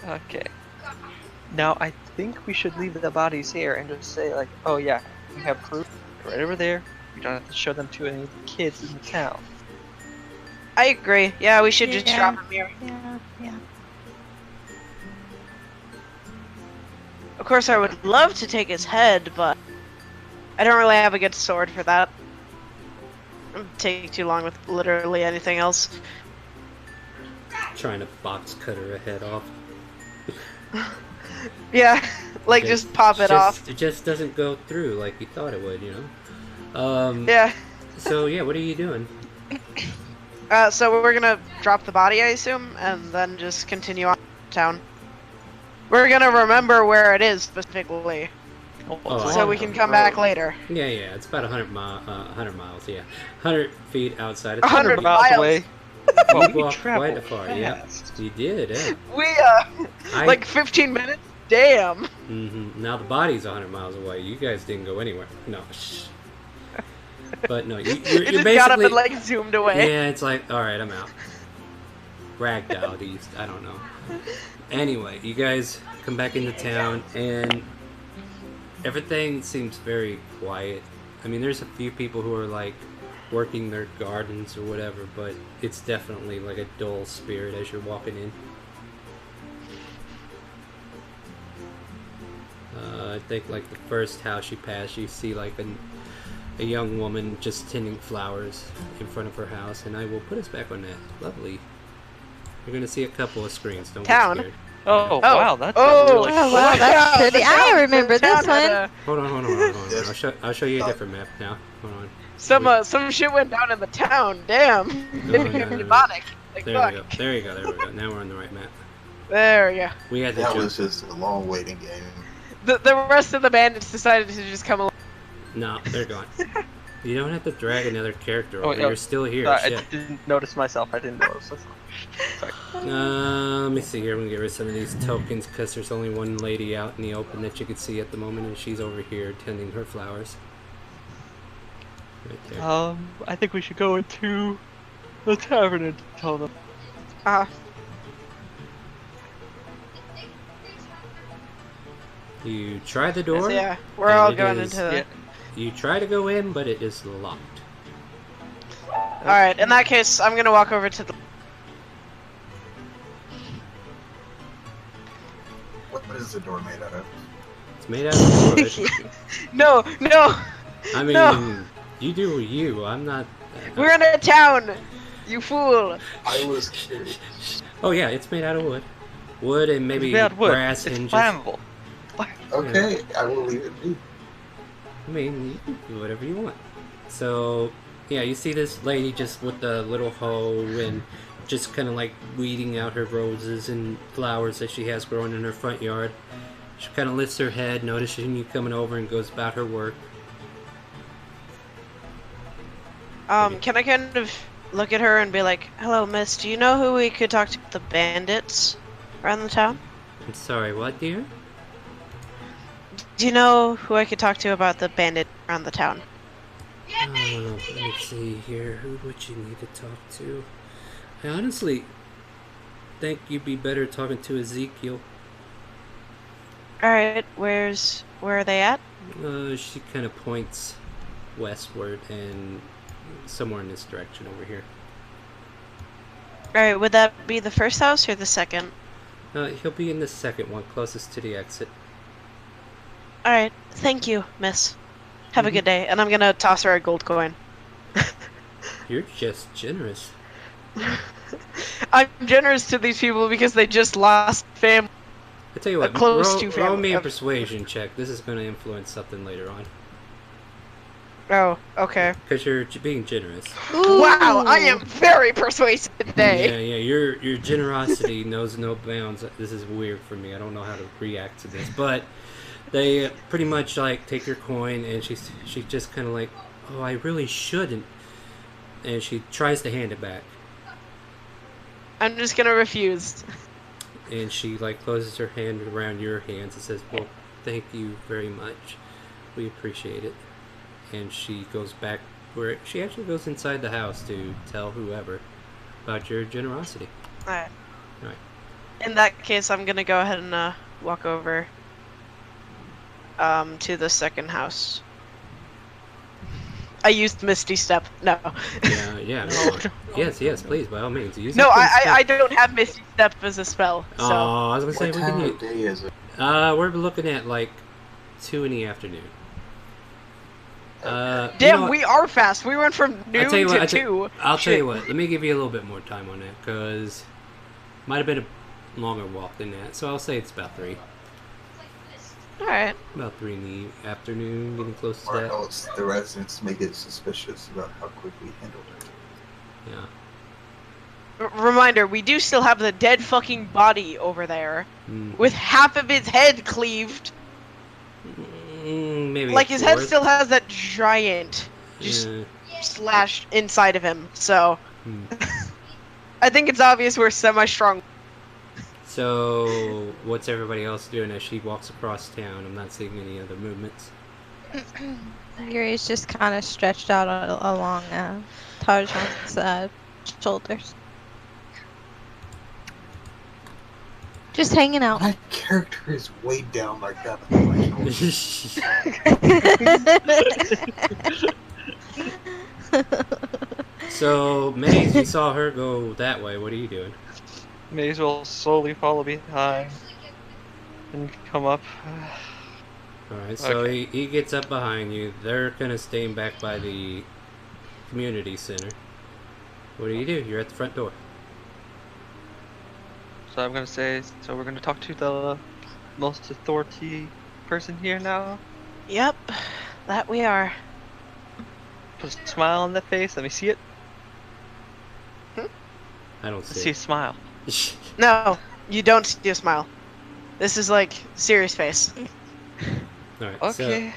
Okay. Now, I think we should leave the bodies here and just say, like, oh yeah, we have proof right over there. We don't have to show them to any kids in the town. I agree. Yeah, we should just drop him here. Yeah. Of course, I would love to take his head, but I don't really have a good sword for that. It'd take too long with literally anything else. Trying to box cut her head off. Yeah, like just pop it off. It just doesn't go through like you thought it would, you know? Yeah. So, yeah, what are you doing? So we're gonna drop the body, I assume, and then just continue on to town. We're gonna remember where it is specifically, so we can come back later. Yeah, it's about 100 miles, yeah. 100 feet outside of 100 town. miles away. You we walked traveled quite far, yeah. fast. You did, yeah. We, like 15 minutes? Damn! Mm-hmm. Now the body's 100 miles away. You guys didn't go anywhere. No, shh. But no, you're It just basically... got up and, like, zoomed away. Yeah, it's like, alright, I'm out. Ragdoll, I don't know. Anyway, you guys come back into town, and everything seems very quiet. I mean, there's a few people who are, like, working their gardens or whatever, but it's definitely, like, a dull spirit as you're walking in. I think, like, the first house you pass, you see, like, a young woman just tending flowers in front of her house, and I will put us back on that. Lovely. You're gonna see a couple of screens. Don't Town. get scared. Oh, Oh. wow, that's Oh, really Oh wow, that's pretty. I remember this one. Hold on. I'll show you a different map now. Hold on. Some shit went down in the town. Damn. No. Demonic. Like, There fuck. we go. There we go. Now we're on the right map. There we go. We had to That jump. was just a long waiting game. The rest of the bandits decided to just come along. No, they're gone. You don't have to drag another character Oh, over. no. You're still here. I Shit. didn't notice myself. I didn't notice myself. Sorry. Let me see here. I'm gonna get rid of some of these tokens because there's only one lady out in the open that you can see at the moment, and she's over here tending her flowers. Right there. I think we should go into the tavern and tell them. You try the door. Yeah, we're and all it going is- into the... Yeah. You try to go in, but it is locked. Alright, in that case, I'm gonna walk over to the... What is the door made out of? It's made out of wood. No! I mean, No. you do you. I'm not. We're in a town! You fool! I was curious. Oh yeah, it's made out of wood. Wood and maybe It's bad wood. brass It's hinges. flammable. Okay, I will leave it be. I mean, you can do whatever you want. So, yeah, you see this lady just with the little hoe and just kind of like weeding out her roses and flowers that she has growing in her front yard. She kind of lifts her head, noticing you coming over, and goes about her work. Can I kind of look at her and be like, "Hello, miss, do you know who we could talk to the bandits around the town? I'm sorry, what, dear? Do you know who I could talk to about the bandit around the town?" Oh, let me see here. Who would you need to talk to? I honestly think you'd be better talking to Ezekiel. Alright, where are they at? She kind of points westward and somewhere in this direction over here. Alright, would that be the first house or the second? He'll be in the second one, closest to the exit. Alright, thank you, miss. Have a good day, and I'm gonna toss her a gold coin. You're just generous. I'm generous to these people because they just lost family. I tell you what, Close to roll me a family. persuasion check. This is going to influence something later on. Oh, okay. Because you're being generous. Wow, I am very persuasive today. Yeah, your generosity knows no bounds. This is weird for me. I don't know how to react to this, but they pretty much like take your coin, and she just kind of like, oh, I really shouldn't, and she tries to hand it back, I'm just gonna refuse. and she like closes her hand around your hands and says, well, thank you very much. We appreciate it. And she goes back where she actually goes inside the house to tell whoever about your generosity. Alright. Alright. In that case, I'm gonna go ahead and walk over to the second house. I used Misty Step. No. Yeah. No. Yes, please, by all means. Use No, it, please. I don't have Misty Step as a spell. So. Oh, I was gonna say What we time can of day is it? we're looking at like 2 in the afternoon. Damn, you know what? we are fast. We went from noon to 2. I'll tell you what. Let me give you a little bit more time on that, because might have been a longer walk than that. So I'll say it's about 3. Alright. About 3 in the afternoon, getting close to Or that. else the residents may get suspicious about how quick we handled it. Yeah. Reminder, we do still have the dead fucking body over there. With half of his head cleaved. Maybe Like, his head fourth. still has that giant just slashed inside of him. So, I think it's obvious we're semi-strong. So, what's everybody else doing as she walks across town? I'm not seeing any other movements. Yuri's just kind of stretched out along Tarjan's shoulders. Just hanging out. My character is weighed down like that on my shoulders. So, Maze, you saw her go that way. What are you doing? May as well slowly follow behind and come up. Alright, so Okay. he gets up behind you. They're kind of staying back by the community center. What do? You're at the front door. So I'm gonna say, so we're gonna talk to the most authority person here now. Yep, that we are. Put a smile on that face. Let me see it. I don't Let's see see a smile. it. No, you don't see a smile. This is like serious face. Alright, Okay. so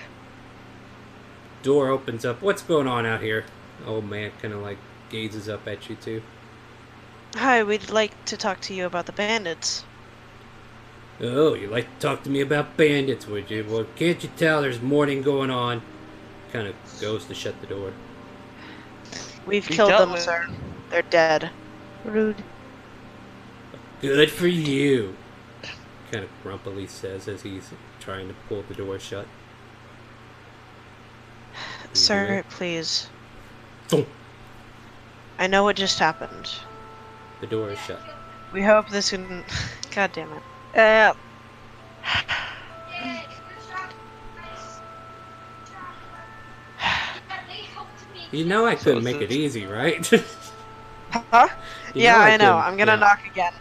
door opens up. What's going on out here? Old man kind of like gazes up at you too. Hi, we'd like to talk to you about the bandits. Oh, you'd like to talk to me about bandits, would you? Well, can't you tell there's mourning going on? Kind of goes to shut the door. We've We killed dealt them, with- sir. They're dead. Rude. Good for you, kind of grumpily says as he's trying to pull the door shut. Sir, please. Thump. I know what just happened. The door is shut. We hope this can... God damn it. You know I couldn't So make it this- easy, right? Huh? You Yeah, I know. can- I'm gonna yeah. knock again.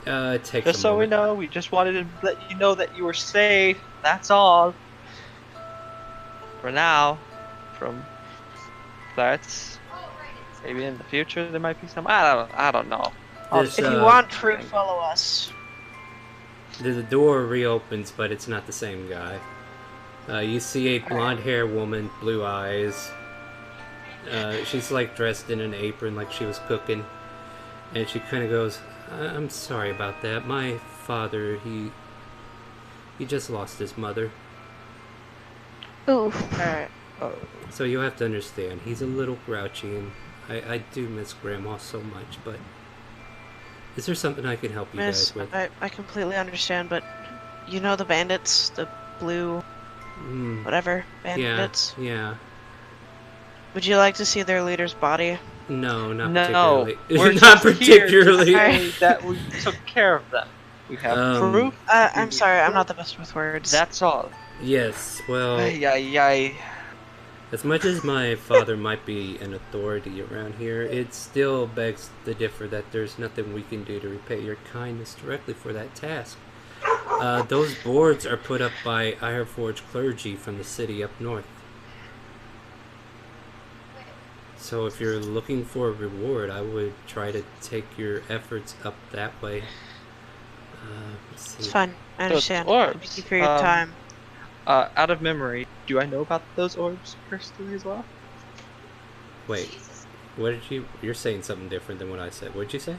It takes Just a so we moment. know, we just wanted to let you know that you were safe. That's all. For now, from threats. Maybe in the future there might be some. I don't know. I'll This, just If you uh, want proof, follow us. The door reopens, but it's not the same guy. You see a blonde-haired woman, blue eyes. She's like dressed in an apron, like she was cooking, and she kind of goes, "I'm sorry about that. My father, he just lost his mother. Oof. Alright. So you have to understand, he's a little grouchy, and I do miss Grandma so much. But is there something I can help you Miss, guys with?" I completely understand, but you know the bandits, the blue, whatever Yeah, bandits. yeah. Would you like to see their leader's body? No, not No, particularly. we're Not just here to particularly. say that we took care of them. We have proof. I'm sorry, I'm not the best with words. That's all. Yes, well, Ay, ay, ay. as much as my father might be an authority around here, it still begs the differ that there's nothing we can do to repay your kindness directly for that task. Those boards are put up by Ironforge clergy from the city up north. So if you're looking for a reward, I would try to take your efforts up that way. Let's see. It's fine. I understand. orbs, Thank you for your time. Out of memory, do I know about those orbs personally as well? Wait, what did you? You're saying something different than what I said. What did you say?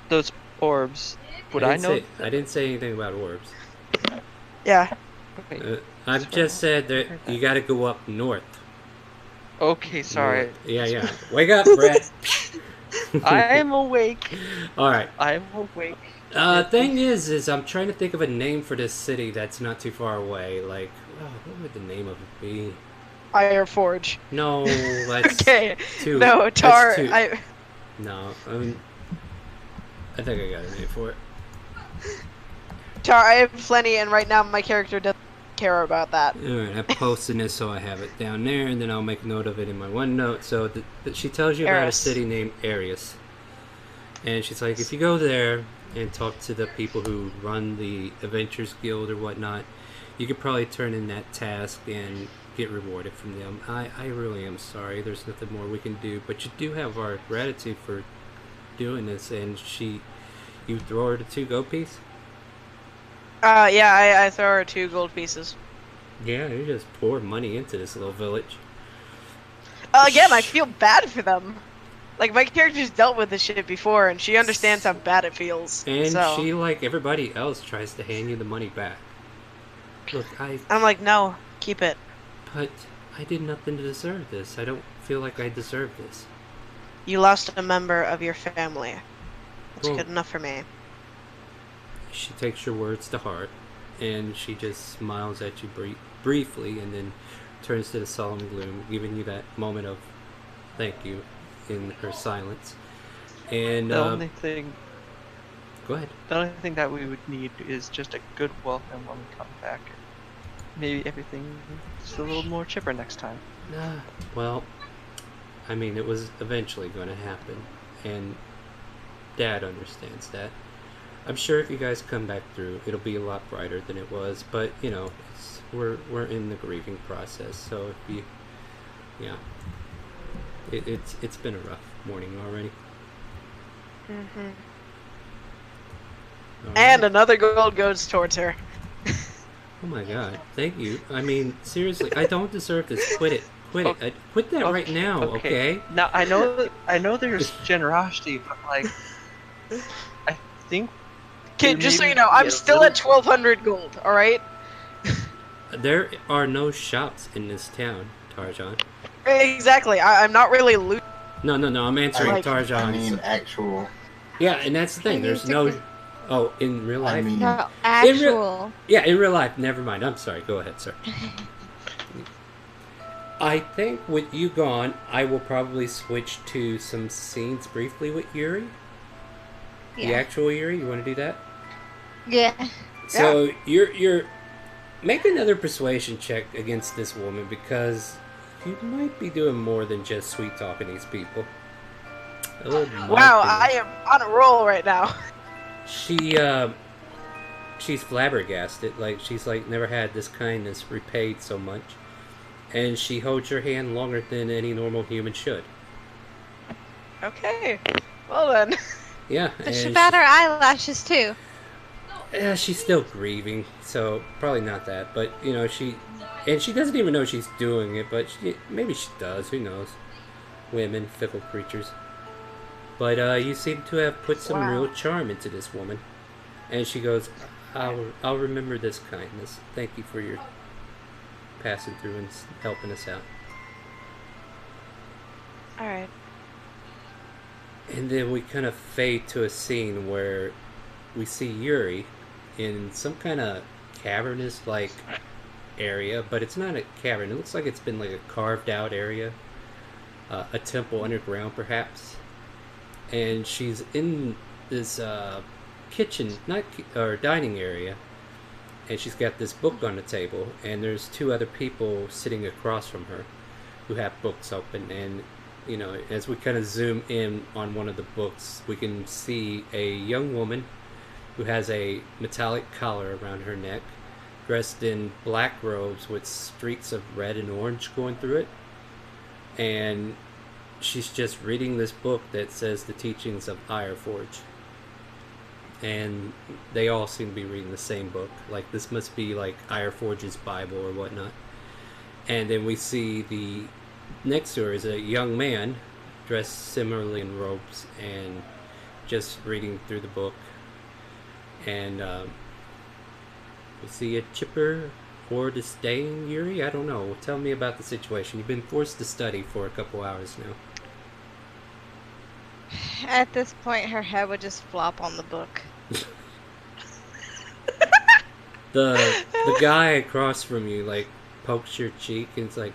Those orbs. Would I know? I didn't say anything about orbs. Yeah. Okay. I've just said that you got to go up north. Okay, sorry. Yeah. Wake up, Brett. I am awake. All right. I am awake. Thing is I'm trying to think of a name for this city that's not too far away. Like, what would the name of it be? Iron Forge. No, that's Okay. too. No, that's Tar. too- I No, I think I got a name for it. Tar. I have plenty, and right now my character doesn't care about that. Alright, I'm posting this so I have it down there, and then I'll make note of it in my OneNote. So she tells you about a Eris. city named Arius. And she's like, if you go there and talk to the people who run the Adventures Guild or whatnot, you could probably turn in that task and get rewarded from them. I really am sorry. There's nothing more we can do. But you do have our gratitude for doing this. And you throw her the 2 gold piece? Yeah, I throw her 2 gold pieces. Yeah, you just pour money into this little village. Again, I feel bad for them. Like, my character's dealt with this shit before, and she understands how bad it feels. And so. she, like everybody else, tries to hand you the money back. Look, I'm like, no, keep it. But I did nothing to deserve this. I don't feel like I deserve this. You lost a member of your family. That's Well, good enough for me. She takes your words to heart, and she just smiles at you briefly, and then turns to the solemn gloom, giving you that moment of thank you in her silence. And The only thing. go ahead. The only thing that we would need is just a good welcome when we come back. Maybe everything is a little more chipper next time. Well, I mean, it was eventually going to happen, and Dad understands that. I'm sure if you guys come back through, it'll be a lot brighter than it was. But you know, we're in the grieving process, so if you, yeah, it's been a rough morning already. Mm-hmm. All And right. another gold goes towards her. Oh my God, thank you. I mean, seriously, I don't deserve this. Quit it. Quit it. Quit that right now, okay? Now I know there's generosity, but like, I think. Okay, there just so may you know, be I'm a still at 1,200 gold, alright? There are no shops in this town, Tarjan. Exactly, I'm not really loot. No, I'm answering Like- Tarjan's. I mean, actual. Yeah, and that's the thing. He There's needs no. to- Oh, in real life. I mean, No, actual. Yeah, in real life. Never mind. I'm sorry. Go ahead, sir. I think with you gone, I will probably switch to some scenes briefly with Yuri. The Yeah. actual Yuri. You want to do that? Yeah. So you're make another persuasion check against this woman because you might be doing more than just sweet talking these people. Oh my Wow, goodness. I am on a roll right now. She's flabbergasted. Like, she's like never had this kindness repaid so much. And she holds your hand longer than any normal human should. Okay. Well then. Yeah, Does she and bat her eyelashes too? yeah, she's still grieving, so probably not that. But you know, she doesn't even know she's doing it. But maybe she does. Who knows? Women, fickle creatures. But you seem to have put some real charm into this woman. And she goes, I'll remember this kindness. Thank you for your passing through and helping us out. Alright. And then we kind of fade to a scene where we see Yuri in some kind of cavernous like area, but it's not a cavern. It looks like it's been like a carved out area, a temple underground perhaps. And she's in this kitchen, or dining area, and she's got this book on the table, and there's two other people sitting across from her who have books open. And you know, as we kind of zoom in on one of the books, we can see a young woman who has a metallic collar around her neck, dressed in black robes with streaks of red and orange going through it. And she's just reading this book that says the teachings of Ironforge. And they all seem to be reading the same book. Like, this must be like Ironforge's Bible or whatnot. And then we see the next to her is a young man dressed similarly in robes and just reading through the book. And we see a chipper or disdain Yuri. I don't know. Tell me about the situation. You've been forced to study for a couple hours now. At this point, her head would just flop on the book. The guy across from you like pokes your cheek and it's like,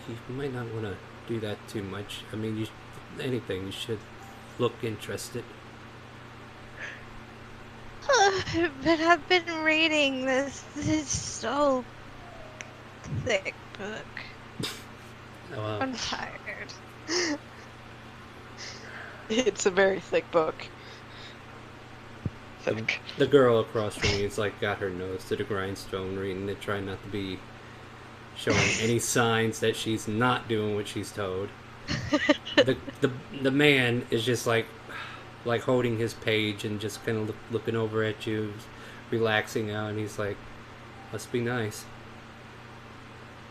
you might not want to do that too much. I mean, you should look interested. But I've been reading this. This is so thick book. I'm tired. It's a very thick book. The girl across from you is like got her nose to the grindstone reading it, trying not to be showing any signs that she's not doing what she's told. The man is just like holding his page and just kind of looking over at you, relaxing out, and he's like, must be nice.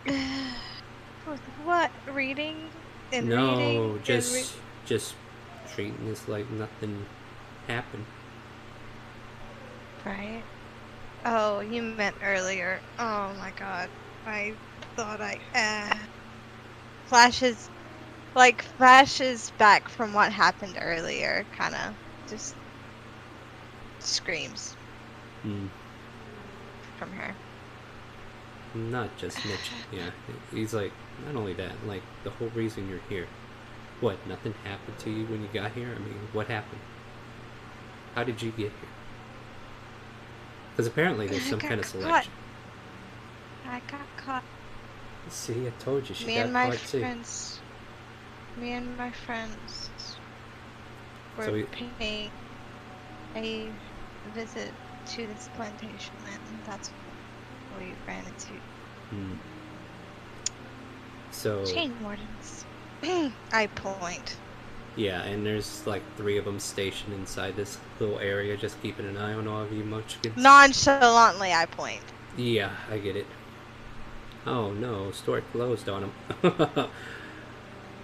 With what? Reading? And No, reading? just treating this like nothing happened. Right? Oh, you meant earlier. Oh my god. I thought flashes back from what happened earlier, kind of just screams from her. Not just Mitch. Yeah, he's like, not only that, like the whole reason you're here. What, nothing happened to you when you got here? I mean, what happened? How did you get here? Because apparently there's some kind of selection. I got caught. See, I told you she Me got and my caught too. friends were So paying a visit to this plantation, and that's what we ran into. So Chain wardens. I point. yeah, and there's like 3 of them stationed inside this little area, just keeping an eye on all of you munchkins. Nonchalantly, I point. Yeah, I get it. Oh no, store closed on him.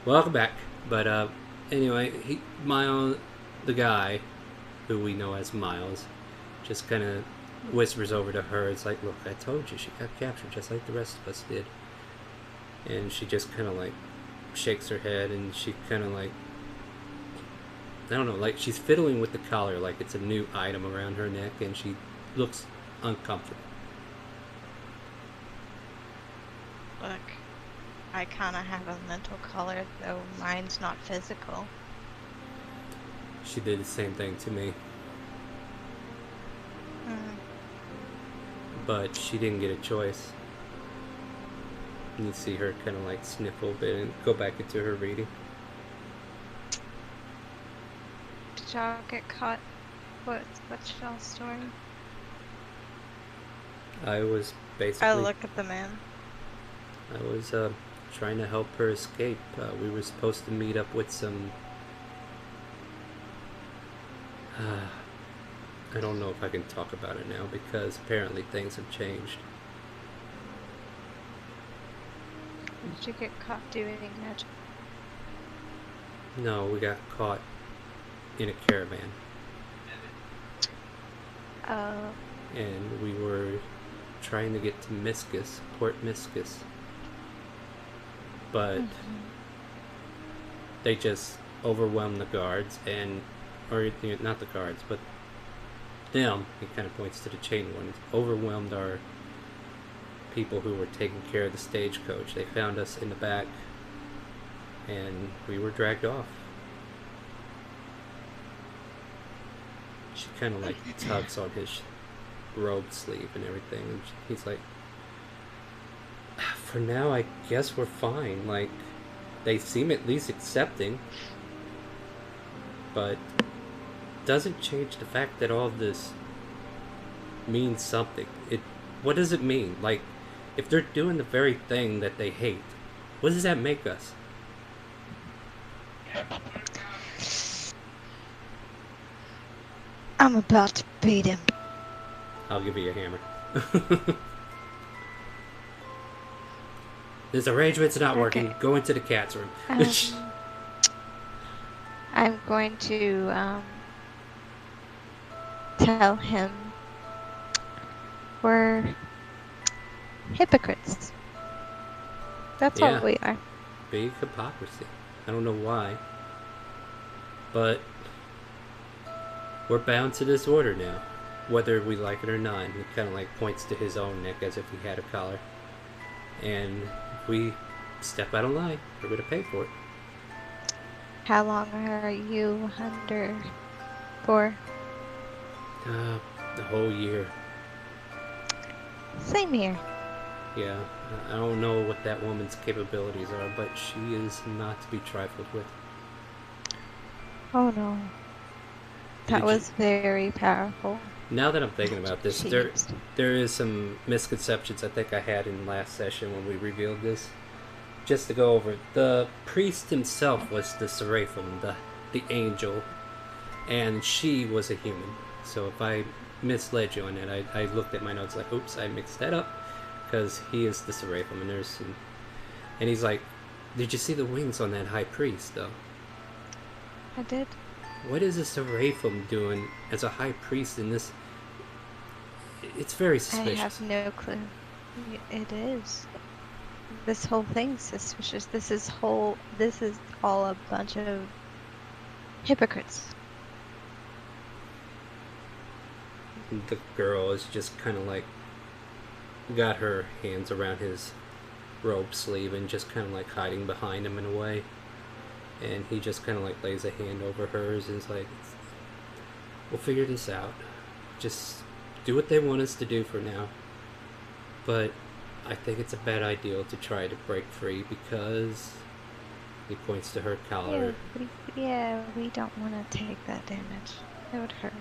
Welcome back. But anyway, Miles, the guy who we know as Miles, just kind of whispers over to her. It's like, look, I told you she got captured just like the rest of us did. And she just kind of like shakes her head, and she kind of like, I don't know, like she's fiddling with the collar like it's a new item around her neck, and she looks uncomfortable. Look, I kind of have a mental color, though mine's not physical. She did the same thing to me. But she didn't get a choice. And you see her kind of like sniffle a bit and go back into her reading. Did y'all get caught? What's y'all's story? I was basically. I look at the man. I was trying to help her escape. We were supposed to meet up with some. I don't know if I can talk about it now because apparently things have changed. Did you get caught doing magic? No, we got caught in a caravan. Oh. And we were trying to get to Miscus, Port Miscus. But they just overwhelmed the guards or not the guards, but them, he kind of points to the chain ones, overwhelmed our people who were taking care of the stagecoach. They found us in the back and we were dragged off. She kind of like tugs on his robe sleeve and everything, and he's like, for now I guess we're fine. Like, they seem at least accepting, but doesn't change the fact that all of this means something. What does it mean? Like, if they're doing the very thing that they hate, what does that make us? I'm about to beat him. I'll give you a hammer. This arrangement's not working. Okay. Go into the cat's room. I'm going to tell him we're hypocrites. That's Yeah. what we are. Big hypocrisy. I don't know why. But we're bound to this order now, whether we like it or not. He kind of like points to his own neck as if he had a collar. And if we step out of line, we're going to pay for it. How long are you under for? The whole year. Same here. Yeah, I don't know what that woman's capabilities are, but she is not to be trifled with. Oh no. That was very powerful. Now that I'm thinking about this, She there used. is some misconceptions I think I had in last session when we revealed this. Just to go over it, the priest himself was the Seraphim, the angel, and she was a human. So if I misled you on that, I looked at my notes like, oops, I mixed that up, because he is the Seraphim, and there's some, and he's like, did you see the wings on that high priest though? I did. What is a Seraphim doing as a high priest in this? It's very I suspicious. have no clue. It is. This whole thing's suspicious. This is all a bunch of hypocrites. The girl is just kind of like got her hands around his robe sleeve and just kind of like hiding behind him in a way. And he just kind of like lays a hand over hers and is like, we'll figure this out. Just do what they want us to do for now. But I think it's a bad idea to try to break free because he points to her collar. We don't want to take that damage. It would hurt,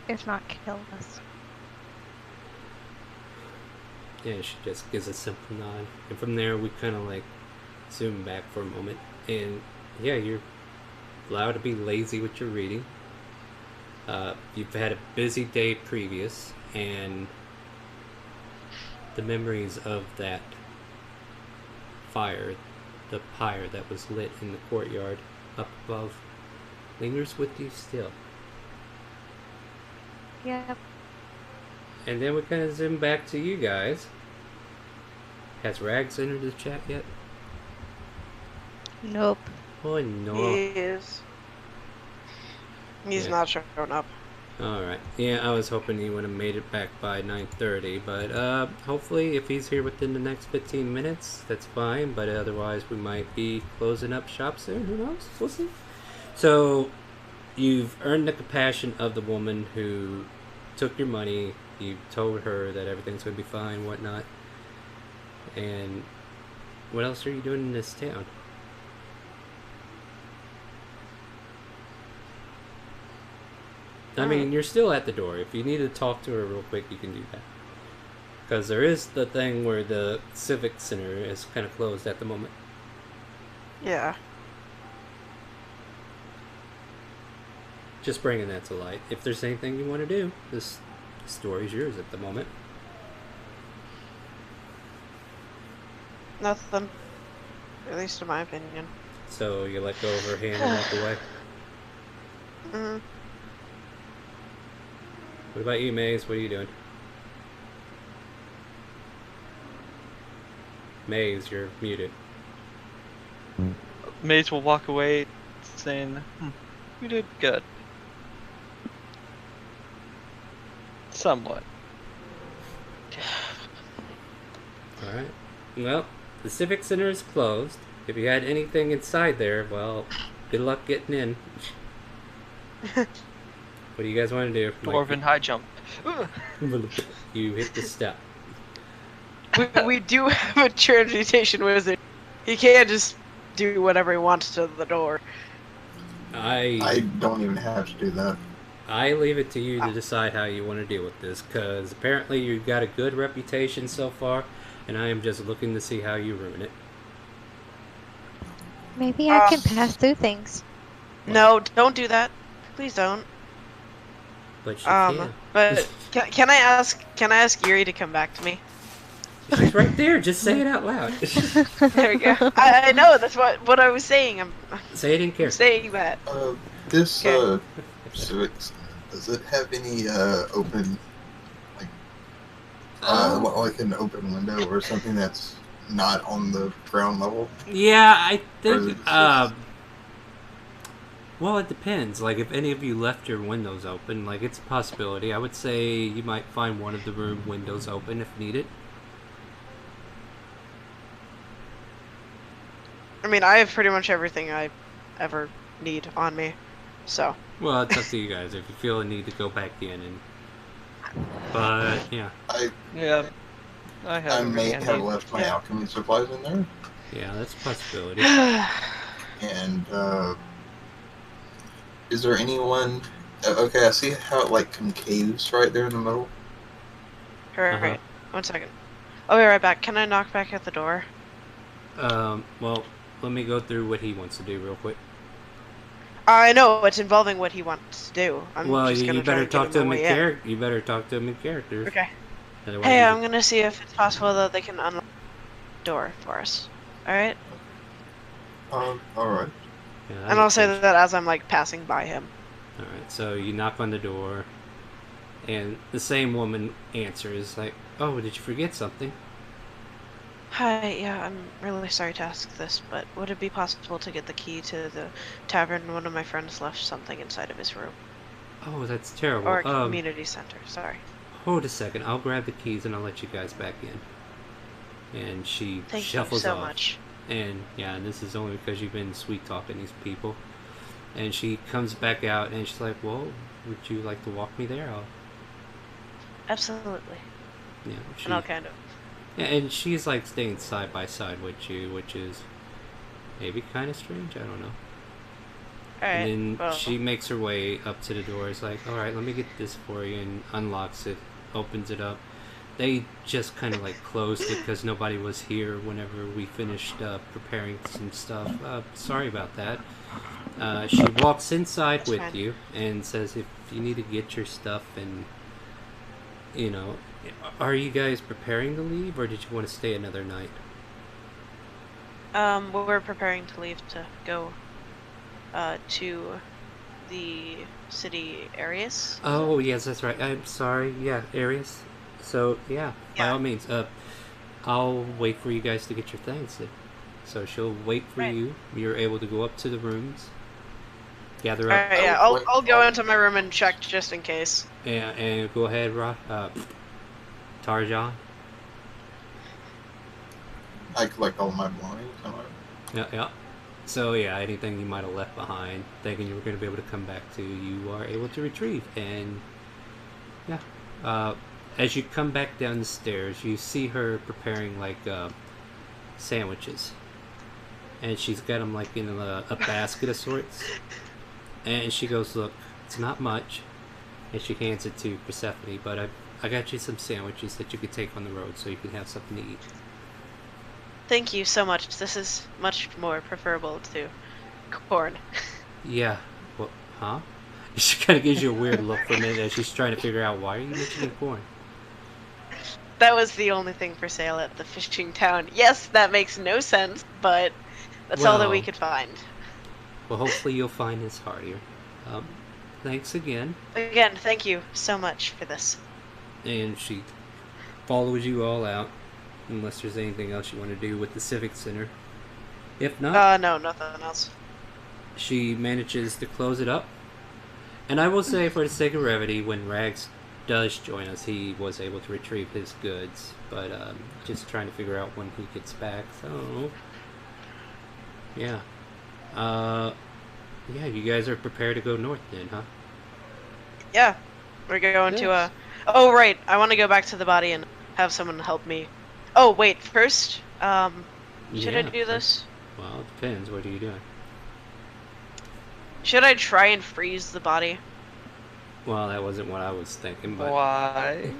if not kill us. Yeah, she just gives a simple nod. And from there, we kind of like zoom back for a moment. And yeah, you're allowed to be lazy with your reading. You've had a busy day previous, and the memories of that fire, the pyre that was lit in the courtyard up above, lingers with you still. Yep. And then we kind of zoom back to you guys. Has Rags entered the chat yet? Nope. Oh no. He is. He's Yeah. not showing up. Alright. Yeah, I was hoping he would have made it back by 9:30, but hopefully if he's here within the next 15 minutes, that's fine, but otherwise we might be closing up shop soon. Who knows? We'll see. So, you've earned the compassion of the woman who took your money. You told her that everything's going to be fine, whatnot. And What else are you doing in this town? I mean, you're still at the door. If you need to talk to her real quick, you can do that. Because there is the thing where the Civic Center is kind of closed at the moment. Yeah. Just bringing that to light. If there's anything you want to do, this story's yours at the moment. Nothing. At least in my opinion. So you let go of her hand and walk away. Mm-hmm. What about you, Maze? What are you doing? Maze, you're muted. Maze will walk away saying, you did good. Somewhat. Alright. Well, the Civic Center is closed. If you had anything inside there, well, good luck getting in. What do you guys want to do? Dwarven high jump. You hit the step. We do have a transmutation wizard. He can't just do whatever he wants to the door. I don't even have to do that. I leave it to you to decide how you want to deal with this, because apparently you've got a good reputation so far, and I am just looking to see how you ruin it. Maybe I can pass through things. No, don't do that. Please don't. But she can. But can I ask Yuri to come back to me? She's right there. Just say it out loud. There we go. I know, that's what I was saying. I'm Say it in character. saying that. This Civics, does it have any open, like an open window or something that's not on the ground level? Yeah, I think. Well, it depends. Like, if any of you left your windows open, like, it's a possibility. I would say you might find one of the room windows open if needed. I mean, I have pretty much everything I ever need on me, so. Well, it's up to you guys if you feel a need to go back in and. But yeah. I may have left my alchemy supplies in there. Yeah, that's a possibility. And is there anyone? Okay, I see how it like concaves right there in the middle. Alright, 1 second. I'll be right back. Can I knock back at the door? Well, let me go through what he wants to do real quick. I know it's involving what he wants to do. Well, you better talk to him in character. character. You better talk to him in character. Okay. Otherwise Hey, I'm gonna see if it's possible that they can unlock the door for us. Alright? Alright. Yeah, And I'll say that as I'm like passing by him. Alright, so you knock on the door, and the same woman answers, like, oh, did you forget something? Hi, yeah, I'm really sorry to ask this, but would it be possible to get the key to the tavern? One of my friends left something inside of his room. Oh, that's terrible. Or community center, sorry. Hold a second, I'll grab the keys and I'll let you guys back in. And she Thank shuffles you so off. much. And yeah, and this is only because you've been sweet talking these people. And she comes back out and she's like, well, would you like to walk me there? Absolutely. Yeah, And I'll kind of. Yeah, and she's like staying side by side with you, which is maybe kind of strange. I don't know. Alright. And then well, she makes her way up to the door. It's like, all right, let me get this for you, and unlocks it, opens it up. They just kind of like closed it because nobody was here whenever we finished preparing some stuff. Sorry about that. She walks inside That's with fine. you and says, if you need to get your stuff and, you know, are you guys preparing to leave, or did you want to stay another night? well, we're preparing to leave to go to the city areas. Oh, yes, that's right. I'm sorry. Yeah, Arius. So, yeah, by Yeah. all means. I'll wait for you guys to get your things. So she'll wait for Right. you. You're able to go up to the rooms, gather up, Alright, yeah, I'll go into my room and check just in case. and go ahead, Tarjan. I collect all my belongings. Yeah, yeah. So yeah, anything you might have left behind, thinking you were going to be able to come back to, you are able to retrieve. And yeah, as you come back down the stairs, you see her preparing like sandwiches, and she's got them like in a basket of sorts. And she goes, "Look, it's not much," and she hands it to Persephone. But I got you some sandwiches that you could take on the road, so you can have something to eat. Thank you so much. This is much more preferable to corn. Yeah. Well, huh? She kind of gives you a weird look for a minute as she's trying to figure out why are you mentioning corn. That was the only thing for sale at the fishing town. Yes, that makes no sense, but that's all that we Well- could find. Well, hopefully you'll find this heartier. Thanks again. Again, thank you so much for this. And she follows you all out, unless there's anything else you want to do with the Civic Center. If not, No, nothing else. she manages to close it up. And I will say, for the sake of brevity, when Rags does join us, he was able to retrieve his goods, but just trying to figure out when he gets back. So, yeah, yeah, you guys are prepared to go north then, huh? Yeah, we're going to Yes. Oh right, I want to go back to the body and have someone help me. Oh wait, first, should I Yeah, do this? Well, it depends. What are you doing? Should I try and freeze the body? Well, that wasn't what I was thinking, but Why?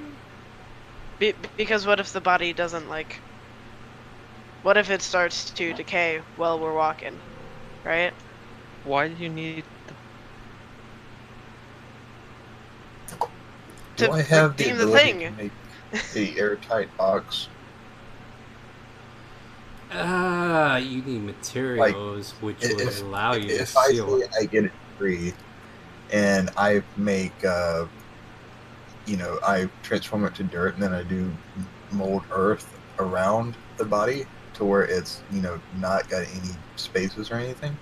Because what if the body doesn't like? What if it starts to decay while we're walking, right? Why do you need Do To I have the redeem the ability thing. to make a airtight box? you need materials which would If, allow you to if I seal. say I get it free, and I make, I transform it to dirt, and then I do mold earth around the body to where it's, not got any spaces or anything.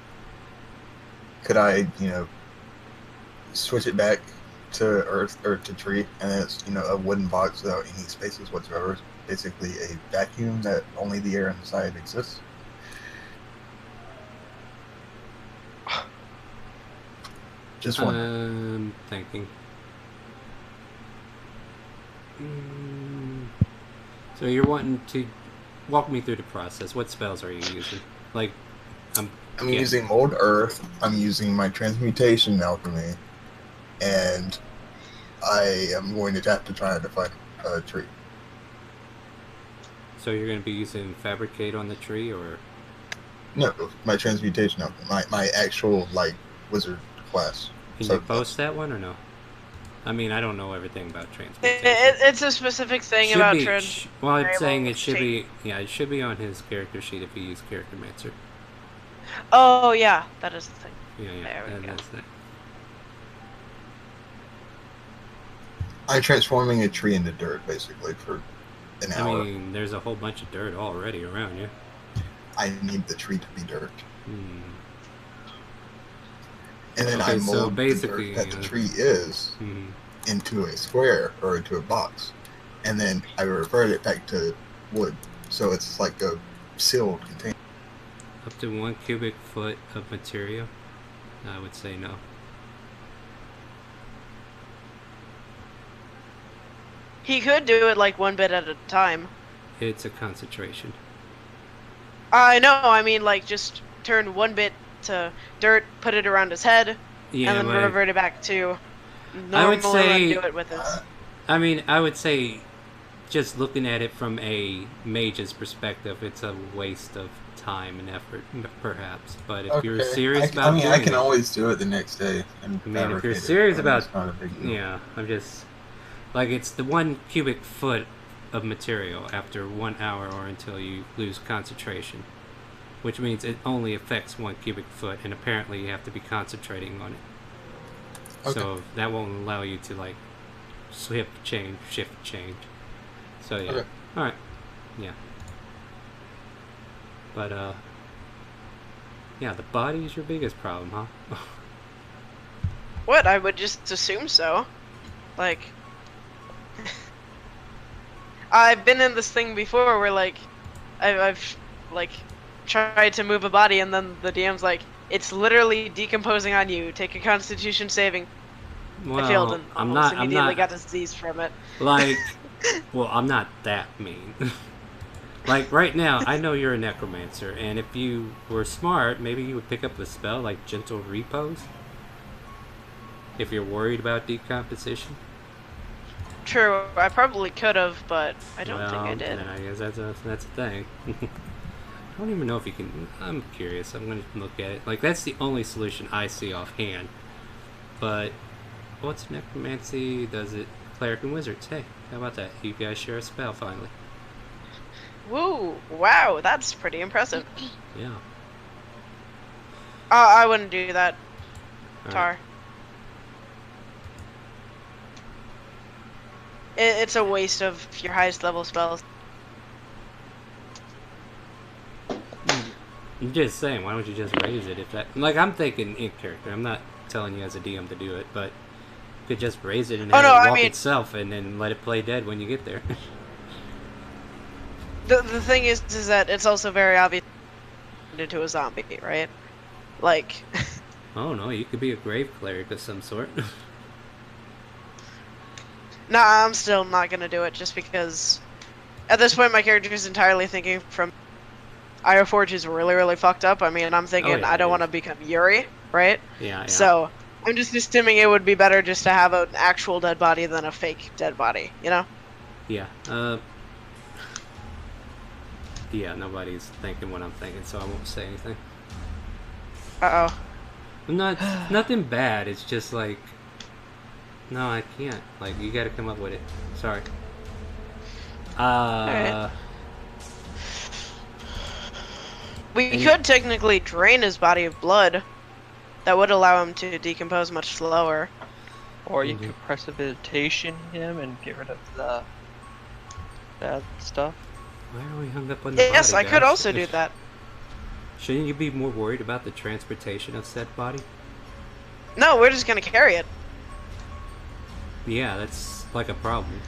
Could I, switch it back to earth or to tree, and then it's, a wooden box without any spaces whatsoever. Basically a vacuum that only the air inside exists. Just one. Thinking. Mm, so you're wanting to walk me through the process. What spells are you using? Like, I'm yeah. using mold earth. I'm using my transmutation alchemy, and I am going to have to try to find a tree. So you're going to be using fabricate on the tree, or No, my transmutation alchemy, my actual wizard class. can So you post that one or no? I mean, I don't know everything about transmutation. It's a specific thing Should about be, trans. well, I'm variable saying it should change. be. Yeah, it should be on his character sheet if he used character mancer. Oh yeah, that is the thing. Yeah, yeah, There we and go. that's that. I'm transforming a tree into dirt, basically, for an I hour. mean, there's a whole bunch of dirt already around you. I need the tree to be dirt. Hmm. And then Okay, I so mold the basically, dirt that the tree is Hmm. into a square or into a box. And then I revert it back to wood. So it's like a sealed container. Up to 1 cubic foot of material? I would say no. He could do it like one bit at a time. It's a concentration. I know. I mean, like just turn one bit to dirt, put it around his head, Yeah, and then but revert it back to normal. I would and then say- do it with his. I mean, I would say, just looking at it from a mage's perspective, it's a waste of time and effort, perhaps. But if you're serious about doing I can it, always do it the next day. And I mean, if you're fabricate it. serious I mean, about, it's not a big deal. yeah, I'm just like it's the 1 cubic foot of material after 1 hour or until you lose concentration, which means it only affects 1 cubic foot, and apparently you have to be concentrating on it. Okay. So that won't allow you to like shift change. So yeah, Okay. all right, yeah. But yeah, the body is your biggest problem, huh? What? I would just assume so. Like, I've been in this thing before where like, I've like tried to move a body and then the DM's like, it's literally decomposing on you. Take a Constitution saving. Well, I failed and I'm almost not. I'm immediately not got disease from it. like. Well, I'm not that mean. Like right now, I know you're a necromancer, and if you were smart, maybe you would pick up a spell like Gentle Repose. If you're worried about decomposition. True, I probably could have, but I don't Well, think I did. then I guess that's a thing. I don't even know if you can. I'm curious. I'm gonna look at it. Like that's the only solution I see offhand. But what's necromancy? Does it cleric and wizards? Hey, how about that? You guys share a spell finally. Woo! Wow, that's pretty impressive. Yeah. I wouldn't do that, All Tar. right. It's a waste of your highest level spells. I'm just saying, why don't you just raise it if that... Like, I'm thinking in character. I'm not telling you as a DM to do it, but you could just raise it and have it walk itself and then let it play dead when you get there. The thing is that it's also very obvious into a zombie, right? Like... Oh no, you could be a grave cleric of some sort. Nah, I'm still not gonna do it just because... At this point, my character is entirely thinking from... Io Forge is really, really fucked up. I mean, I'm thinking I don't want to become Yuri, right? Yeah. So, I'm just assuming it would be better just to have an actual dead body than a fake dead body, you know? Yeah, yeah, nobody's thinking what I'm thinking, so I won't say anything. Uh-oh. Nothing bad, it's just like... No, I can't. Like, you gotta come up with it. Sorry. Alright. We could technically drain his body of blood. That would allow him to decompose much slower. Or you could precipitation him and get rid of the bad stuff. Why are we hung up on the Yes, body, I could guys? also do that. Shouldn't you be more worried about the transportation of said body? No, we're just gonna carry it. Yeah, that's like a problem.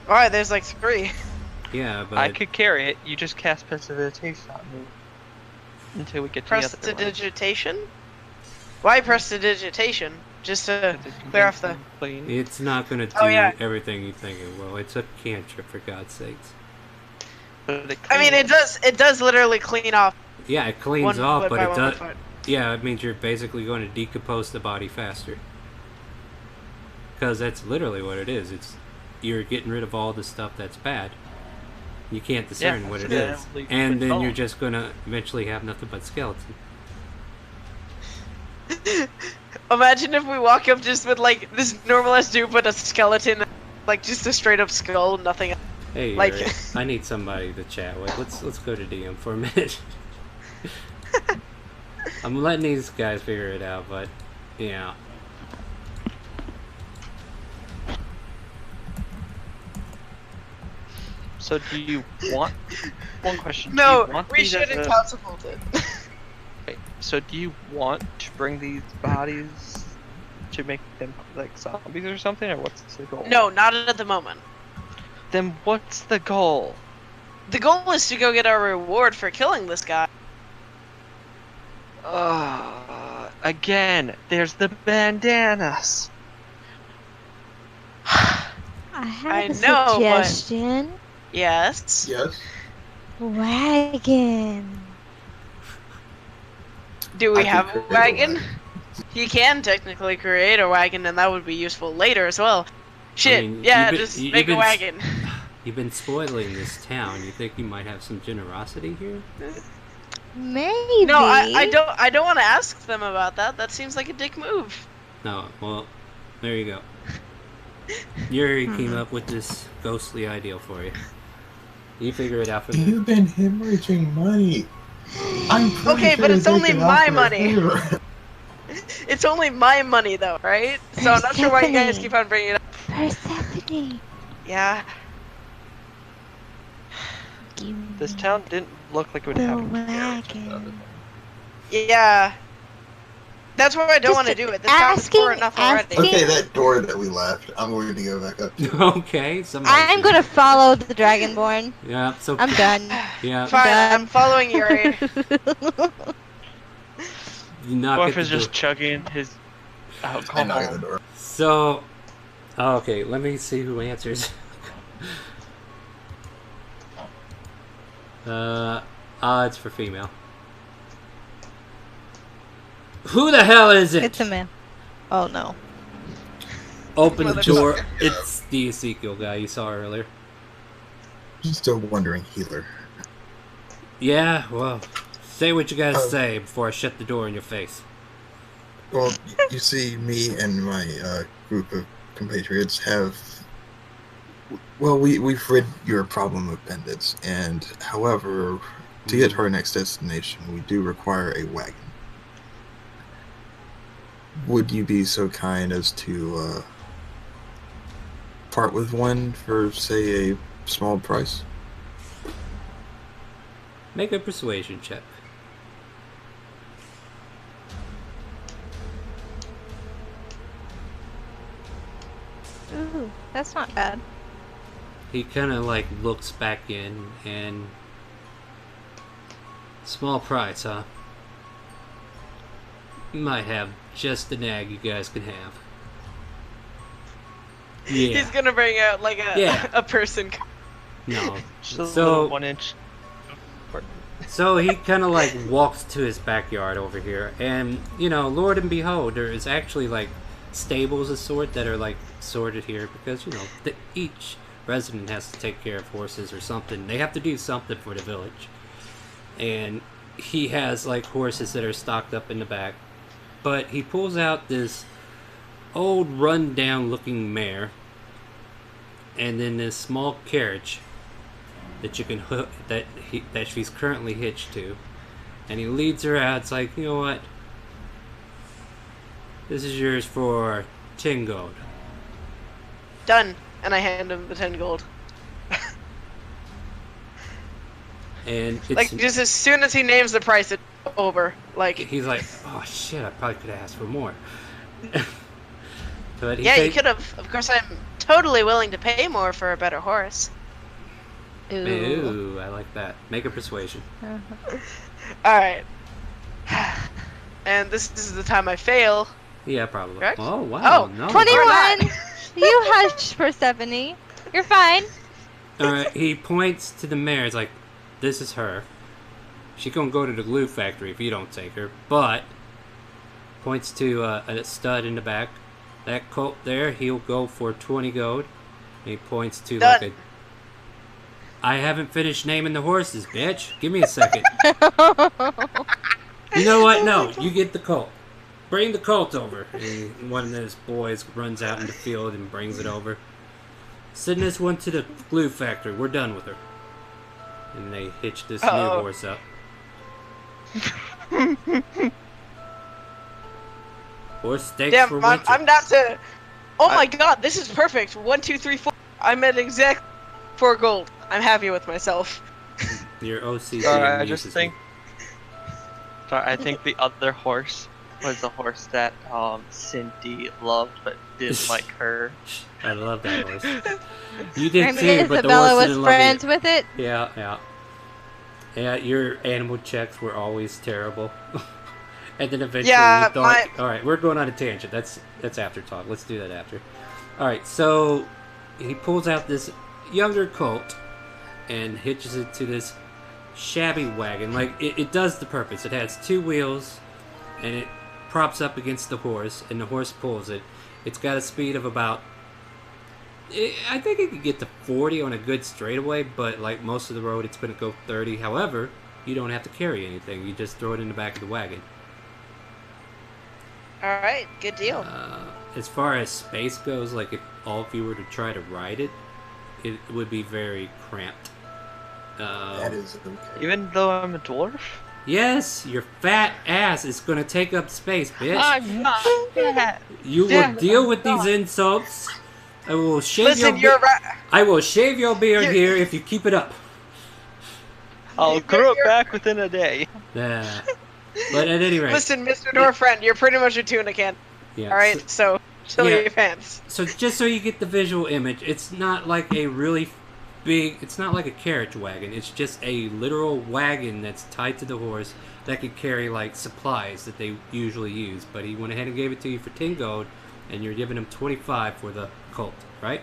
Alright, there's like 3. Yeah, but... I could carry it, you just cast precipitation on me. Until we get to the other one. Prestidigitation? Why prestidigitation? Just to clear off the... It's not gonna do everything you think it will. It's a cantrip, for God's sakes. I mean, it does literally clean off. Yeah, it cleans off, but it does... Foot. Yeah, it means you're basically going to decompose the body faster. Because that's literally what it is. You're getting rid of all the stuff that's bad. You can't discern what it is. And then you're just going to eventually have nothing but skeleton. Imagine if we walk up just with like this normal ass dude but a skeleton, like just a straight up skull, nothing else. Hey, like I need somebody to chat with. Let's go to DM for a minute. I'm letting these guys figure it out, but yeah. So do you want... One question. No, do you want we shouldn't catapult it. Okay, so do you want to bring these bodies to make them like zombies or something, or what's the goal? No, not at the moment. Then what's the goal? The goal is to go get our reward for killing this guy. Again, there's the bandanas. I have a know, suggestion. Yes. Yes. Wagon. Do we I have could a create wagon? He can technically create a wagon, and that would be useful later as well. Shit, I mean, just make a wagon. You've been spoiling this town. You think you might have some generosity here? Maybe. No, I don't want to ask them about that. That seems like a dick move. No, well, there you go. Yuri came up with this ghostly ideal for you. You figure it out for me. You've been hemorrhaging money. I'm pretty Okay, sure but it's they only could my offer a money. favor. It's only my money, though, right? So I'm not sure why you guys keep on bringing it up. Persephone. Yeah. This town didn't look like it would The have wagon. Yeah. That's why I don't want to do it. This town is poor enough already. Okay, that door that we left, I'm going to go back up to. Okay, I'm gonna follow the Dragonborn. Yeah, so... I'm done. Yeah. Fine, I'm following Yuri. You knock Or at if the it's door. just chugging his I knock at the alcohol. door. So... Okay, let me see who answers. Odds for female. Who the hell is it? It's a man. Oh no. Open the door. Motherfucker. It's the Ezekiel guy you saw earlier. Still wondering, healer. Yeah, well, say what you gotta say before I shut the door in your face. Well, you see, me and my group of compatriots have. Well, we've rid your problem of bandits, and however, to get to our next destination, we do require a wagon. Would you be so kind as to part with one for, say, a small price? Make a persuasion check. Ooh, that's not bad. He kind of like looks back in and small price, huh? Might have just the nag you guys can have. Yeah. He's gonna bring out like a person. No. Just a So- little 1-inch. So he kind of like walks to his backyard over here, and you know, Lord and behold, there is actually like stables of sort that are like sorted here because you know each resident has to take care of horses or something. They have to do something for the village, and he has like horses that are stocked up in the back. But he pulls out this old, run-down looking mare, and then this small carriage that you can hook that she's currently hitched to, and he leads her out. It's like, you know what? This is yours for 10 gold. Done. And I hand him the 10 gold. And it's Like, just as soon as he names the price, it's over. Like, he's like, oh shit, I probably could have asked for more. But he yeah, you takes- could have. Of course, I'm totally willing to pay more for a better horse. Ooh. Ooh, I like that. Make a persuasion. Alright. And this is the time I fail. Yeah, probably. Correct? Oh wow, Oh, no. 21! You hush for 70. You're fine. Alright, he points to the mare. It's like, this is her. She gonna go to the glue factory if you don't take her. But points to a stud in the back. That colt there, he'll go for 20 gold. And he points to Done. like a. I haven't finished naming the horses, bitch. Give me a second. You know what? No, you get the colt. Bring the colt over. And one of those boys runs out in the field and brings it over. Send this one to the glue factory. We're done with her. And they hitch this new Uh-oh. horse up. Horse steaks for Damn, winter. I'm not to. Oh my god, this is perfect. 1, 2, 3, 4. I'm at exact 4 gold. I'm happy with myself. Your OCD Sorry, I amuses just me. think. Sorry, I think the other horse was the horse that Cindy loved but didn't like her. I love that horse. You did Maybe too, but the Isabella horse was didn't friends love with it. you. Yeah. Yeah, your animal checks were always terrible. And then eventually Yeah, you thought, alright, we're going on a tangent. That's after talk. Let's do that after. Alright, so he pulls out this younger colt and hitches it to this shabby wagon. Like, it does the purpose. It has 2 wheels, and it props up against the horse, and the horse pulls it. It's got a speed of about... I think it could get to 40 on a good straightaway, but like most of the road, it's going to go 30. However, you don't have to carry anything. You just throw it in the back of the wagon. Alright, good deal. As far as space goes, like if all of you were to try to ride it, it would be very cramped. That is okay. Even though I'm a dwarf? Yes, your fat ass is going to take up space, bitch. I'm not that. You will deal with these insults. I will shave Listen, your you're right. I will shave your beard You're- here if you keep it up. I'll grow it back within a day. Yeah. But at any rate, Listen, Mr. Door Friend, you're pretty much a tuna can. yeah. Alright, so chill Yeah. your pants. So just so you get the visual image, it's not like a really big, it's not like a carriage wagon. It's just a literal wagon that's tied to the horse that could carry like supplies that they usually use. But he went ahead and gave it to you for 10 gold, and you're giving him 25 for the colt, right?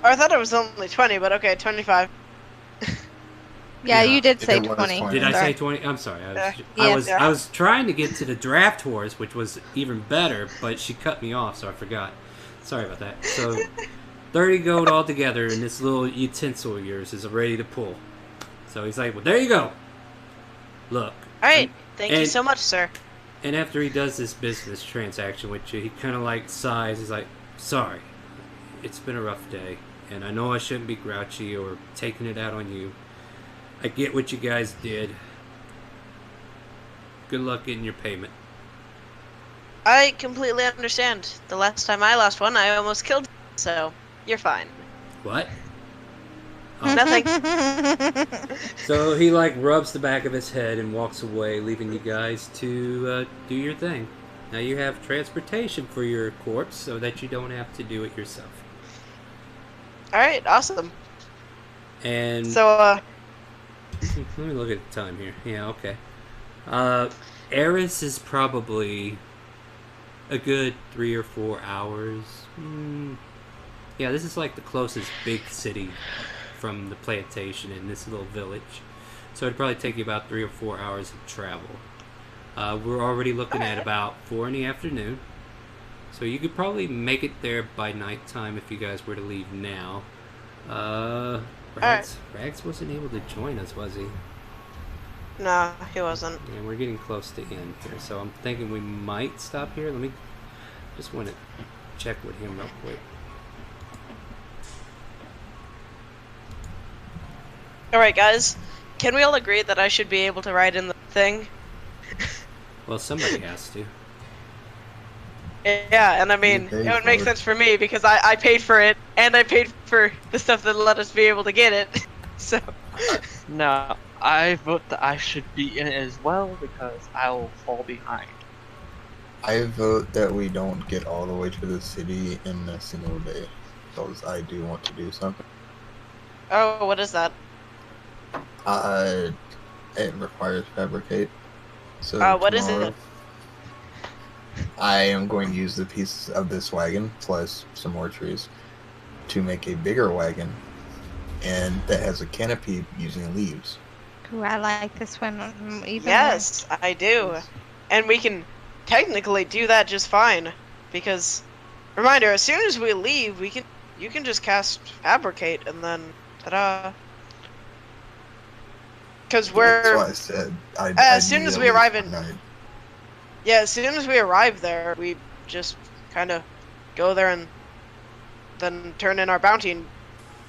Oh, I thought it was only 20, but okay, 25. Yeah, you did It say was 20. 20. Did I Sorry. say 20? I'm sorry. Yeah. I was trying to get to the draft horse, which was even better, but she cut me off, so I forgot. Sorry about that. So 30 gold altogether, and this little utensil of yours is ready to pull. So he's like, well, there you go. Look. Alright, thank you and- so much, sir. And after he does this business transaction with you, he kind of like sighs. He's like, sorry, it's been a rough day, and I know I shouldn't be grouchy or taking it out on you. I get what you guys did. Good luck getting your payment. I completely understand. The last time I lost one, I almost killed, so you're fine. What? Oh. Nothing. So he like rubs the back of his head and walks away, leaving you guys to do your thing. Now you have transportation for your corpse so that you don't have to do it yourself. Alright, awesome. And So, let me look at the time here. Yeah, okay. Eris is probably a good 3 or 4 hours. Yeah, this is like the closest big city from the plantation in this little village. So it'd probably take you about 3 or 4 hours of travel. We're already looking at about 4 in the afternoon. So you could probably make it there by nighttime if you guys were to leave now. Rags wasn't able to join us, was he? no, he wasn't. And we're getting close to end here, so I'm thinking we might stop here. Let me just want to check with him real quick. Alright, guys. Can we all agree that I should be able to ride in the thing? Well, somebody has to. Yeah, and I mean, You paid it would make for it. sense for me because I paid for it, and I paid for the stuff that let us be able to get it. So, No, I vote that I should be in it as well because I will fall behind. I vote that we don't get all the way to the city in a single day, because I do want to do something. oh, what is that? It requires fabricate. So What is tomorrow, it? I am going to use the pieces of this wagon plus some more trees to make a bigger wagon, and that has a canopy using leaves. Ooh, I like this one even Yes, I do. And we can technically do that just fine. Because, reminder, as soon as we leave, you can just cast Fabricate and then, ta-da. Because That's we're, why I said as soon as we arrive in, night. yeah, as soon as we arrive there, we just kind of go there and then turn in our bounty and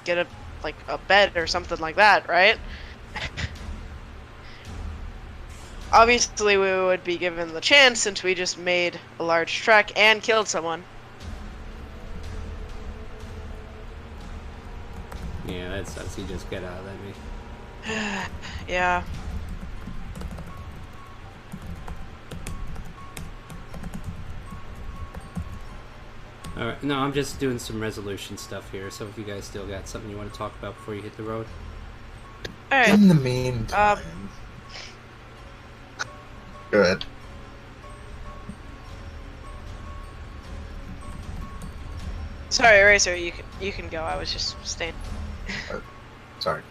get a bed or something like that, right? Obviously, we would be given the chance since we just made a large trek and killed someone. Yeah, that sucks. He just got out of that me. Yeah. Alright, no, I'm just doing some resolution stuff here, so if you guys still got something you want to talk about before you hit the road. Alright. In the meantime, go ahead. Sorry, Eraser, you can go. I was just staying. Sorry.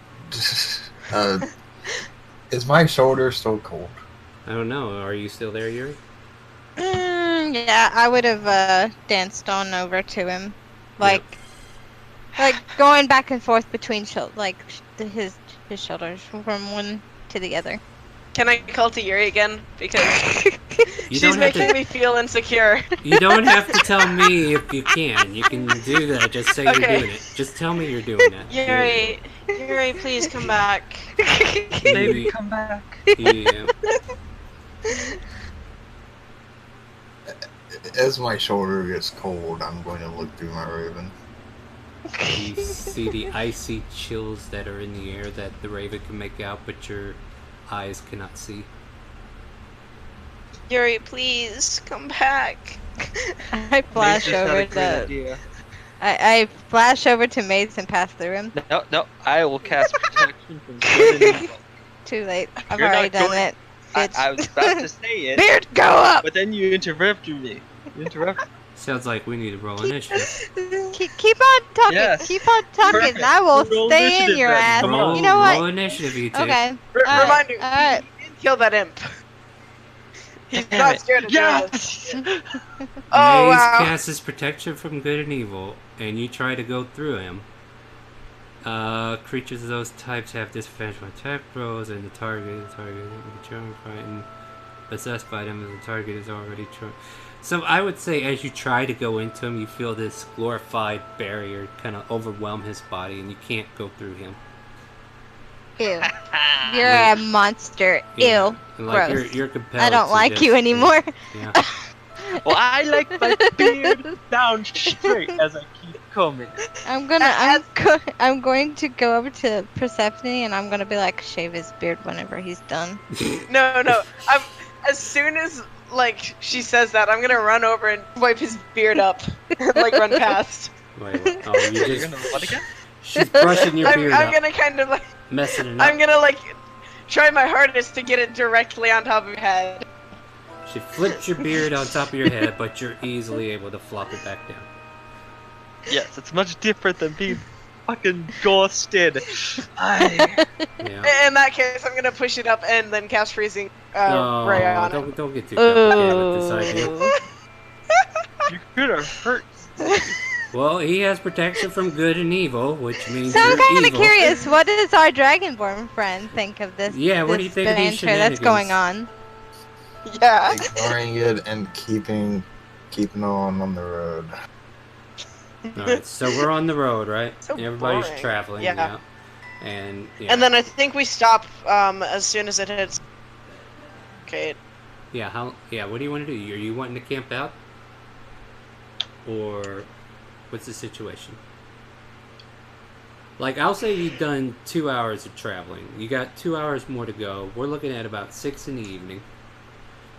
Is my shoulder still cold? I don't know. Are you still there, Yuri? Yeah, I would have danced on over to him, like going back and forth between his shoulders from one to the other. Can I call to Yuri again? Because You she's don't have making to. me feel insecure. You don't have to tell me if you can. You can do that. Just say Okay. you're doing it. Just tell me you're doing that. Yuri, please come back. Maybe come back. Yeah. As my shoulder gets cold, I'm going to look through my raven. You see the icy chills that are in the air that the raven can make out, but your eyes cannot see. Yuri, please come back. I flash Mace just had over a great to idea. I flash over to Mace and pass through him. No, I will cast protection from good and evil. Too late. I've You're not already done going- it. I Bitch. was about to say it, Beard, go up! but then you interrupted me. You interrupted. Sounds like we need to roll initiative. Keep on talking. Yes. Keep on talking. Perfect. I will Roll stay in initiative your then. ass. Come Roll, on. You know what? roll initiative, you two. Okay. Reminder, Alright. he didn't kill that imp. He's Damn not it. scared of doing this. Yes! Oh, Maze wow. casts his protection from good and evil, and you try to go through him. Creatures of those types have disadvantage on attack rolls, and the target charm fighting possessed by them, and the target is already charmed. So I would say, as you try to go into him, you feel this glorified barrier kind of overwhelm his body, and you can't go through him. Ew. You're a monster. Yeah. Ew. And, like, Gross. you're compelled I don't to like just- you anymore. Yeah. Well, I like my beard down straight as I keep coming. I'm going to go over to Persephone and I'm gonna be like, shave his beard whenever he's done. No. As soon as like she says that, I'm gonna run over and wipe his beard up and like run past. Wait, what? Oh, you You're just. gonna what again? She's brushing your beard I'm up, gonna kind of like messing it up. I'm gonna like try my hardest to get it directly on top of your head. She flips your beard on top of your head, but you're easily able to flop it back down. Yes, it's much different than being fucking ghosted. I... Yeah. In that case, I'm gonna push it up and then cast freezing No, ray on it. don't get too complicated with this idea. You could have hurt. Well, he has protection from good and evil, which means So I'm you're kind of evil. curious, what does our Dragonborn friend think of this? Yeah, what do this you think of these banter that's going shenanigans? on? Yeah. Ignoring it and keeping on the road. Alright, so we're on the road, right? So Everybody's boring. traveling, Yeah. yeah. And yeah. And then I think we stop as soon as it hits. Okay. Yeah, what do you want to do? Are you wanting to camp out? Or what's the situation? Like, I'll say you've done 2 hours of traveling. You got 2 hours more to go. We're looking at about 6 in the evening.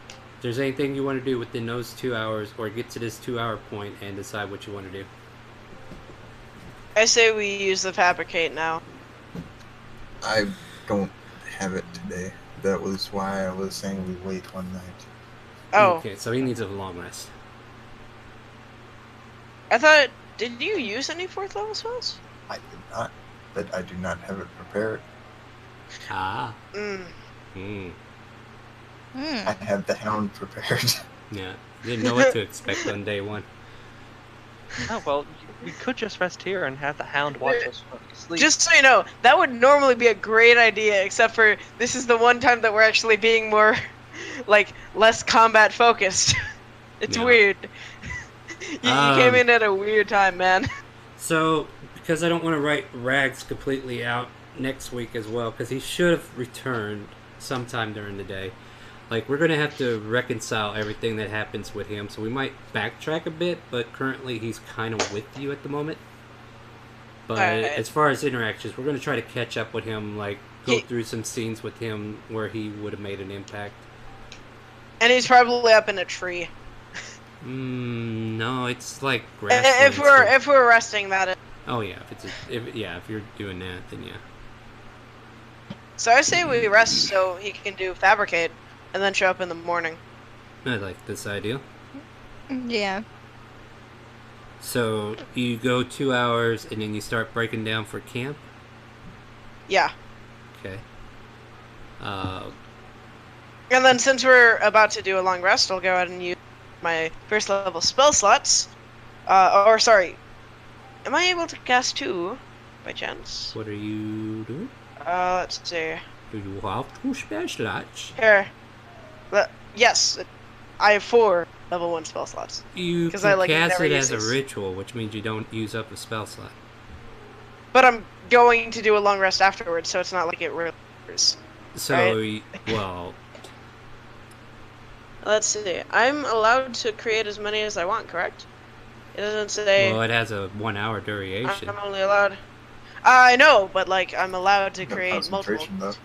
If there's anything you want to do within those 2 hours, or get to this 2 hour point and decide what you want to do. I say we use the fabricate now. I don't have it today. That was why I was saying we wait one night. Oh, Okay, so he needs a long rest. I thought. Did you use any 4th level spells? I did not, but I do not have it prepared. Ah. Mm. Hmm. Hmm. I have the hound prepared. Yeah. Didn't know what to expect on day one. Oh well, we could just rest here and have the hound watch us when we sleep. Just so you know, that would normally be a great idea, except for this is the one time that we're actually being more, like, less combat focused. It's Yeah. weird. You came in at a weird time, man. So, because I don't want to write Rags completely out next week as well, because he should have returned sometime during the day. Like, we're going to have to reconcile everything that happens with him, so we might backtrack a bit, but currently he's kind of with you at the moment. But Alright. as far as interactions, we're going to try to catch up with him, like, go He- through some scenes with him where he would have made an impact. And he's probably up in a tree. No, it's like If grasslands. we're resting, that is. Oh yeah, if you're doing that, then yeah. So I say we rest so he can do fabricate, and then show up in the morning. I like this idea. Yeah. So you go 2 hours and then you start breaking down for camp. Yeah. Okay. And then since we're about to do a long rest, I'll go ahead and use my 1st level spell slots. Or sorry, am I able to cast 2 by chance? What are you doing? Let's see. Do you have 2 spell slots? Here. Yes, I have 4 level 1 spell slots. You 'Cause can I, like, cast never it use as a this. ritual, which means you don't use up a spell slot. But I'm going to do a long rest afterwards, so it's not like it really. So, Right. well, Let's see. I'm allowed to create as many as I want, correct? It doesn't say. it has a 1 hour duration. I'm only allowed. I know, but like I'm allowed to No create multiple. concentration, though.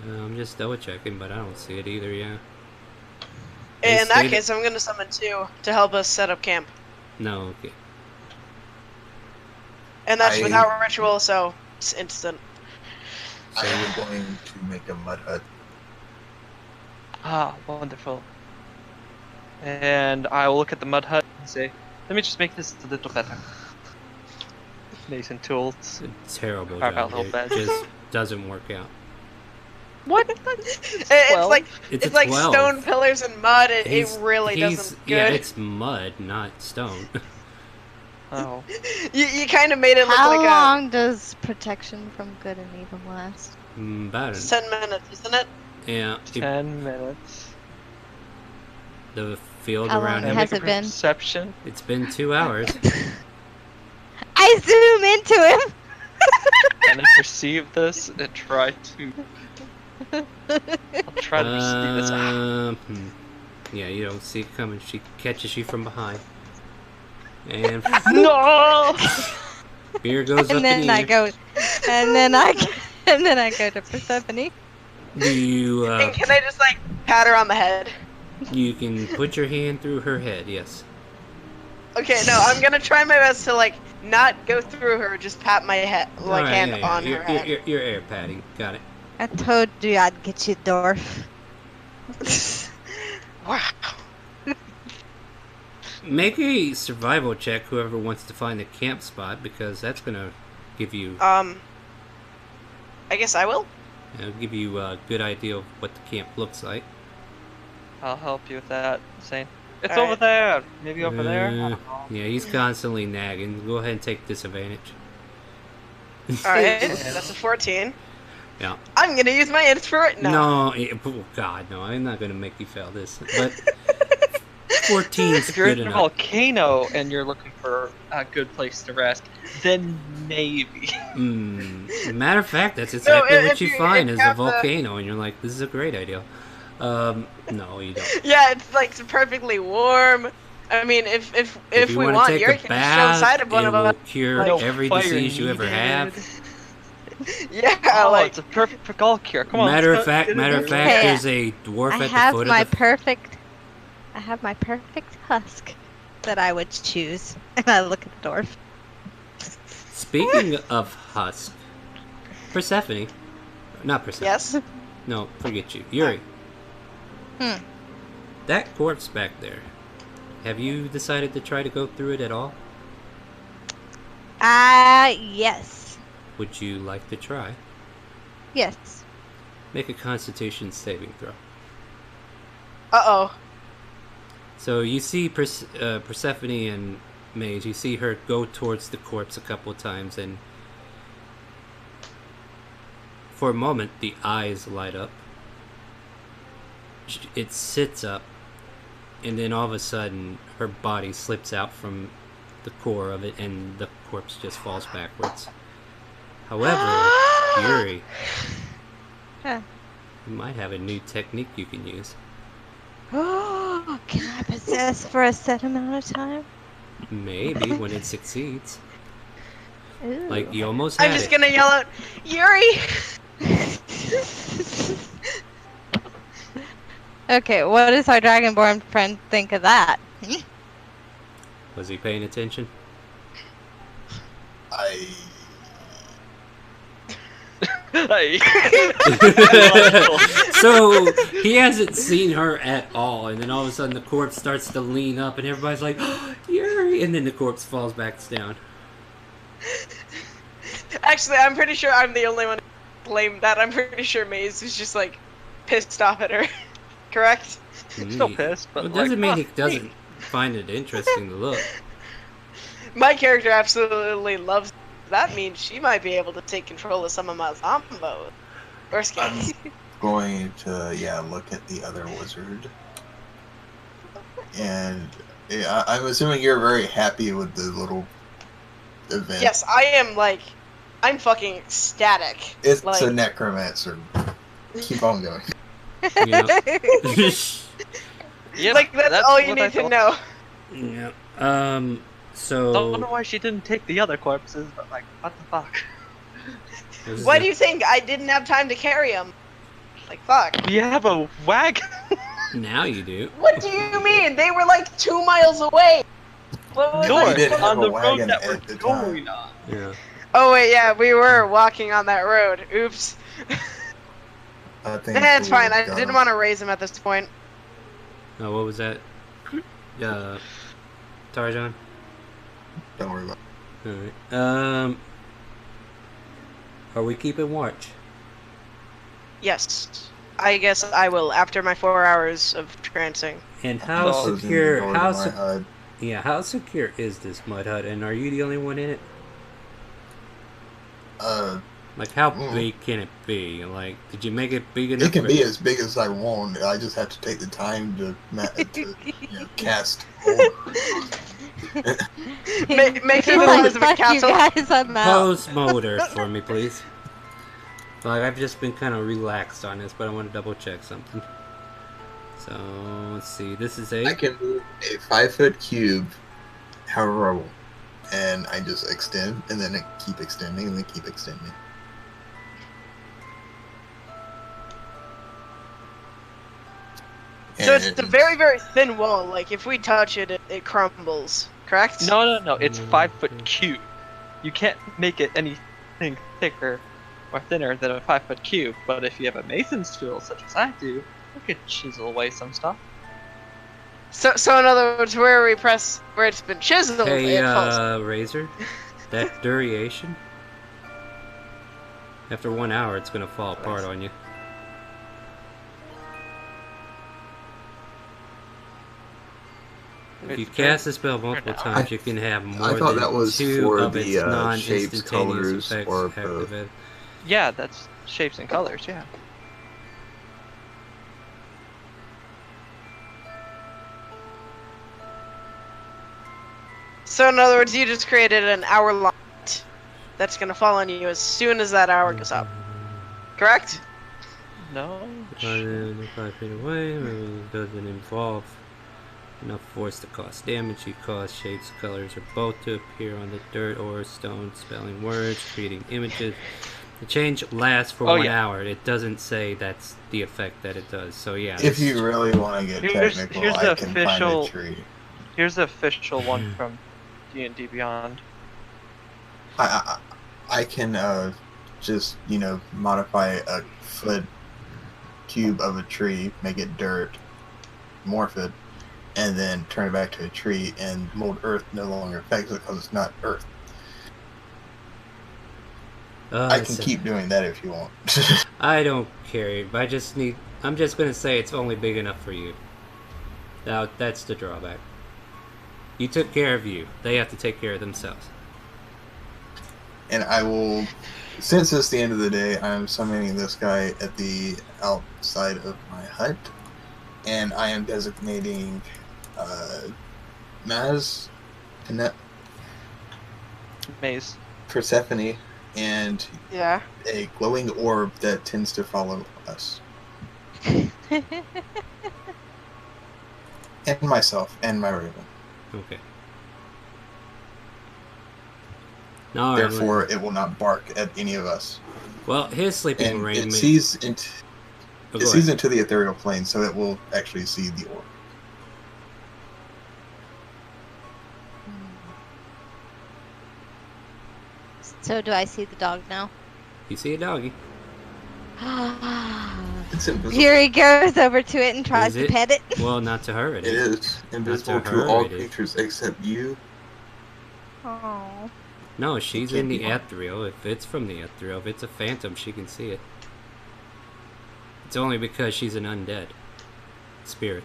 I'm just double checking, but I don't see it either. Yeah. In that stated- case, I'm gonna summon 2 to help us set up camp, No. Okay. and that's I- without ritual, so it's instant. I am going to make a mud hut. Ah, wonderful. And I will look at the mud hut. I say, let me just make this a little better. Mason tools. It's a terrible Carve job. out little It beds. just doesn't work out. What? It's 12? like It's it's a like 12. stone pillars and mud. It He's- really he's- doesn't Yeah, good. it's mud, not stone. Oh. You kind of made it look How like long does protection from good and evil last? About a it. 10 minutes, isn't it? Yeah, 10 minutes. the field How around long him. has Make a it been? Perception. It's been 2 hours. I zoom into him. And I perceive this and try to. I'll try to perceive this. Yeah, you don't see it coming. She catches you from behind. And No! fear goes up And then in I the go, and then I go to Persephone. Do you, And can I just like pat her on the head? you can put your hand through her head, yes. Okay, no, I'm gonna try my best to like not go through her, just pat my head, like Alright, hand yeah, on you're, her head. You're air padding. Got it. I told you I'd get you, dwarf. Wow. Make a survival check, whoever wants to find a camp spot, because that's gonna give you I guess I will. give you a good idea of what the camp looks like. I'll help you with that. Saying, it's Alright. over there. Maybe over there. I don't know. Yeah, he's constantly nagging. Go ahead and take disadvantage. Alright, that's a 14. Yeah. I'm gonna use my inspiration. No, oh God, no! I'm not gonna make you fail this. But 14's If you're good in a enough. volcano and you're looking for a good place to rest, then maybe. Matter of fact, that's exactly what if you you- find if is you a have the- volcano, and you're like, this is a great idea. No, you don't. Yeah, it's like perfectly warm. I mean, if you we wanna want, take Yuri a can bath, show inside of one it of will us. cure No every fire disease you ever needed. have. Yeah, Oh, like it's a perfect for all cure. Come on. Matter of let's go fact, get it in. there's a dwarf I at the have foot my of the. perfect. I have my perfect husk that I would choose, and I look at the dwarf. Speaking of husk, Persephone, not Persephone. yes. No, forget you, Yuri. That corpse back there. Have you decided to try to go through it at all? Yes. Would you like to try? Yes. Make a Constitution saving throw. Uh-oh. So you see Persephone and Mage, you see her go towards the corpse a couple of times, and for a moment the eyes light up. It sits up, and then all of a sudden her body slips out from the core of it, and the corpse just falls backwards. However, Yuri, Huh. you might have a new technique you can use. Oh, can I possess for a set amount of time? Maybe when it succeeds. Ooh. Like you almost had I'm just it. gonna yell out, Yuri! Okay, what does our dragonborn friend think of that? Was he paying attention? I Hey. So he hasn't seen her at all, and then all of a sudden the corpse starts to lean up, and everybody's like, oh, Yuri! And then the corpse falls back down. Actually, I'm pretty sure I'm the only one who blamed that. I'm pretty sure Maze is just like pissed off at her. Correct? Still pissed, but Well, it doesn't mean he oh, doesn't find it interesting to look. My character absolutely loves that. Means she might be able to take control of some of my zombos. Or skins. I'm going to look at the other wizard, and I'm assuming you're very happy with the little event. Yes, I am like, I'm fucking ecstatic. It's like, a necromancer. Keep on going. Yeah. Yep, like that's all you what I need to thought. know. yeah. Don't know So why she didn't take the other corpses, but like, what the fuck? this is Why a- do you think I didn't have time to carry him? Like, fuck. You have a wagon? now you do. What do you mean? They were like 2 miles away. What was No, it? you didn't have on a the road wagon that at we're the time. going on. Yeah. Oh wait, yeah, we were walking on that road. Oops. I think It's fine. I got didn't him. want to raise him at this point. Oh, what was that? Tarjan? Don't worry about it. Alright. Are we keeping watch? Yes. I guess I will after my 4 hours of trancing. And how So- secure? Closing the door to my HUD. Yeah, how secure is this mud hut? And are you the only one in it? Like, how big can it be? Like, did you make it big enough? It can be as big as I want. I just have to take the time to cast. Make He's it like, Elizabeth fuck you Castle. guys, I'm out. Pose motor for me, please. Like, I've just been kind of relaxed on this, but I want to double check something. So, let's see. This is I can move a 5-foot cube, however I want. And I just extend, and then keep extending, and then keep extending. So it's a very, very thin wall. Like, if we touch it, it crumbles. Correct? No. It's 5-foot cube. You can't make it anything thicker or thinner than a 5-foot cube. But if you have a mason's tool, such as I do, you could chisel away some stuff. So in other words, where it's been chiseled, Hey, it falls. Razor, that duration, after 1 hour, it's gonna fall apart on you. If you cast a spell multiple times, you can have more I thought than that was 2 for of the, its shapes, non-instantaneous colors, effects or both. activated. Yeah, that's shapes and colors, yeah. So in other words, you just created an hour-long that's gonna fall on you as soon as that hour goes up. Correct? No. 5 feet away, it doesn't involve enough force to cause damage. You cause shapes, colors, or both to appear on the dirt or stone, spelling words, creating images. The change lasts for 1 hour. It doesn't say that's the effect that it does. So yeah. If you really want to get technical, here's I the can official- find a tree. Here's the official one from D&D Beyond. I can just modify a foot cube of a tree, make it dirt, morph it, and then turn it back to a tree, and mold earth no longer affects it because it's not earth. I can keep doing that if you want. I don't care. I'm just gonna say it's only big enough for you. Now that's the drawback. You took care of you. They have to take care of themselves. And I will, since it's the end of the day, I'm summoning this guy at the outside of my hut, and I am designating Maz, Maze. Persephone, and Yeah. a glowing orb that tends to follow us. And myself, and my raven. Okay. No, Therefore, it will not bark at any of us. well, his sleeping And arrangement. it sees Oh, it go sees ahead. into the ethereal plane, so it will actually see the orb. So do I see the dog now? You see a doggy. It's invisible. Here he goes over to it and tries Is to it? pet it. Well, not to her. It It is. is invisible to her, to all it is. creatures except you. Oh. No, she's can't in the be one. ethereal. If it's from the ethereal, if it's a phantom, she can see it. It's only because she's an undead spirit.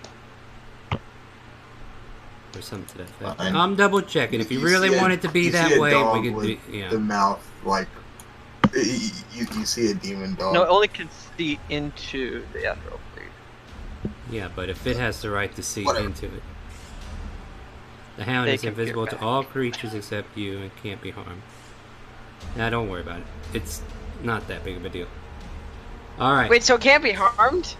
Or something to that effect. Fine. I'm double checking. If you really see want it to be you that see a way, dog we could with do. Yeah. the mouth like you see a demon dog. No, it only can see into the ethereal plane. Yeah, but if it has the right to see Whatever. into it. The hound They is can invisible peer to back. all creatures except you and can't be harmed. Now, don't worry about it. It's not that big of a deal. Alright. Wait, so it can't be harmed?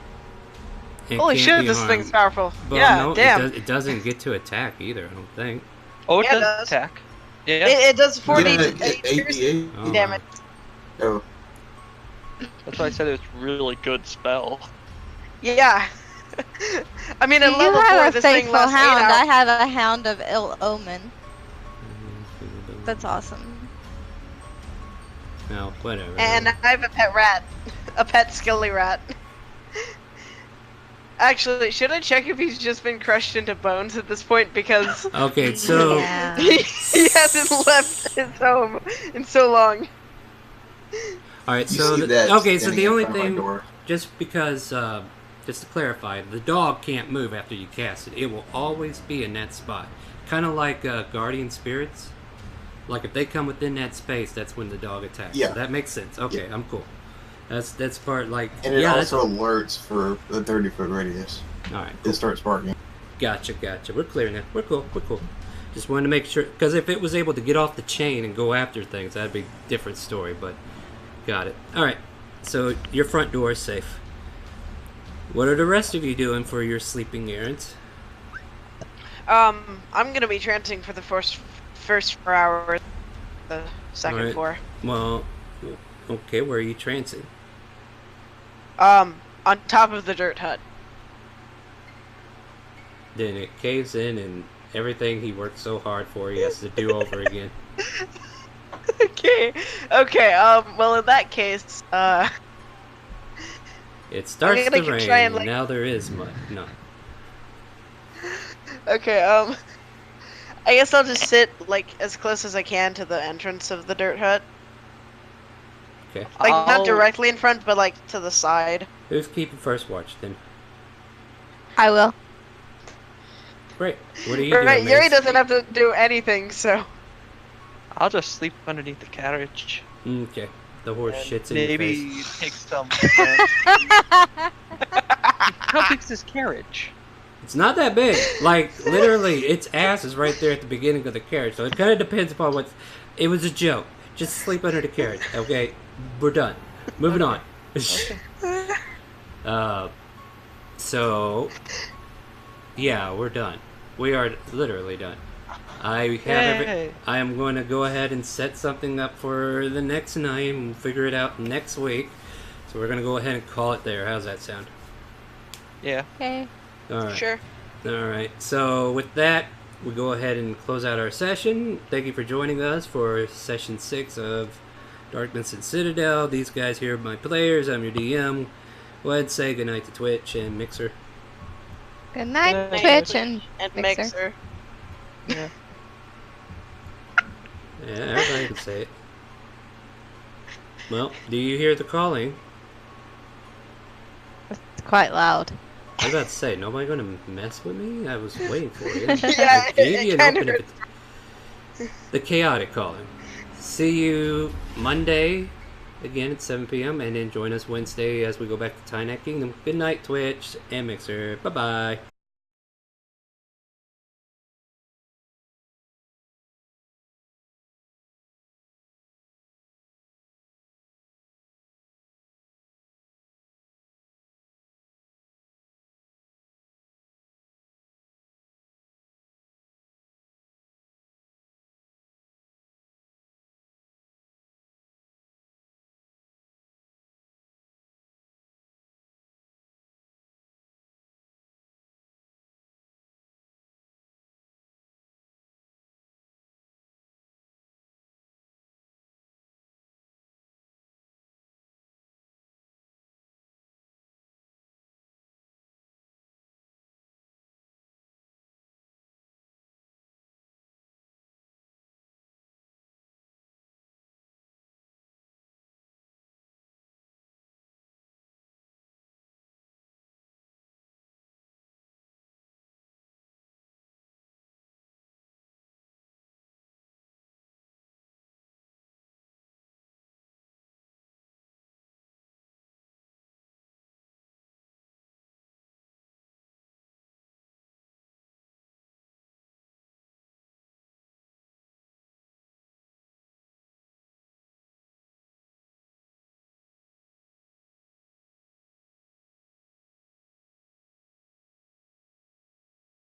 it Holy can't shit, be this harmed. thing's powerful. But yeah, no, damn. It doesn't get to attack either, I don't think. Oh, it Yeah, it does does. attack. Yeah, It does 4d Yeah, to 8 piercing 88. Oh, damage. Oh, that's why I said it was a really good spell. Yeah. I mean, at You level 4, have a this thing faithful lasts 8 hound. I hours. have a hound of ill omen. That's awesome. No, whatever. And I have a pet rat. A pet skilly rat. Actually, should I check if he's just been crushed into bones at this point? Because Okay, so Yeah. he hasn't left his home in so long. all right, You so see that okay, so standing the in only front of my thing, door. just because, just to clarify, the dog can't move after you cast it. It will always be in that spot, kind of like guardian spirits. Like if they come within that space, that's when the dog attacks. Yeah. So that makes sense. Okay, Yeah. I'm cool. That's part like And it yeah. also alerts for the 30-foot radius. All right, It cool. starts barking. Gotcha. We're clear now. We're cool. Just wanted to make sure, because if it was able to get off the chain and go after things, that'd be a different story. But got it. All right. So your front door is safe. What are the rest of you doing for your sleeping errands? I'm gonna be trancing for the first 4 hours. The second Alright. floor. Well, okay. Where are you trancing? On top of the dirt hut. Then it caves in, and everything he worked so hard for, he has to do over again. Okay. Well, in that case, It starts gonna to rain, try and, and like- now there is mud. No. okay, I guess I'll just sit, like, as close as I can to the entrance of the dirt hut. Okay. Like, I'll- not directly in front, but, like, to the side. Who's keeping first watch then? I will. Great. What are you Right, doing, Yuri Mace? doesn't have to do anything, so... I'll just sleep underneath the carriage. Okay. The horse And shits in your maybe face. take some. How big's this carriage? It's not that big. Like, literally, its ass is right there at the beginning of the carriage. So it kind of depends upon what... It was a joke. Just sleep under the carriage, okay? We're done. Moving on. So... Yeah, we're done. We are literally done. I am going to go ahead and set something up for the next night, and we'll figure it out next week. So we're going to go ahead and call it there. How's that sound? Yeah. Okay. All right. Sure. All right. So with that, we go ahead and close out our session. Thank you for joining us for session 6 of Darkness and Citadel. These guys here are my players. I'm your DM. Go ahead and say goodnight to Twitch and Mixer. Good night, Good night, Twitch Twitch and And Mixer. Mixer. Yeah. Yeah, everybody can say it. Well, do you hear the calling? It's quite loud. I was about to say, nobody gonna mess with me? I was waiting for you. Yeah, I gave you it an kind open of invitation. The Chaotic Calling. See you Monday again at 7 p.m. and then join us Wednesday as we go back to Tynet Kingdom. Good night, Twitch and Mixer. Bye-bye.